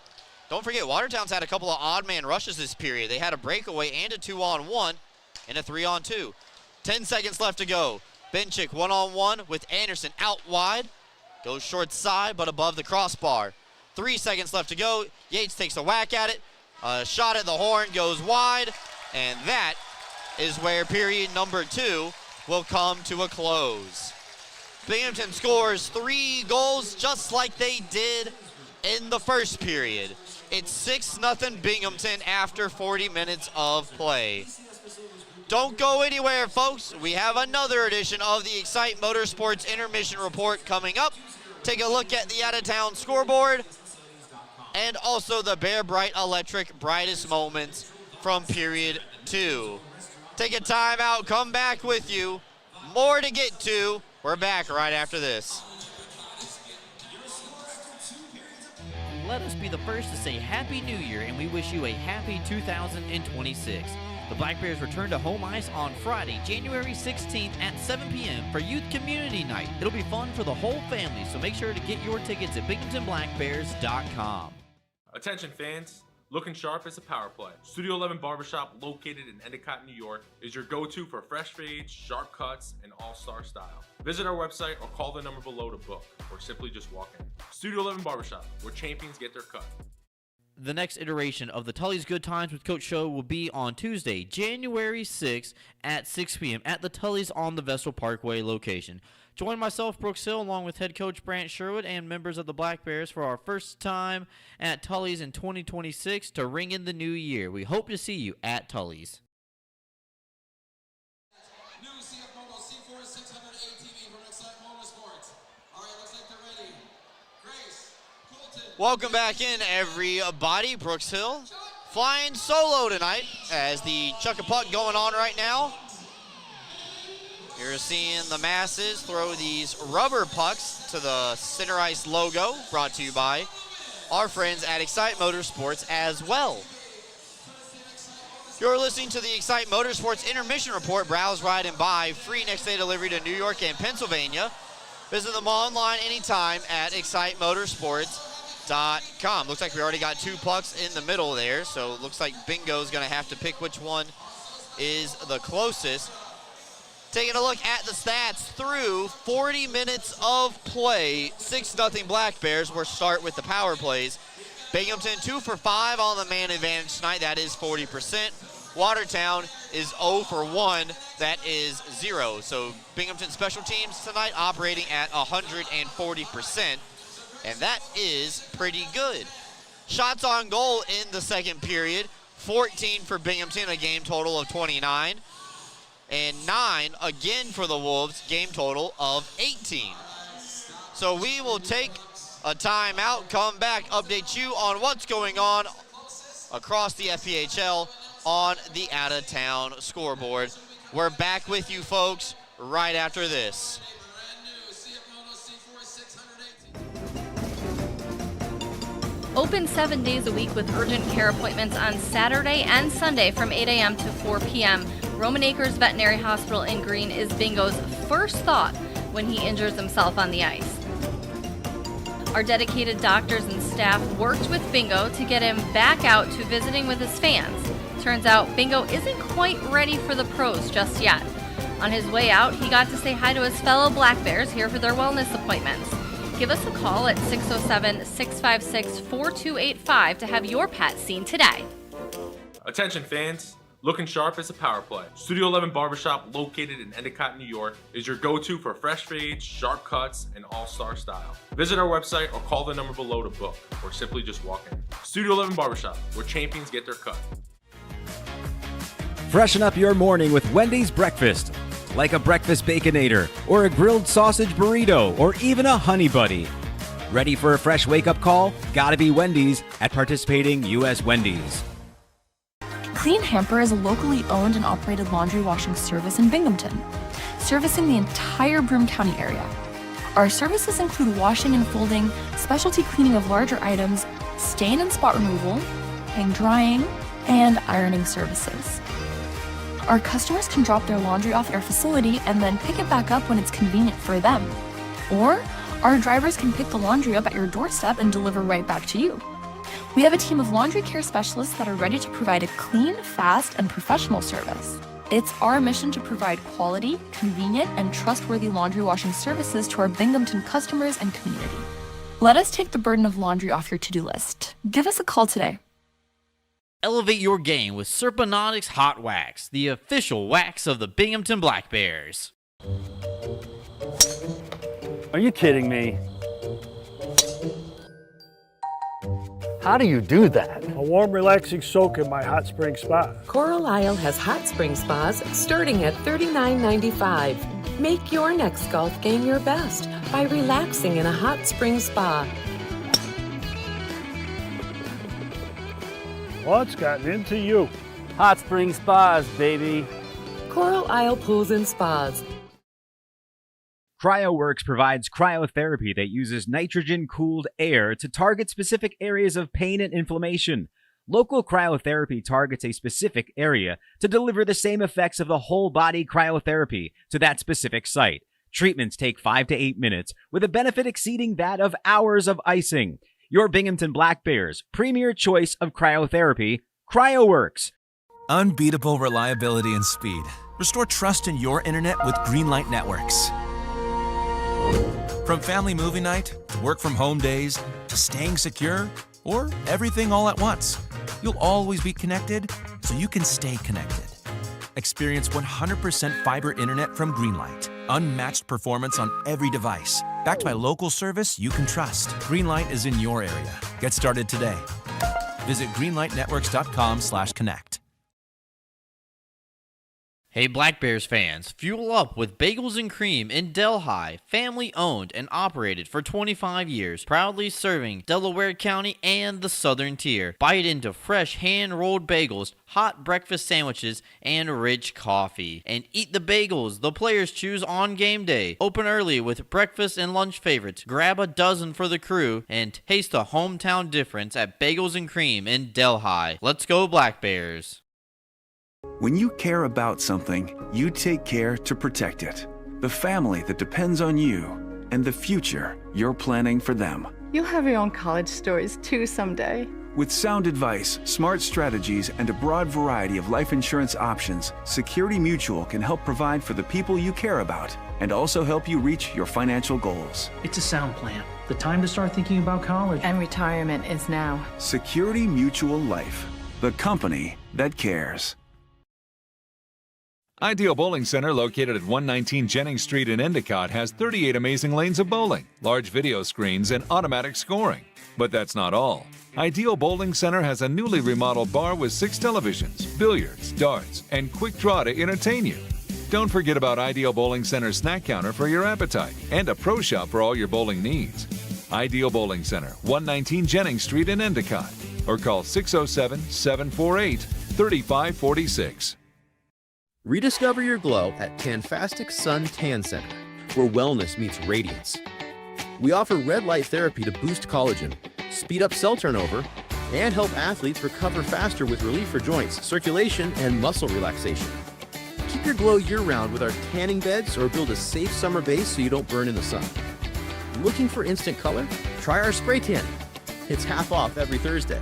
Don't forget, Watertown's had a couple of odd man rushes this period. They had a breakaway and a 2-on-1 and a 3-on-2. 10 seconds left to go. Benchik 1-on-1 with Anderson out wide. Goes short side, but above the crossbar. 3 seconds left to go. Yates takes a whack at it. A shot at the horn goes wide. And that is where period number 2 will come to a close. Binghamton scores 3 goals just like they did in the first period. It's 6-0 Binghamton after 40 minutes of play. Don't go anywhere, folks. We have another edition of the Excite Motorsports Intermission Report coming up. Take a look at the out-of-town scoreboard and also the Bear Bright Electric brightest moments from period 2. Take a timeout, come back with you. More to get to. We're back right after this. Let us be the first to say Happy New Year, and we wish you a happy 2026. The Black Bears return to home ice on Friday, January 16th at 7 p.m. for Youth Community Night. It'll be fun for the whole family, so make sure to get your tickets at BinghamtonBlackBears.com. Attention fans, looking sharp is a power play. Studio 11 Barbershop, located in Endicott, New York, is your go-to for fresh fades, sharp cuts, and all-star style. Visit our website or call the number below to book, or simply just walk in. Studio 11 Barbershop, where champions get their cut. The next iteration of the Tully's Good Times with Coach Show will be on Tuesday, January 6th at 6 p.m. at the Tully's on the Vessel Parkway location. Join myself, Brooks Hill, along with head coach Brant Sherwood and members of the Black Bears for our first time at Tully's in 2026 to ring in the new year. We hope to see you at Tully's. Welcome back in, everybody. Brooks Hill flying solo tonight as the chuck a puck going on right now. You're seeing the masses throw these rubber pucks to the Center Ice logo, brought to you by our friends at Excite Motorsports as well. You're listening to the Excite Motorsports Intermission Report. Browse, ride, and buy. Free next day delivery to New York and Pennsylvania. Visit them online anytime at excitemotorsports.com. Looks like we already got 2 pucks in the middle there, so it looks like Bingo's going to have to pick which one is the closest. Taking a look at the stats through 40 minutes of play, 6-0 Black Bears. We'll start with the power plays. Binghamton 2 for 5 on the man advantage tonight. That is 40%. Watertown is 0 for 1. That is 0. So Binghamton special teams tonight operating at 140%. And that is pretty good. Shots on goal in the second period. 14 for Binghamton, a game total of 29. And 9 again for the Wolves, game total of 18. So we will take a timeout, come back, update you on what's going on across the FPHL on the out-of-town scoreboard. We're back with you folks right after this. Open 7 days a week with urgent care appointments on Saturday and Sunday from 8 a.m. to 4 p.m. Roman Acres Veterinary Hospital in Green is Bingo's first thought when he injures himself on the ice. Our dedicated doctors and staff worked with Bingo to get him back out to visiting with his fans. Turns out Bingo isn't quite ready for the pros just yet. On his way out, he got to say hi to his fellow Black Bears here for their wellness appointments. Give us a call at 607-656-4285 to have your pet seen today. Attention fans, looking sharp is a power play. Studio 11 Barbershop, located in Endicott, New York, is your go-to for fresh fades, sharp cuts, and all-star style. Visit our website or call the number below to book, or simply just walk in. Studio 11 Barbershop, where champions get their cut. Freshen up your morning with Wendy's breakfast, like a breakfast Baconator, or a grilled sausage burrito, or even a Honey Buddy. Ready for a fresh wake-up call? Gotta be Wendy's at participating U.S. Wendy's. Clean Hamper is a locally owned and operated laundry washing service in Binghamton, servicing the entire Broome County area. Our services include washing and folding, specialty cleaning of larger items, stain and spot removal, hang drying, and ironing services. Our customers can drop their laundry off at our facility and then pick it back up when it's convenient for them. Or our drivers can pick the laundry up at your doorstep and deliver right back to you. We have a team of laundry care specialists that are ready to provide a clean, fast, and professional service. It's our mission to provide quality, convenient, and trustworthy laundry washing services to our Binghamton customers and community. Let us take the burden of laundry off your to-do list. Give us a call today. Elevate your game with Serponautics Hot Wax, the official wax of the Binghamton Black Bears. Are you kidding me? How do you do that? A warm, relaxing soak in my hot spring spa. Coral Isle has hot spring spas starting at $39.95. Make your next golf game your best by relaxing in a hot spring spa. What's gotten into you? Hot spring spas, baby. Coral Isle Pools and Spas. CryoWorks provides cryotherapy that uses nitrogen-cooled air to target specific areas of pain and inflammation. Local cryotherapy targets a specific area to deliver the same effects of the whole-body cryotherapy to that specific site. Treatments take 5 to 8 minutes, with a benefit exceeding that of hours of icing. Your Binghamton Black Bears' premier choice of cryotherapy, CryoWorks. Unbeatable reliability and speed. Restore trust in your internet with Greenlight Networks. From family movie night, to work from home days, to staying secure, or everything all at once, you'll always be connected so you can stay connected. Experience 100% fiber internet from Greenlight. Unmatched performance on every device. Backed by local service you can trust. Greenlight is in your area. Get started today. Visit greenlightnetworks.com/connect. Hey Black Bears fans, fuel up with Bagels and Cream in Delhi, family owned and operated for 25 years, proudly serving Delaware County and the Southern Tier. Bite into fresh hand-rolled bagels, hot breakfast sandwiches, and rich coffee. And eat the bagels the players choose on game day. Open early with breakfast and lunch favorites. Grab a dozen for the crew and taste the hometown difference at Bagels and Cream in Delhi. Let's go Black Bears. When you care about something, you take care to protect it. The family that depends on you and the future you're planning for them. You'll have your own college stories too someday. With sound advice, smart strategies, and a broad variety of life insurance options, Security Mutual can help provide for the people you care about and also help you reach your financial goals. It's a sound plan. The time to start thinking about college. And retirement is now. Security Mutual Life, the company that cares. Ideal Bowling Center, located at 119 Jennings Street in Endicott, has 38 amazing lanes of bowling, large video screens, and automatic scoring. But that's not all. Ideal Bowling Center has a newly remodeled bar with 6 televisions, billiards, darts, and quick draw to entertain you. Don't forget about Ideal Bowling Center's snack counter for your appetite and a pro shop for all your bowling needs. Ideal Bowling Center, 119 Jennings Street in Endicott, or call 607-748-3546. Rediscover your glow at Tanfastic Sun Tan Center, where wellness meets radiance. We offer red light therapy to boost collagen, speed up cell turnover, and help athletes recover faster with relief for joints, circulation, and muscle relaxation. Keep your glow year-round with our tanning beds or build a safe summer base so you don't burn in the sun. Looking for instant color? Try our spray tan. It's half off every Thursday.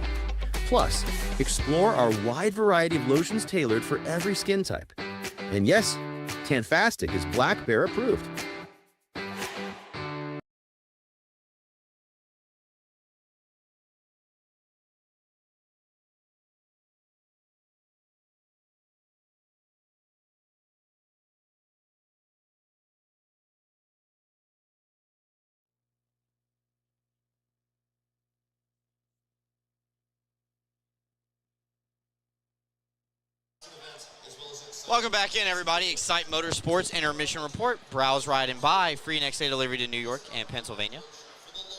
Plus, explore our wide variety of lotions tailored for every skin type. And yes, Tanfastic is Black Bear approved. Welcome back in, everybody. Excite Motorsports Intermission Report. Browse, ride, and buy. Free next-day delivery to New York and Pennsylvania.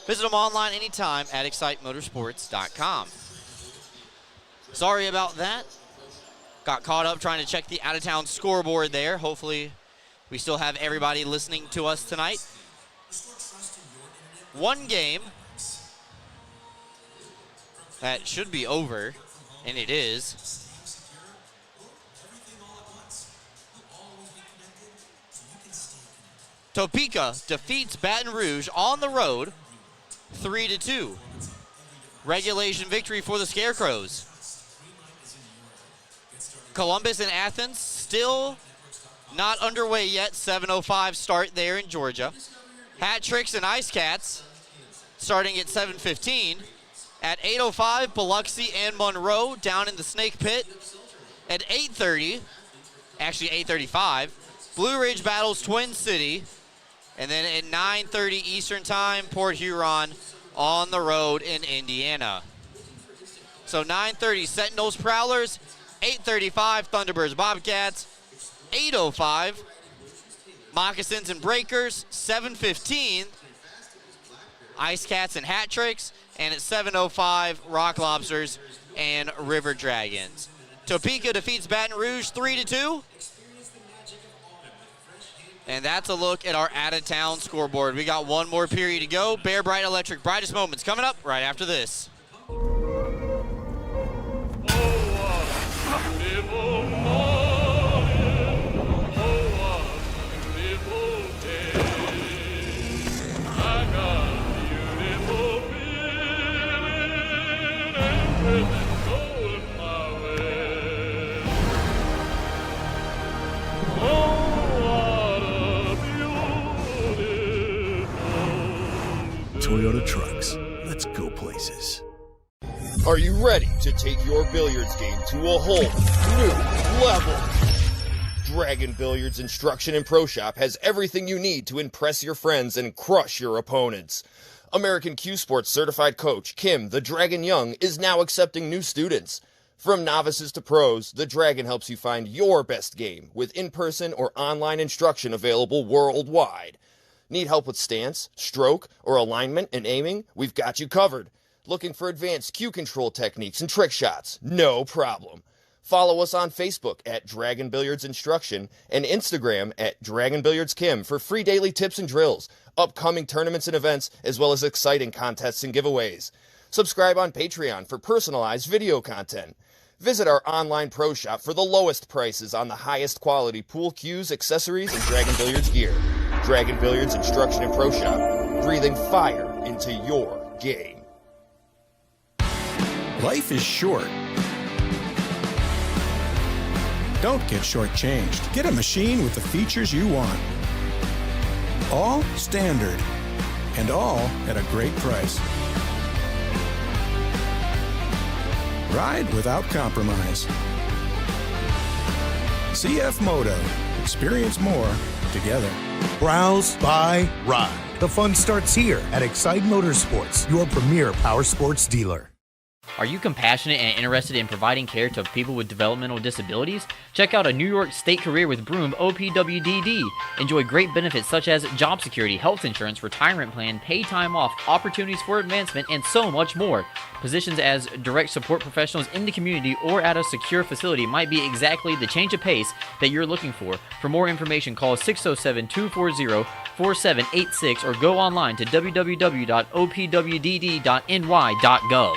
Visit them online anytime at excitemotorsports.com. Sorry about that. Got caught up trying to check the out-of-town scoreboard there. Hopefully, we still have everybody listening to us tonight. One game that should be over, and it is. Topeka defeats Baton Rouge on the road 3-2. Regulation victory for the Scarecrows. Columbus and Athens still not underway yet. 7:05 start there in Georgia. Hat Tricks and Ice Cats starting at 7:15. At 8:05, Biloxi and Monroe down in the Snake Pit. At 8:30, actually 8:35, Blue Ridge battles Twin City. And then at 9:30 Eastern Time, Port Huron on the road in Indiana. So 9:30 Sentinels Prowlers, 8:35 Thunderbirds Bobcats, 8:05 Moccasins and Breakers, 7:15 Ice Cats and Hat Tricks, and at 7:05 Rock Lobsters and River Dragons. Topeka defeats Baton Rouge 3-2. And that's a look at our out-of-town scoreboard. We got one more period to go. Bear Bright Electric Brightest Moments coming up right after this. Toyota Trucks. Let's go places. Are you ready to take your billiards game to a whole new level? Dragon Billiards Instruction and Pro Shop has everything you need to impress your friends and crush your opponents. American Q Sports certified coach Kim the Dragon Young is now accepting new students. From novices to pros, the Dragon helps you find your best game with in-person or online instruction available worldwide. Need help with stance, stroke, or alignment and aiming? We've got you covered. Looking for advanced cue control techniques and trick shots? No problem. Follow us on Facebook at Dragon Billiards Instruction and Instagram at Dragon Billiards Kim for free daily tips and drills, upcoming tournaments and events, as well as exciting contests and giveaways. Subscribe on Patreon for personalized video content. Visit our online pro shop for the lowest prices on the highest quality pool cues, accessories, and Dragon Billiards gear. Dragon Billiards Instruction and Pro Shop, breathing fire into your game. Life is short. Don't get shortchanged. Get a machine with the features you want. All standard, and all at a great price. Ride without compromise. CF Moto. Experience more together. Browse, buy, ride. The fun starts here at Excite Motorsports, your premier power sports dealer. Are you compassionate and interested in providing care to people with developmental disabilities? Check out a New York State Career with Broom OPWDD. Enjoy great benefits such as job security, health insurance, retirement plan, paid time off, opportunities for advancement, and so much more. Positions as direct support professionals in the community or at a secure facility might be exactly the change of pace that you're looking for. For more information, call 607-240-4786 or go online to www.opwdd.ny.gov.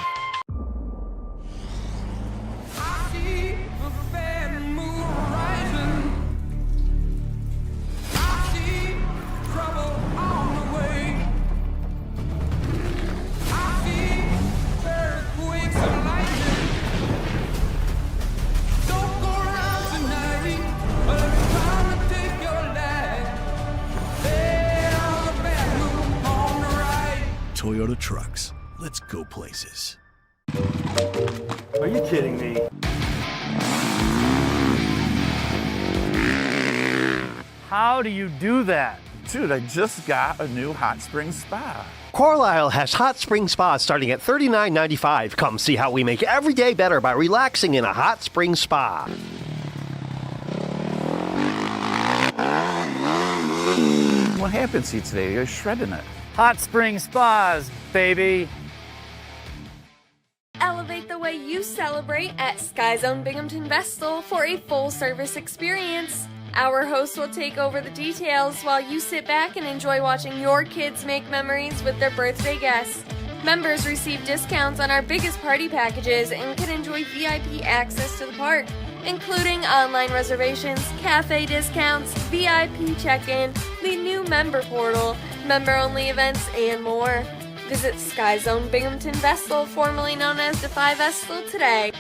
Toyota trucks. Let's go places. Are you kidding me? How do you do that? Dude, I just got a new hot spring spa. Carlisle has hot spring spas starting at $39.95. Come see how we make every day better by relaxing in a hot spring spa. What happened to you today? You're shredding it. Hot spring spas, baby. Elevate the way you celebrate at Sky Zone Binghamton Vestal for a full-service experience. Our hosts will take over the details while you sit back and enjoy watching your kids make memories with their birthday guests. Members receive discounts on our biggest party packages and can enjoy VIP access to the park, including online reservations, cafe discounts, VIP check-in, the new member portal, member-only events, and more. Visit Sky Zone Binghamton Vestal, formerly known as Defy Vestal, today.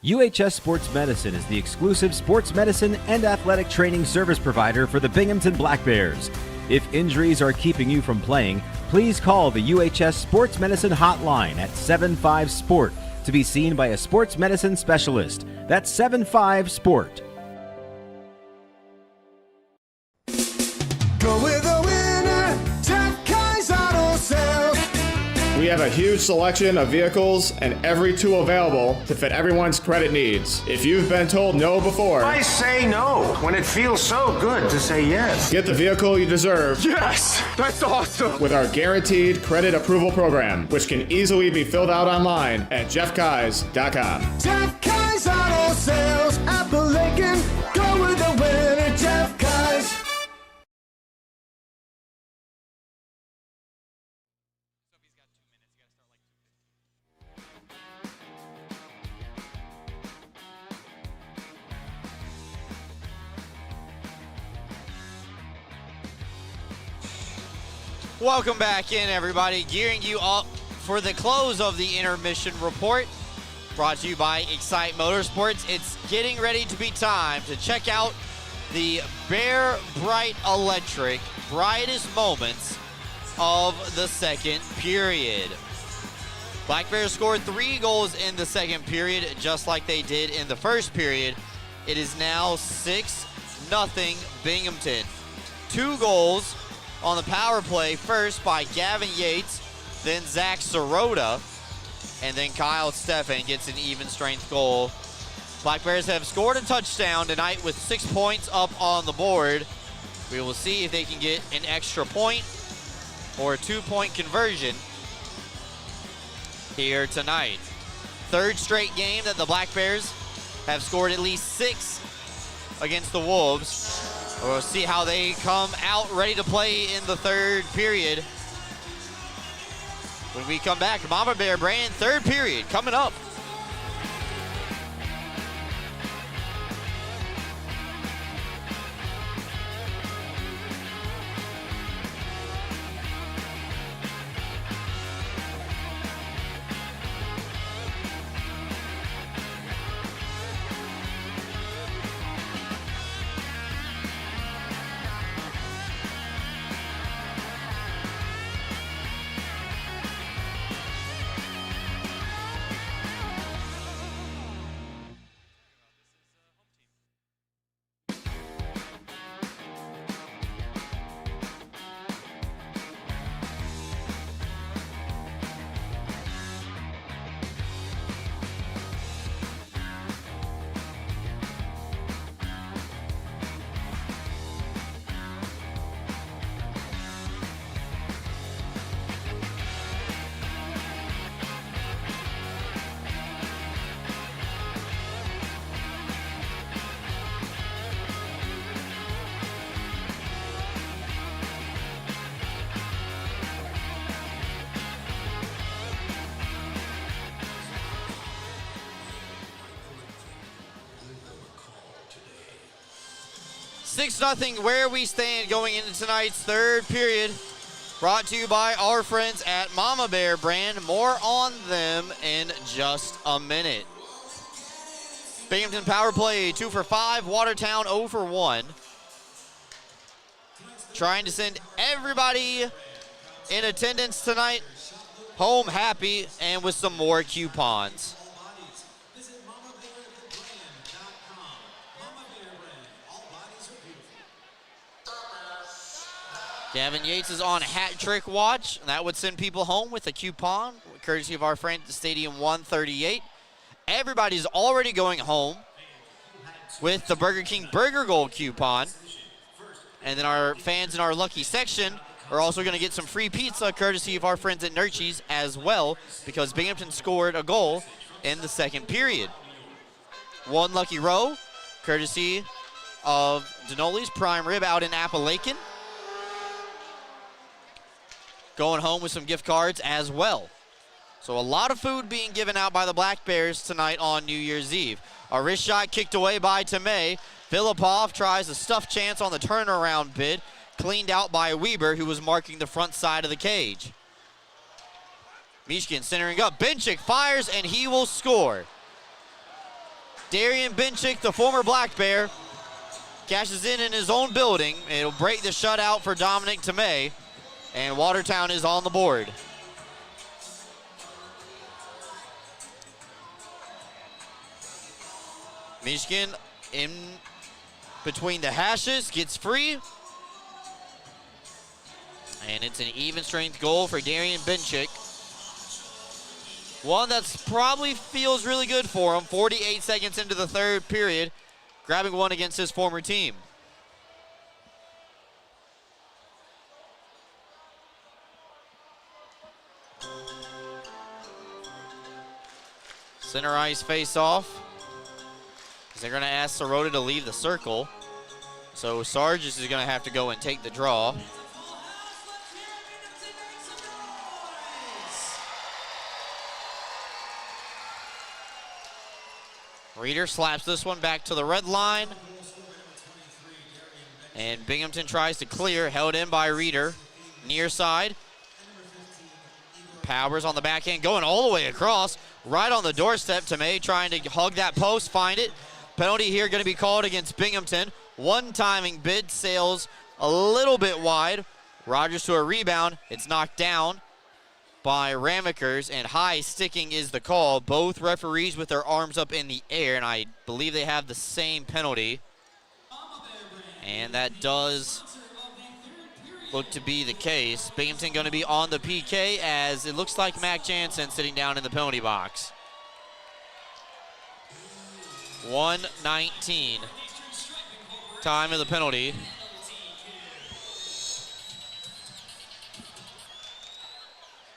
UHS Sports Medicine is the exclusive sports medicine and athletic training service provider for the Binghamton Black Bears. If injuries are keeping you from playing, please call the UHS Sports Medicine hotline at 75-SPORT to be seen by a sports medicine specialist. That's 75-SPORT. Go with the winner, Jeff Kai's Auto Sales. We have a huge selection of vehicles and every tool available to fit everyone's credit needs. If you've been told no before, I say no when it feels so good to say yes. Get the vehicle you deserve. Yes, that's awesome. With our guaranteed credit approval program, which can easily be filled out online at jeffkais.com. Jeff Kai's Auto Sales, Appalachian. Go with the winner, Jeff Kai's. Welcome back in, everybody. Gearing you up for the close of the intermission report. Brought to you by Excite Motorsports. It's getting ready to be time to check out the Bear Bright Electric brightest moments of the second period. Black Bears scored 3 goals in the second period, just like they did in the first period. It is now 6-0 Binghamton. 2 goals on the power play, first by Gavin Yates, then Zach Sirota, and then Kyle Steffen gets an even strength goal. Black Bears have scored a touchdown tonight with 6 points up on the board. We will see if they can get an extra point or a 2-point conversion here tonight. Third straight game that the Black Bears have scored at least 6 against the Wolves. We'll see how they come out ready to play in the third period. When we come back, Mama Bear Brand, third period coming up. 6-0 where we stand going into tonight's third period. Brought to you by our friends at Mama Bear Brand. More on them in just a minute. Binghamton power play 2 for 5. Watertown 0 for 1. Trying to send everybody in attendance tonight home happy and with some more coupons. Gavin Yates is on hat trick watch. That would send people home with a coupon, courtesy of our friend at Stadium 138. Everybody's already going home with the Burger King Burger Gold coupon. And then our fans in our lucky section are also going to get some free pizza, courtesy of our friends at Nurchie's as well, because Binghamton scored a goal in the second period. One lucky row, courtesy of Denoli's Prime Rib out in Appalachian. Going home with some gift cards as well. So a lot of food being given out by the Black Bears tonight on New Year's Eve. A wrist shot kicked away by Tomei. Filipov tries a stuff chance on the turnaround bid. Cleaned out by Weber, who was marking the front side of the cage. Mishkin centering up. Benchik fires, and he will score. Darian Benchik, the former Black Bear, cashes in his own building. It'll break the shutout for Dominic Tomei. And Watertown is on the board. Mishkin in between the hashes, gets free. And it's an even strength goal for Darian Benchik. One that's probably feels really good for him. 48 seconds into the third period, grabbing one against his former team. Center ice face-off. They're going to ask Sirota to leave the circle. So Sargis is going to have to go and take the draw. Reeder slaps this one back to the red line. And Binghamton tries to clear, held in by Reeder. Near side. Powers on the backhand, going all the way across. Right on the doorstep. Tomei trying to hug that post, find it. Penalty here going to be called against Binghamton. One timing bid sails a little bit wide. Rogers to a rebound. It's knocked down by Ramekers, and high sticking is the call. Both referees with their arms up in the air, and I believe they have the same penalty. And that does look to be the case. Binghamton going to be on the PK, as it looks like Mac Jansen sitting down in the penalty box. 1:19 time of the penalty.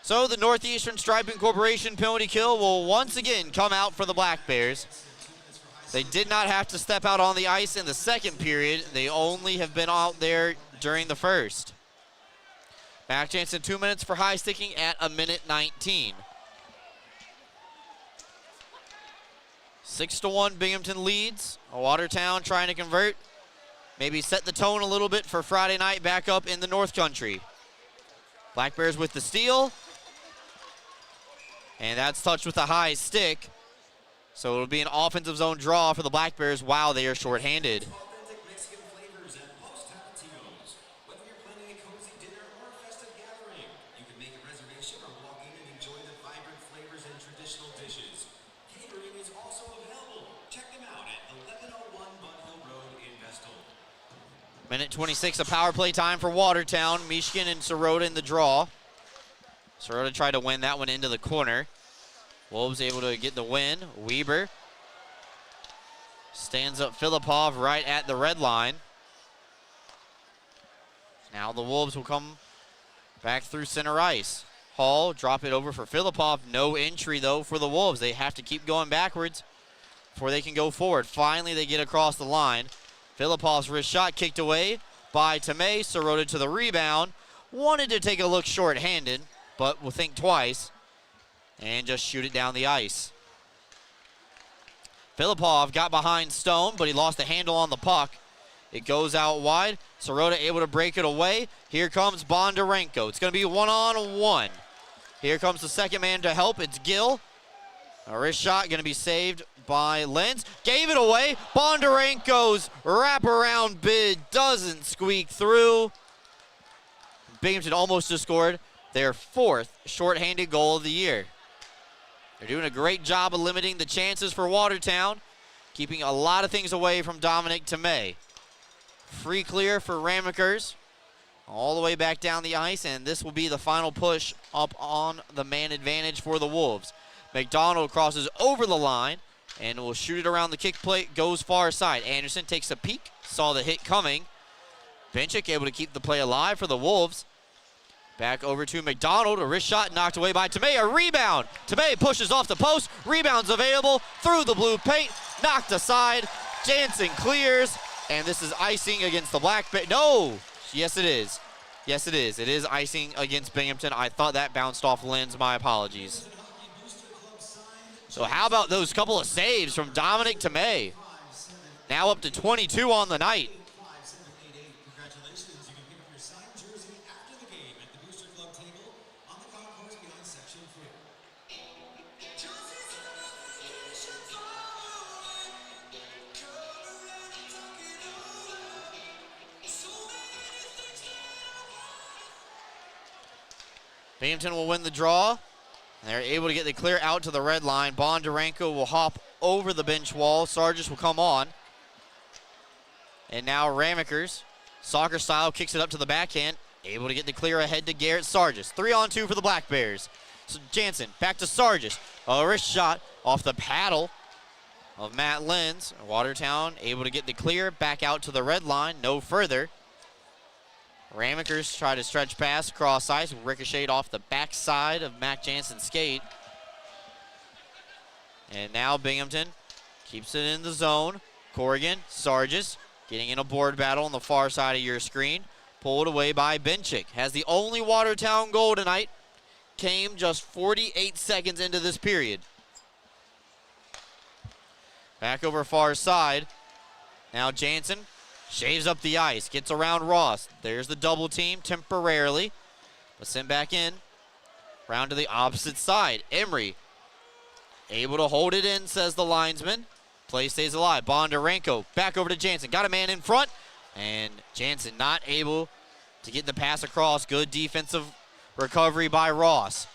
So the Northeastern Striping Corporation penalty kill will once again come out for the Black Bears. They did not have to step out on the ice in the second period. They only have been out there during the first. Mac Jansen 2 minutes for high sticking at 1:19. 6-1 Binghamton leads. Watertown trying to convert. Maybe set the tone a little bit for Friday night back up in the North Country. Black Bears with the steal. And that's touched with a high stick. So it'll be an offensive zone draw for the Black Bears while they are shorthanded. Minute 26 of power play time for Watertown. Mishkin and Sirota in the draw. Sirota tried to win that one into the corner. Wolves able to get the win. Weber stands up Filipov right at the red line. Now the Wolves will come back through center ice. Hall drop it over for Filipov. No entry though for the Wolves. They have to keep going backwards before they can go forward. Finally they get across the line. Filipov's wrist shot kicked away by Tomei. Sirota to the rebound. Wanted to take a look short-handed, but will think twice and just shoot it down the ice. Filipov got behind Stone, but he lost the handle on the puck. It goes out wide. Sirota able to break it away. Here comes Bondarenko. It's going to be one-on-one. Here comes the second man to help. It's Gill. A wrist shot going to be saved by Lenz. Gave it away. Bondarenko's wraparound bid doesn't squeak through. Binghamton almost just scored their 4th shorthanded goal of the year. They're doing a great job of limiting the chances for Watertown, keeping a lot of things away from Dominic Tomei. Free clear for Ramekers all the way back down the ice, and this will be the final push up on the man advantage for the Wolves. McDonald crosses over the line and will shoot it around the kick plate, goes far side. Anderson takes a peek, saw the hit coming. Benchik able to keep the play alive for the Wolves. Back over to McDonald, a wrist shot knocked away by Tomei, a rebound. Tomei pushes off the post, rebounds available, through the blue paint, knocked aside. Jansen clears, and this is icing against the Black Bears. No, yes it is. Yes it is. It is icing against Binghamton. I thought that bounced off Lenz, my apologies. So how about those couple of saves from Dominic Tomei? Now up to 22 on the night. Binghamton will win the draw. They're able to get the clear out to the red line. Bondarenko will hop over the bench wall. Sargis will come on. And now Ramekers, soccer style, kicks it up to the backhand. Able to get the clear ahead to Garrett Sargis. 3-on-2 for the Black Bears. So Jansen back to Sargis. A wrist shot off the paddle of Matt Lenz. Watertown able to get the clear back out to the red line. No further. Ramekers try to stretch pass across ice, ricocheted off the backside of Mac Jansen's skate. And now Binghamton keeps it in the zone. Corrigan, Sargis getting in a board battle on the far side of your screen. Pulled away by Benchik. Has the only Watertown goal tonight. Came just 48 seconds into this period. Back over far side. Now Jansen shaves up the ice, gets around Ross. There's the double team temporarily, but sent back in. Round to the opposite side. Emery able to hold it in, says the linesman. Play stays alive. Bondarenko back over to Jansen. Got a man in front, and Jansen not able to get the pass across. Good defensive recovery by Ross.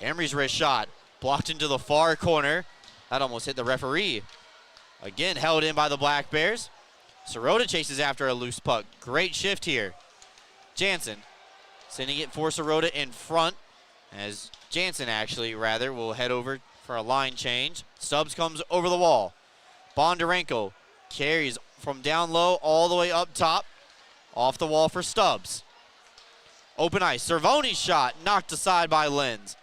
Emery's wrist shot blocked into the far corner. That almost hit the referee. Again held in by the Black Bears. Sirota chases after a loose puck. Great shift here. Jansen sending it for Sirota in front, as Jansen actually will head over for a line change. Stubbs comes over the wall. Bondarenko carries from down low all the way up top. Off the wall for Stubbs. Open ice. Cervone's shot knocked aside by Lenz.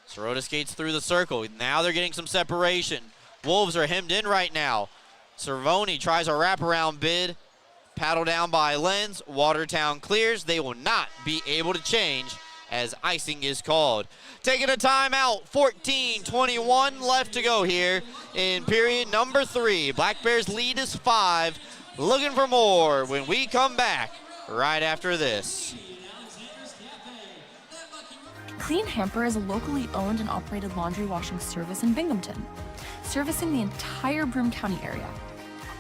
Sirota skates through the circle. Now they're getting some separation. Wolves are hemmed in right now. Cervone tries a wraparound bid. Paddle down by Lenz. Watertown clears. They will not be able to change as icing is called. Taking a timeout. 14:21 left to go here in period number 3. Black Bears lead is 5. Looking for more when we come back right after this. Clean Hamper is a locally owned and operated laundry washing service in Binghamton, servicing the entire Broome County area.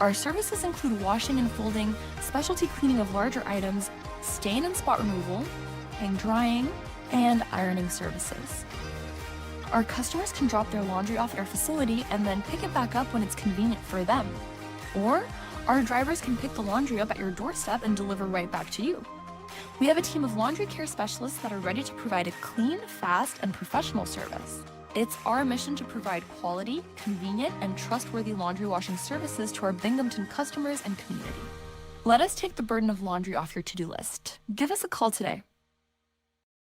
Our services include washing and folding, specialty cleaning of larger items, stain and spot removal, hang drying, and ironing services. Our customers can drop their laundry off at our facility and then pick it back up when it's convenient for them. Or our drivers can pick the laundry up at your doorstep and deliver right back to you. We have a team of laundry care specialists that are ready to provide a clean, fast, and professional service. It's our mission to provide quality, convenient, and trustworthy laundry washing services to our Binghamton customers and community. Let us take the burden of laundry off your to-do list. Give us a call today.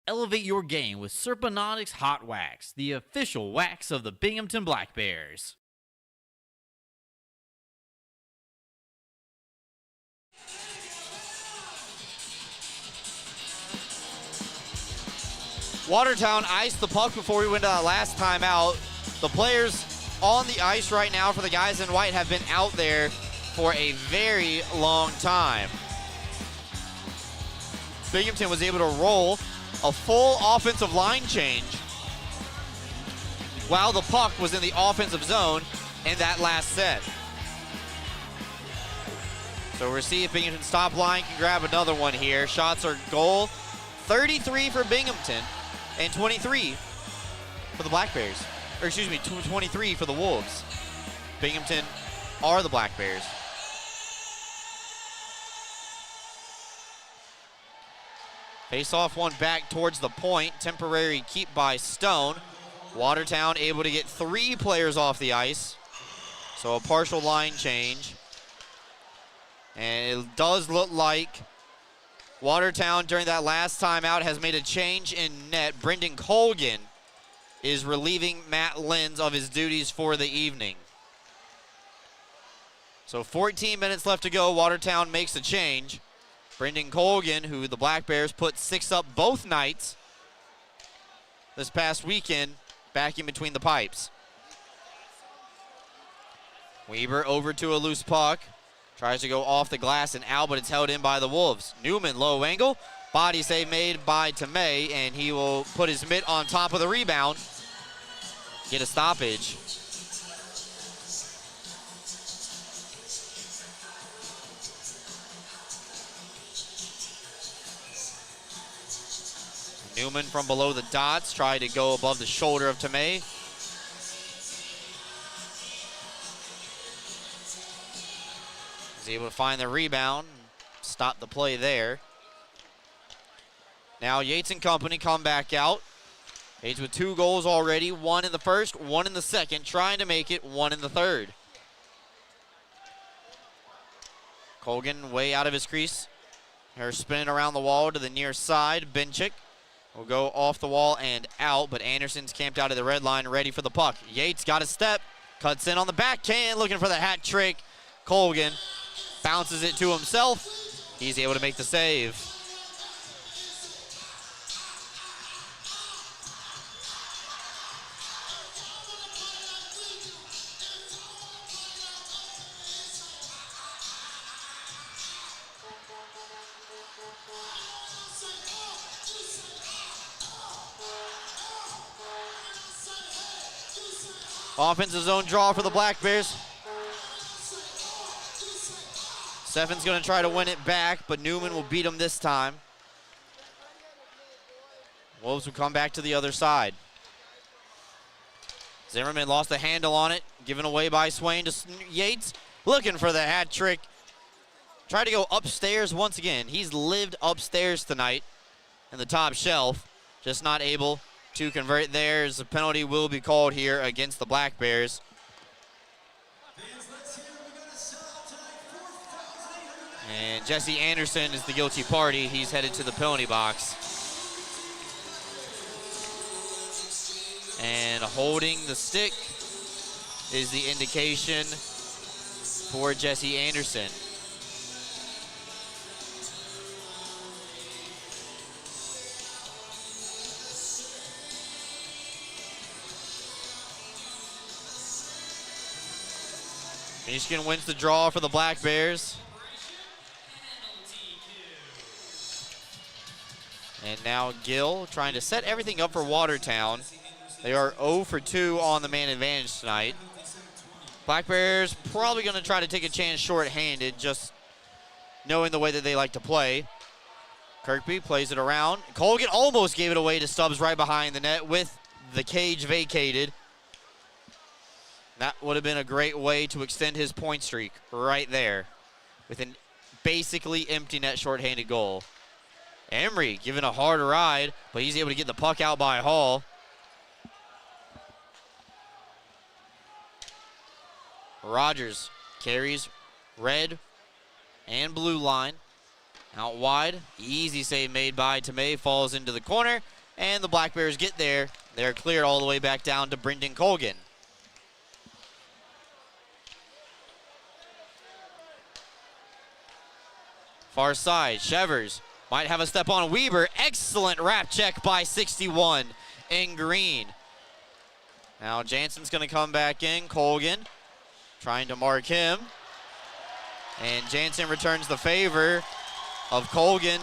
Elevate your game with Serponautics Hot Wax, the official wax of the Binghamton Black Bears. Watertown iced the puck before we went to that last timeout. The players on the ice right now for the guys in white have been out there for a very long time. Binghamton was able to roll a full offensive line change while the puck was in the offensive zone in that last set. So we'll see if Binghamton's top line can grab another one here. Shots are goal. 33 for Binghamton and 23 for the Black Bears. Or excuse me, 23 for the Wolves. Binghamton are the Black Bears. Face-off one back towards the point. Temporary keep by Stone. Watertown able to get 3 players off the ice. So a partial line change. And it does look like Watertown during that last timeout has made a change in net. Brendan Colgan is relieving Matt Lenz of his duties for the evening. So 14 minutes left to go. Watertown makes a change. Brendan Colgan, who the Black Bears put 6 up both nights this past weekend, back in between the pipes. Weber over to a loose puck. Tries to go off the glass and out, but it's held in by the Wolves. Newman, low angle. Body save made by Tomei, and he will put his mitt on top of the rebound. Get a stoppage. Newman from below the dots, tried to go above the shoulder of Tomei. He's able to find the rebound, stop the play there. Now Yates and company come back out. Yates with 2 goals already, 1 in the first, 1 in the second, trying to make it 1 in the third. Colgan way out of his crease. Her spinning around the wall to the near side. Benchik will go off the wall and out, but Anderson's camped out of the red line, ready for the puck. Yates got a step, cuts in on the backhand, looking for the hat trick. Colgan bounces it to himself. He's able to make the save. Offensive zone draw for the Black Bears. Steffen's going to try to win it back, but Newman will beat him this time. Wolves will come back to the other side. Zimmerman lost the handle on it, given away by Swain to Yates, looking for the hat trick. Tried to go upstairs once again. He's lived upstairs tonight in the top shelf, just not able to convert there. As a penalty will be called here against the Black Bears. And Jesse Anderson is the guilty party. He's headed to the penalty box. And holding the stick is the indication for Jesse Anderson. Michigan wins the draw for the Black Bears. And now Gill trying to set everything up for Watertown. They are 0 for 2 on the man advantage tonight. Black Bears probably going to try to take a chance short-handed, just knowing the way that they like to play. Kirkby plays it around. Colgan almost gave it away to Stubbs right behind the net with the cage vacated. That would have been a great way to extend his point streak right there with a basically empty net shorthanded goal. Emery given a hard ride, but he's able to get the puck out by Hall. Rogers carries red and blue line. Out wide, easy save made by Tomei, falls into the corner, and the Black Bears get there. They're cleared all the way back down to Brendan Colgan. Far side, Shevers might have a step on Weber. Excellent wrap check by 61 in green. Now Jansen's going to come back in. Colgan trying to mark him. And Jansen returns the favor of Colgan.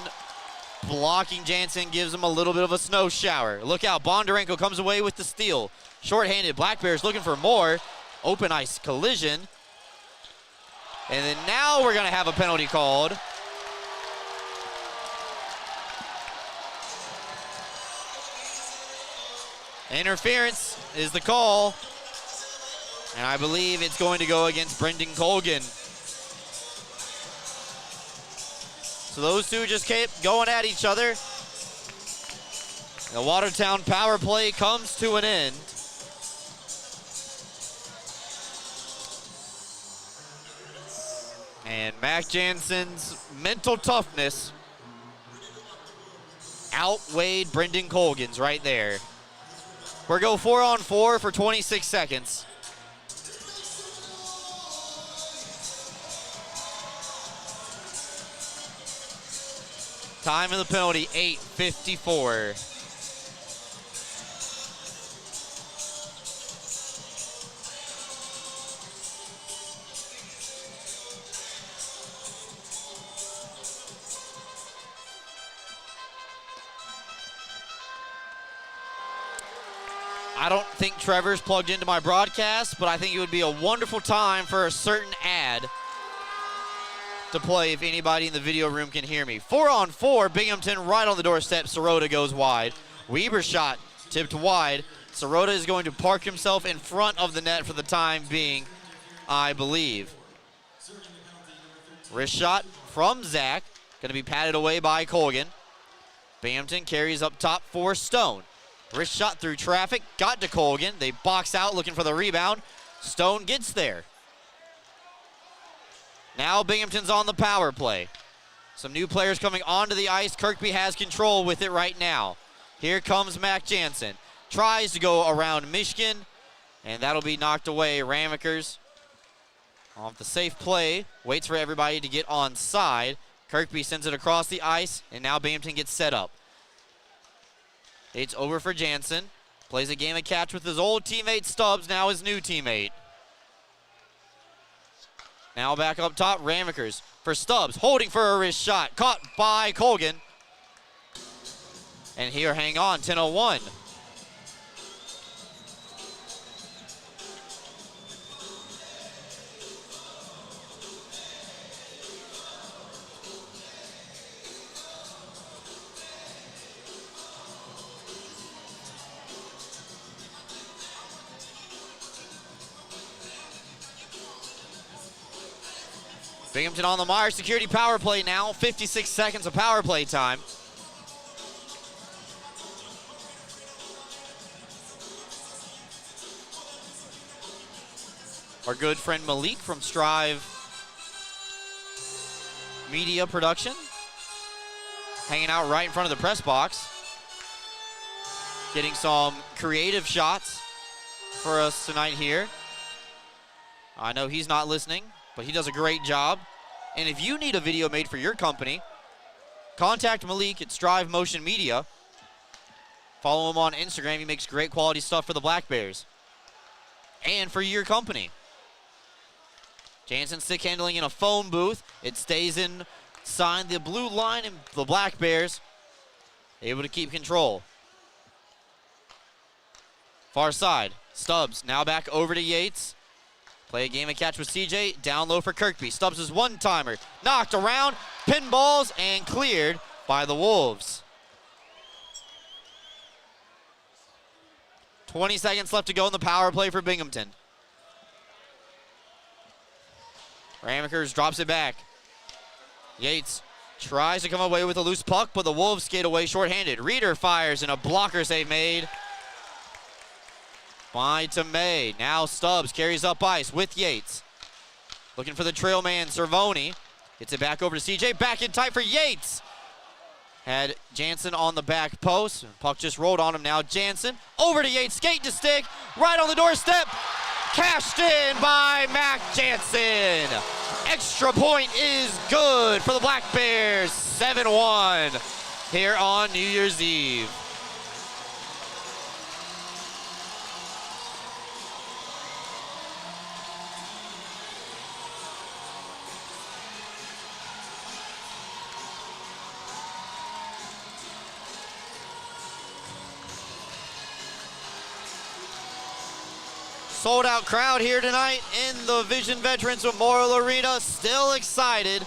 Blocking Jansen gives him a little bit of a snow shower. Look out, Bondarenko comes away with the steal. Short-handed, Black Bears looking for more. Open ice collision. And then now we're gonna have a penalty called. Interference is the call. And I believe it's going to go against Brendan Colgan. So those two just kept going at each other. The Watertown power play comes to an end. And Mac Jansen's mental toughness outweighed Brendan Colgan's right there. We're go 4-on-4 for 26 seconds. Time of the penalty, 8:54. I don't think Trevor's plugged into my broadcast, but I think it would be a wonderful time for a certain ad to play if anybody in the video room can hear me. 4-on-4, Binghamton right on the doorstep. Sirota goes wide. Weber's shot tipped wide. Sirota is going to park himself in front of the net for the time being, I believe. Wrist shot from Zach. Going to be patted away by Colgan. Binghamton carries up top for Stone. Wrist shot through traffic. Got to Colgan. They box out looking for the rebound. Stone gets there. Now Binghamton's on the power play. Some new players coming onto the ice. Kirkby has control with it right now. Here comes Mac Jansen. Tries to go around Mishkin, and that'll be knocked away. Ramekers off the safe play. Waits for everybody to get on side. Kirkby sends it across the ice, and now Binghamton gets set up. It's over for Jansen. Plays a game of catch with his old teammate Stubbs, now his new teammate. Now back up top, Ramekers for Stubbs, holding for a wrist shot. Caught by Colgan. And here, hang on, 10:01. Binghamton on the Meyer security power play now. 56 seconds of power play time. Our good friend Malik from Strive Media Production hanging out right in front of the press box. Getting some creative shots for us tonight here. I know he's not listening, but he does a great job. And if you need a video made for your company, contact Malik at Strive Motion Media. Follow him on Instagram. He makes great quality stuff for the Black Bears and for your company. Jansen stick handling in a phone booth. It stays inside the blue line, and the Black Bears able to keep control. Far side, Stubbs now back over to Yates. Play a game of catch with CJ. Down low for Kirkby. Stubbs' one-timer. Knocked around, pinballs, and cleared by the Wolves. 20 seconds left to go in the power play for Binghamton. Ramekers drops it back. Yates tries to come away with a loose puck, but the Wolves skate away shorthanded. Reeder fires, and a blocker save made by Tomei. Now Stubbs carries up ice with Yates. Looking for the trail man, Cervoni. Gets it back over to CJ. Back in tight for Yates. Had Jansen on the back post. Puck just rolled on him now. Jansen over to Yates. Skate to stick. Right on the doorstep. Cashed in by Mac Jansen. Extra point is good for the Black Bears. 7-1 here on New Year's Eve. Sold out crowd here tonight in the Vision Veterans Memorial Arena. Still excited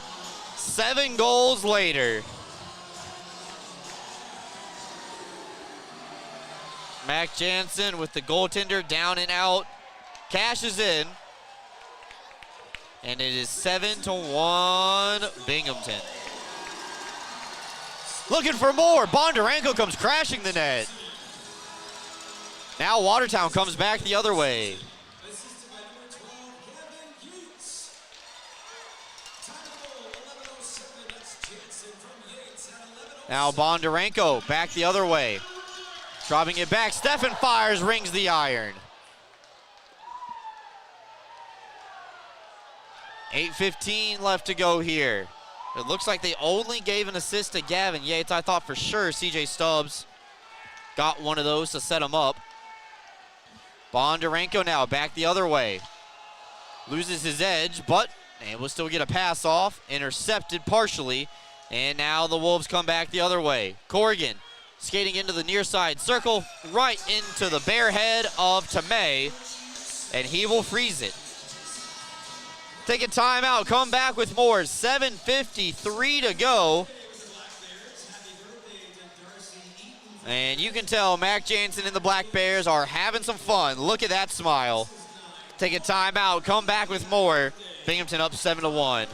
7 goals later. Mac Jansen with the goaltender down and out. Cashes in. And it is 7-1 Binghamton. Looking for more. Bondarenko comes crashing the net. Now Watertown comes back the other way. Now Bondarenko back the other way. Dropping it back. Stefan fires, rings the iron. 8:15 left to go here. It looks like they only gave an assist to Gavin Yates. I thought for sure CJ Stubbs got one of those to set him up. Bondarenko now back the other way. Loses his edge, but able to still get a pass off. Intercepted partially. And now the Wolves come back the other way. Corrigan skating into the near side circle, right into the bare head of Tamay. And he will freeze it. Take a timeout, come back with more. 7:53 to go. And you can tell Mac Jansen and the Black Bears are having some fun. Look at that smile. Take a timeout, come back with more. Binghamton up 7-1.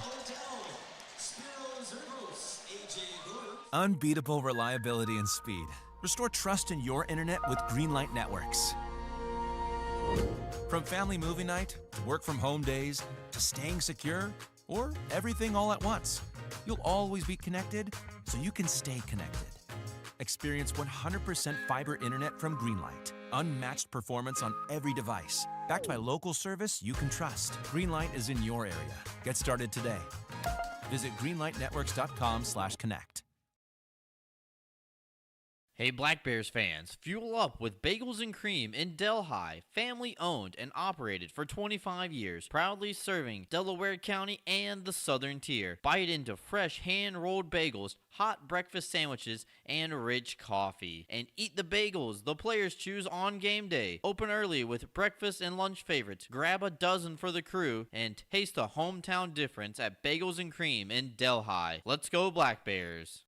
Unbeatable reliability and speed. Restore trust in your internet with Greenlight Networks. From family movie night, work from home days, to staying secure, or everything all at once, you'll always be connected so you can stay connected. Experience 100% fiber internet from Greenlight. Unmatched performance on every device. Backed by local service you can trust. Greenlight is in your area. Get started today. Visit greenlightnetworks.com/connect. Hey Black Bears fans, fuel up with Bagels and Cream in Delhi, family owned and operated for 25 years, proudly serving Delaware County and the Southern Tier. Bite into fresh hand-rolled bagels, hot breakfast sandwiches, and rich coffee. And eat the bagels the players choose on game day. Open early with breakfast and lunch favorites. Grab a dozen for the crew and taste the hometown difference at Bagels and Cream in Delhi. Let's go Black Bears.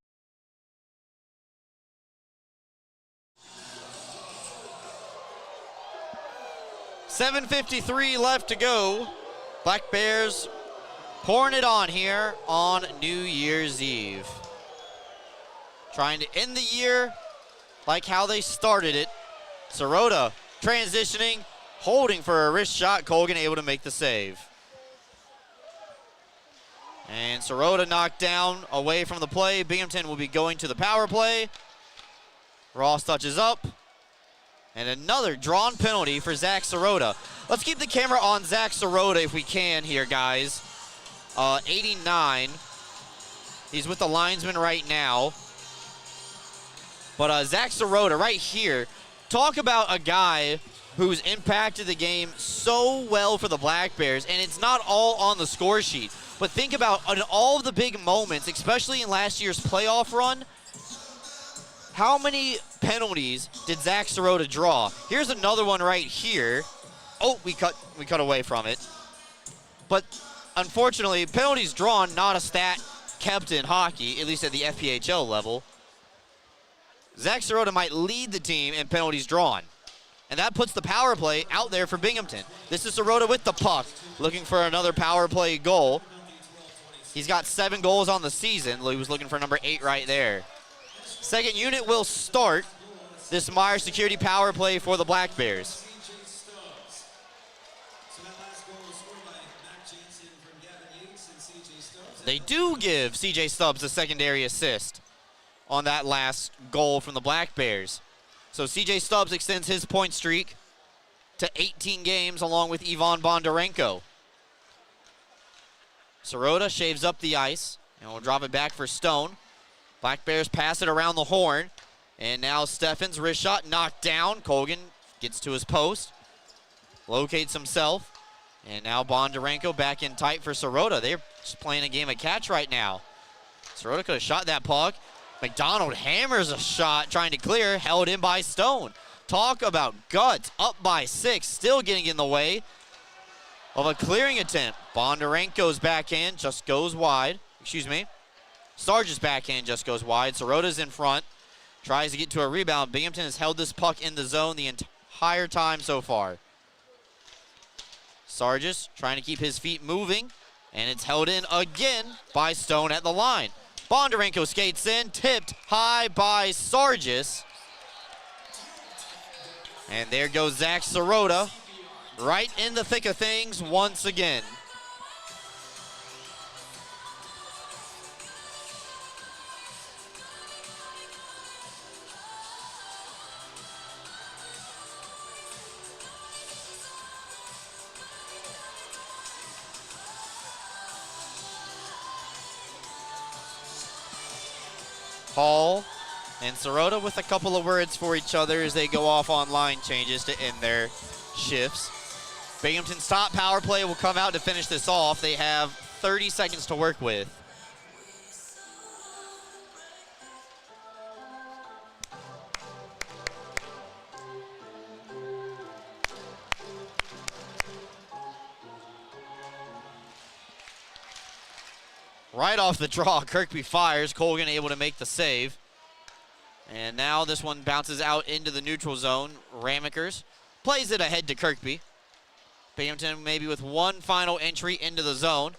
7:53 left to go. Black Bears pouring it on here on New Year's Eve. Trying to end the year like how they started it. Sirota transitioning, holding for a wrist shot. Colgan able to make the save. And Sirota knocked down away from the play. Binghamton will be going to the power play. Ross touches up. And another drawn penalty for Zach Sirota. Let's keep the camera on Zach Sirota if we can here, guys. 89. He's with the linesman right now. But Zach Sirota right here. Talk about a guy who's impacted the game so well for the Black Bears. And it's not all on the score sheet. But think about in all of the big moments, especially in last year's playoff run, how many penalties did Zach Sirota draw? Here's another one right here. Oh, we cut away from it. But unfortunately, penalties drawn, not a stat kept in hockey, at least at the FPHL level. Zach Sirota might lead the team in penalties drawn. And that puts the power play out there for Binghamton. This is Sirota with the puck, looking for another power play goal. He's got 7 goals on the season. He was looking for number 8 right there. Second unit will start this Meyer Security power play for the Black Bears. They do give CJ Stubbs a secondary assist on that last goal from the Black Bears. So CJ Stubbs extends his point streak to 18 games along with Ivan Bondarenko. Sirota shaves up the ice and will drop it back for Stone. Black Bears pass it around the horn. And now Steffens, wrist shot, knocked down. Colgan gets to his post. Locates himself. And now Bondarenko back in tight for Sirota. They're just playing a game of catch right now. Sirota could have shot that puck. McDonald hammers a shot, trying to clear, held in by Stone. Talk about guts. Up by 6, still getting in the way of a clearing attempt. Bondarenko's backhand just goes wide. Excuse me. Sarge's backhand just goes wide. Sorota's in front. Tries to get to a rebound. Binghamton has held this puck in the zone the entire time so far. Sargis trying to keep his feet moving, and it's held in again by Stone at the line. Bondarenko skates in, tipped high by Sargis. And there goes Zach Sirota, right in the thick of things once again. Hall and Sirota with a couple of words for each other as they go off on line changes to end their shifts. Binghamton's top power play will come out to finish this off. They have 30 seconds to work with. Right off the draw, Kirkby fires. Colgan able to make the save. And now this one bounces out into the neutral zone. Ramekers plays it ahead to Kirkby. Binghamton maybe with one final entry into the zone.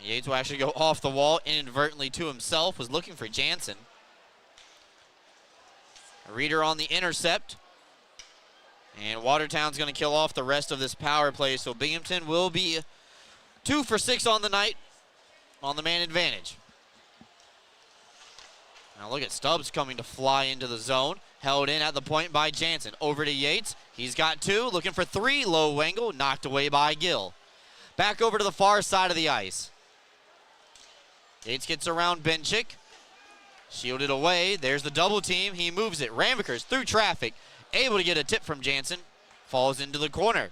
Yates will actually go off the wall inadvertently to himself. Was looking for Jansen. Reeder on the intercept. And Watertown's going to kill off the rest of this power play. So Binghamton will be 2 for 6 on the night on the man advantage. Now look at Stubbs coming to fly into the zone. Held in at the point by Jansen. Over to Yates. He's got 2. Looking for 3. Low angle. Knocked away by Gill. Back over to the far side of the ice. Yates gets around Benchik. Shielded away. There's the double team. He moves it. Ramekers through traffic. Able to get a tip from Jansen. Falls into the corner.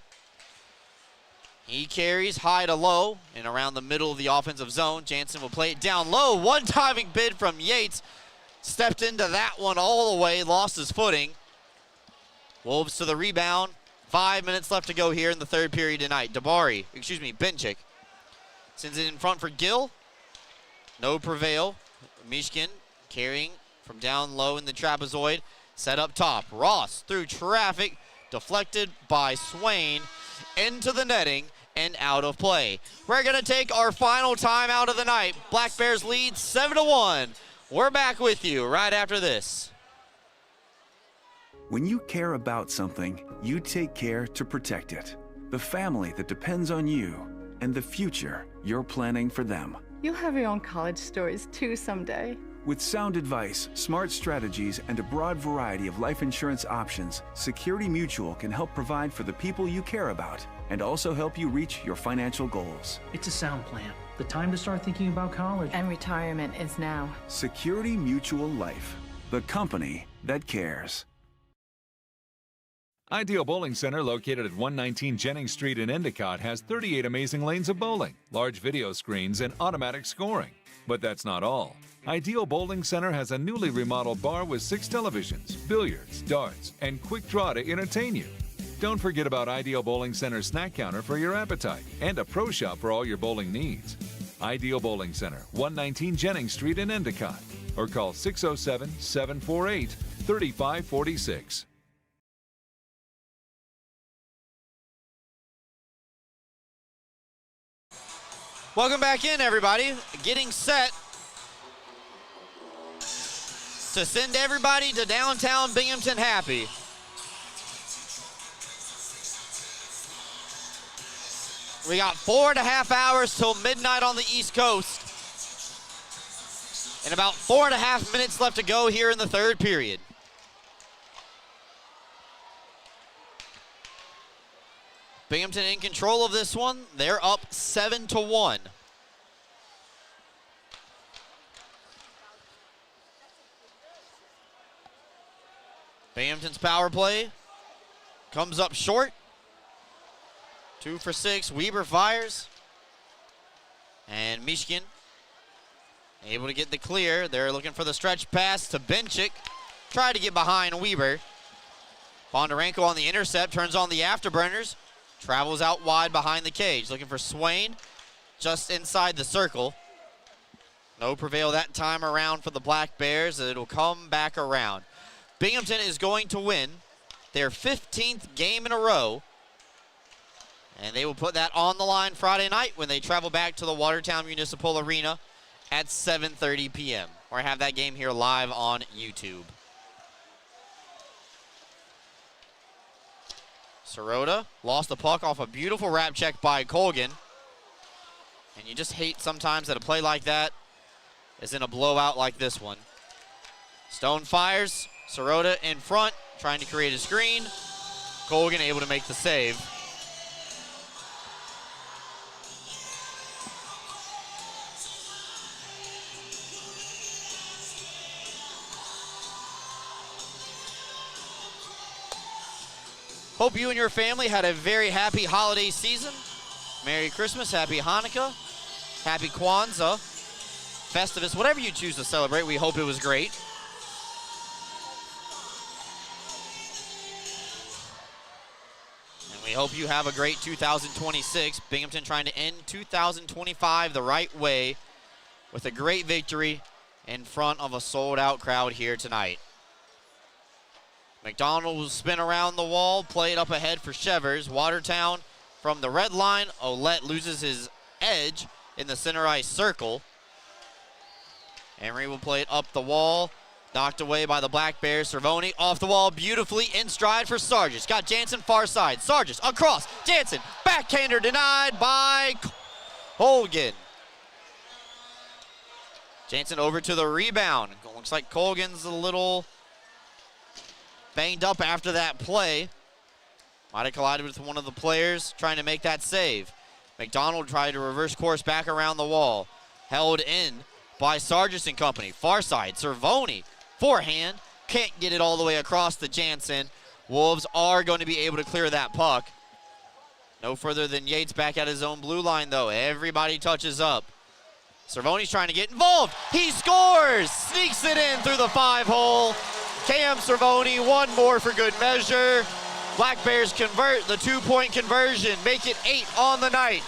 He carries high to low and around the middle of the offensive zone. Jansen will play it down low. One timing bid from Yates. Stepped into that one all the way. Lost his footing. Wolves to the rebound. 5 minutes left to go here in the third period tonight. Benchik. Sends it in front for Gill. No prevail. Mishkin carrying from down low in the trapezoid. Set up top. Ross through traffic. Deflected by Swain. Into the netting and out of play. We're going to take our final timeout of the night. Black Bears lead 7-1. We're back with you right after this. When you care about something, you take care to protect it. The family that depends on you and the future you're planning for them. You'll have your own college stories too someday. With sound advice, smart strategies, and a broad variety of life insurance options, Security Mutual can help provide for the people you care about and also help you reach your financial goals. It's a sound plan. The time to start thinking about college. And retirement is now. Security Mutual Life, the company that cares. Ideal Bowling Center, located at 119 Jennings Street in Endicott, has 38 amazing lanes of bowling, large video screens, and automatic scoring. But that's not all. Ideal Bowling Center has a newly remodeled bar with 6 televisions, billiards, darts, and quick draw to entertain you. Don't forget about Ideal Bowling Center's snack counter for your appetite and a pro shop for all your bowling needs. Ideal Bowling Center, 119 Jennings Street in Endicott, or call 607-748-3546. Welcome back in, everybody. Getting set to send everybody to downtown Binghamton happy. We got 4.5 hours till midnight on the East Coast. And about 4.5 minutes left to go here in the third period. Binghamton in control of this one. They're up 7-1. Binghamton's power play comes up short. 2 for 6. Weber fires. And Mishkin able to get the clear. They're looking for the stretch pass to Benchik. Tried to get behind Weber. Bondarenko on the intercept, turns on the afterburners, travels out wide behind the cage, looking for Swain just inside the circle. No prevail that time around for the Black Bears. It'll come back around. Binghamton is going to win their 15th game in a row, and they will put that on the line Friday night when they travel back to the Watertown Municipal Arena at 7:30 p.m. or have that game here live on YouTube. Sirota lost the puck off a beautiful wrap check by Colgan. And you just hate sometimes that a play like that is in a blowout like this one. Stone fires, Sirota in front, trying to create a screen. Colgan able to make the save. Hope you and your family had a very happy holiday season. Merry Christmas, Happy Hanukkah, Happy Kwanzaa, Festivus, whatever you choose to celebrate. We hope it was great. And we hope you have a great 2026. Binghamton trying to end 2025 the right way with a great victory in front of a sold-out crowd here tonight. McDonald will spin around the wall, play it up ahead for Shevers. Watertown from the red line. Olette loses his edge in the center ice circle. Emery will play it up the wall. Knocked away by the Black Bears. Cervoni off the wall beautifully in stride for Sargis. Got Jansen far side. Sargis across. Jansen backhander denied by Colgan. Jansen over to the rebound. Looks like Colgan's a little banged up after that play. Might have collided with one of the players trying to make that save. McDonald tried to reverse course back around the wall. Held in by Sargis and company. Far side, Cervoni, forehand. Can't get it all the way across to Jansen. Wolves are going to be able to clear that puck. No further than Yates back at his own blue line, though. Everybody touches up. Cervoni's trying to get involved. He scores! Sneaks it in through the 5-hole. Cam Cervoni, one more for good measure. Black Bears convert the 2-point conversion, make it 8 on the night.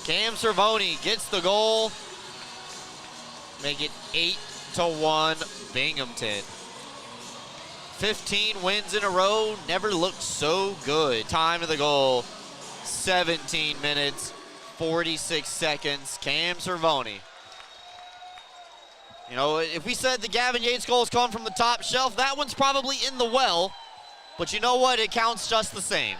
Cam Cervoni gets the goal, make it 8-1 Binghamton. 15 wins in a row, never looked so good. Time of the goal, 17 minutes, 46 seconds. Cam Cervoni. You know, if we said the Gavin Yates goals come from the top shelf, that one's probably in the well. But you know what? It counts just the same.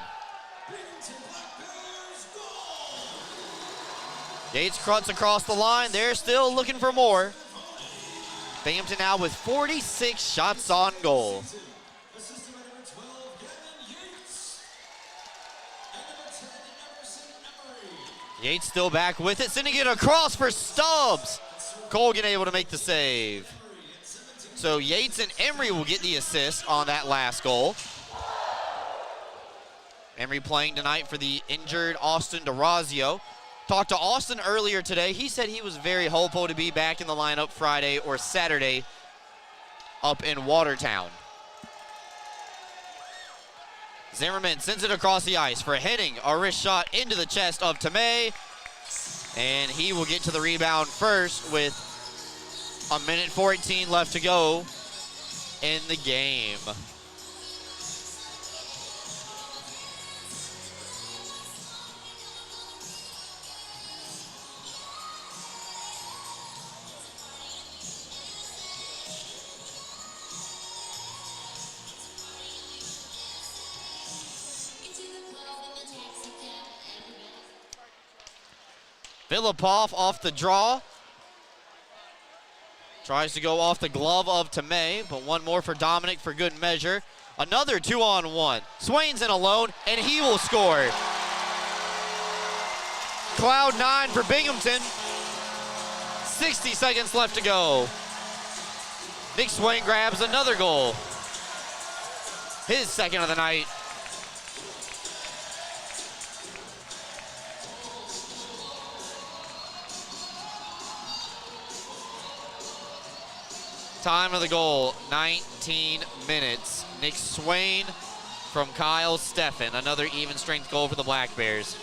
Yates cuts across the line. They're still looking for more. Binghamton now with 46 shots on goal. Yates still back with it, sending it across for Stubbs. Colgan able to make the save. So Yates and Emery will get the assist on that last goal. Emery playing tonight for the injured Austin DeRazio. Talked to Austin earlier today. He said he was very hopeful to be back in the lineup Friday or Saturday up in Watertown. Zimmerman sends it across the ice for hitting a wrist shot into the chest of Tomei. And he will get to the rebound first with 1:14 left to go in the game. Filipov off the draw. Tries to go off the glove of Tomei, but one more for Dominic for good measure. Another 2-on-1. Swain's in alone, and he will score. Cloud 9 for Binghamton. 60 seconds left to go. Nick Swain grabs another goal. his second of the night. Time of the goal, 19 minutes. Nick Swain from Kyle Steffen, another even strength goal for the Black Bears.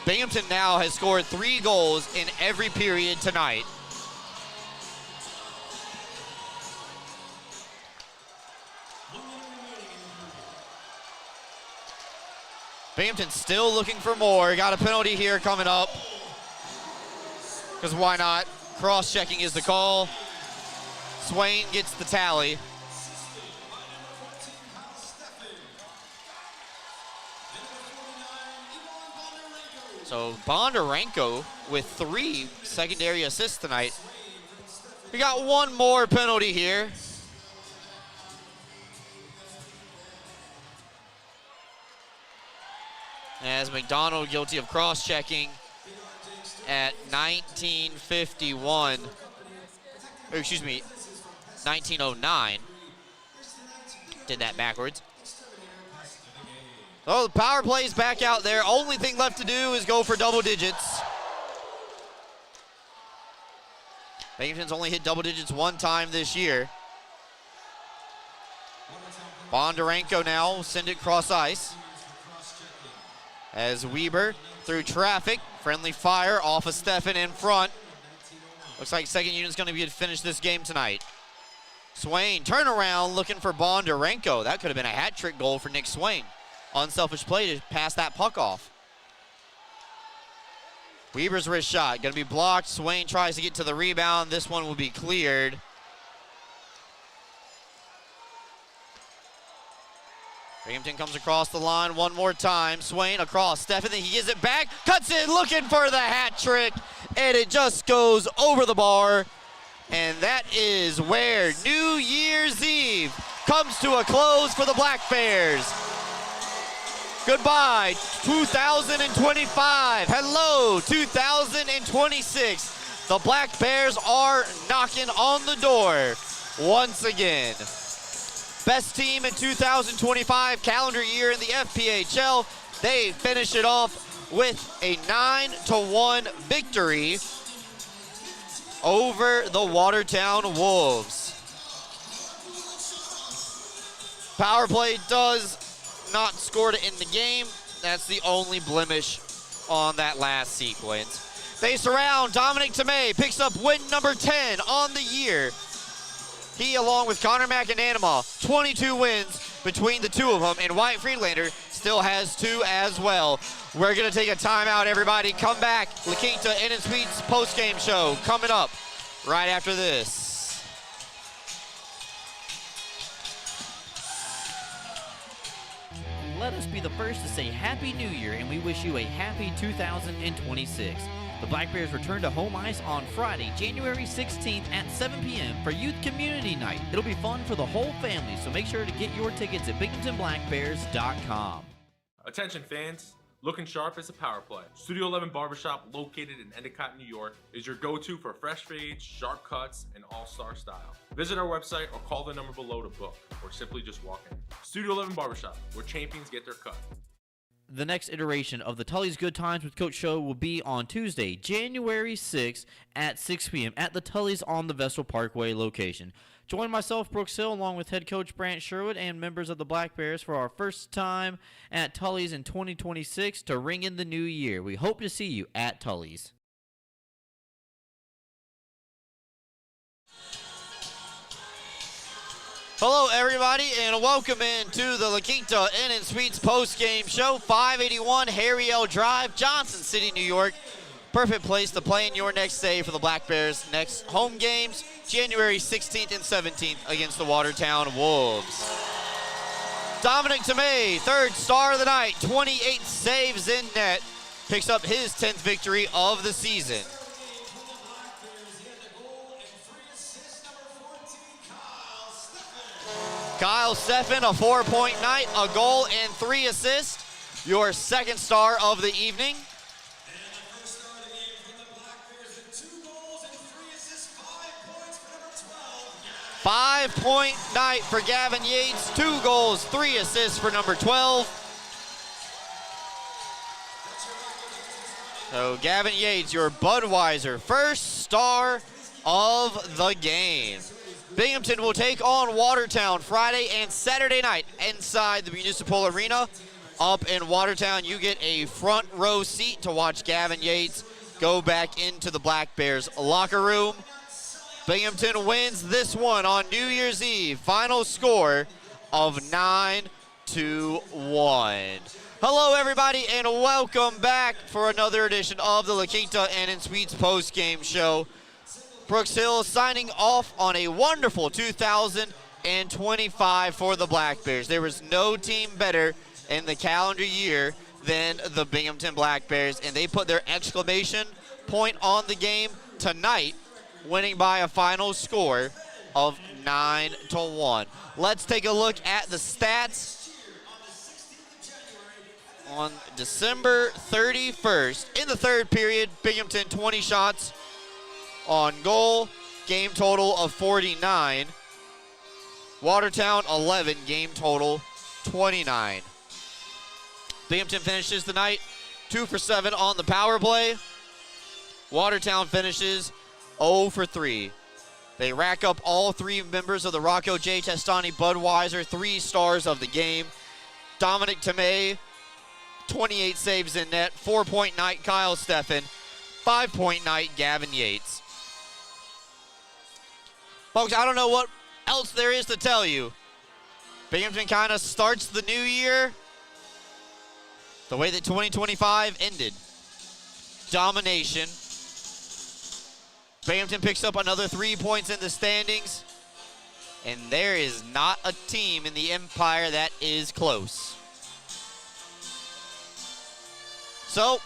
Binghamton now has scored 3 goals in every period tonight. Binghamton still looking for more. Got a penalty here coming up. Because why not? Cross-checking is the call. Swain gets the tally. So Bondarenko with 3 secondary assists tonight. We got one more penalty here. As McDonald guilty of cross-checking at 19:51, or excuse me, 19:09. Did that backwards. Oh, the power play's back out there. Only thing left to do is go for double digits. Binghamton's only hit double digits 1 time this year. Bondarenko now will send it cross ice. As Weber through traffic, friendly fire off of Steffen in front. Looks like second unit's gonna be to finish this game tonight. Swain, turnaround looking for Bondarenko. That could have been a hat trick goal for Nick Swain. Unselfish play to pass that puck off. Weber's wrist shot, gonna be blocked. Swain tries to get to the rebound. This one will be cleared. Binghamton comes across the line one more time. Swain across Steffen, he gives it back, cuts it, looking for the hat trick, and it just goes over the bar. And that is where New Year's Eve comes to a close for the Black Bears. Goodbye, 2025. Hello, 2026. The Black Bears are knocking on the door once again. Best team in 2025 calendar year in the FPHL. They finish it off with a 9-1 victory over the Watertown Wolves. Power play does not score to end the game. That's the only blemish on that last sequence. They surround Dominic Tomei, picks up win number 10 on the year. He, along with Connor McAnanima, 22 wins between the two of them, and Wyatt Friedlander still has 2 as well. We're going to take a timeout, everybody. Come back. La Quinta Inn & Suites post-game show coming up right after this. Let us be the first to say Happy New Year, and we wish you a happy 2026. The Black Bears return to home ice on Friday, January 16th at 7 p.m. for Youth Community Night. It'll be fun for the whole family, so make sure to get your tickets at BinghamtonBlackBears.com. Attention fans, looking sharp is a power play. Studio 11 Barbershop, located in Endicott, New York, is your go-to for fresh fades, sharp cuts, and all-star style. Visit our website or call the number below to book, or simply just walk in. Studio 11 Barbershop, where champions get their cut. The next iteration of the Tully's Good Times with Coach Show will be on Tuesday, January 6th at 6 p.m. at the Tully's on the Vestal Parkway location. Join myself, Brooks Hill, along with head coach Brant Sherwood and members of the Black Bears for our first time at Tully's in 2026 to ring in the new year. We hope to see you at Tully's. Hello, everybody, and welcome into the La Quinta Inn & Suites post-game show. 581 Harry L. Drive, Johnson City, New York. Perfect place to play in your next day for the Black Bears' next home games, January 16th and 17th against the Watertown Wolves. Dominic Tomei, third star of the night, 28 saves in net, picks up his 10th victory of the season. Kyle Steffen, a 4-point night, a goal and 3 assists, your second star of the evening. 5-point night for Gavin Yates. 2 goals, 3 assists for number 12. So Gavin Yates, your Budweiser first star of the game. Binghamton will take on Watertown Friday and Saturday night inside the Municipal Arena. Up in Watertown, you get a front row seat to watch Gavin Yates go back into the Black Bears locker room. Binghamton wins this one on New Year's Eve. Final score of 9-1. Hello, everybody, and welcome back for another edition of the La Quinta Inn and Suites post-game show. Brooks Hill signing off on a wonderful 2025 for the Black Bears. There was no team better in the calendar year than the Binghamton Black Bears, and they put their exclamation point on the game tonight, winning by a final score of 9-1. Let's take a look at the stats. On December 31st, in the third period, Binghamton 20 shots on goal, game total of 49. Watertown 11, game total 29. Binghamton finishes the night 2 for 7 on the power play. Watertown finishes 0 for 3. They rack up all 3 members of the Rocco J. Testani Budweiser 3 stars of the game. Dominic Tomei, 28 saves in net. 4-point night, Kyle Steffen. 5-point night, Gavin Yates. Folks, I don't know what else there is to tell you. Binghamton kind of starts the new year the way that 2025 ended. Domination. Binghamton picks up another 3 points in the standings. And there is not a team in the Empire that is close. So,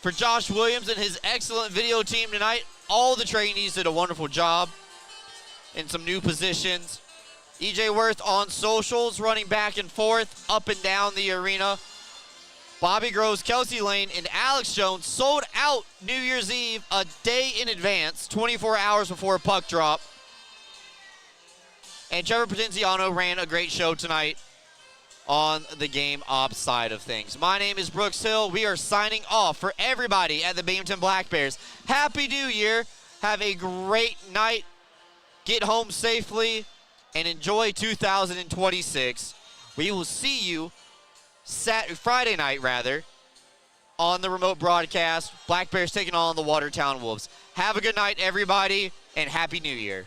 for Josh Williams and his excellent video team tonight, all the trainees did a wonderful job in some new positions. EJ Worth on socials, running back and forth, up and down the arena. Bobby Groves, Kelsey Lane, and Alex Jones sold out New Year's Eve a day in advance, 24 hours before puck drop. And Trevor Potenziano ran a great show tonight on the game ops side of things. My name is Brooks Hill. We are signing off for everybody at the Binghamton Black Bears. Happy New Year. Have a great night. Get home safely and enjoy 2026. We will see you Friday night, on the remote broadcast. Black Bears taking on the Watertown Wolves. Have a good night, everybody, and Happy New Year.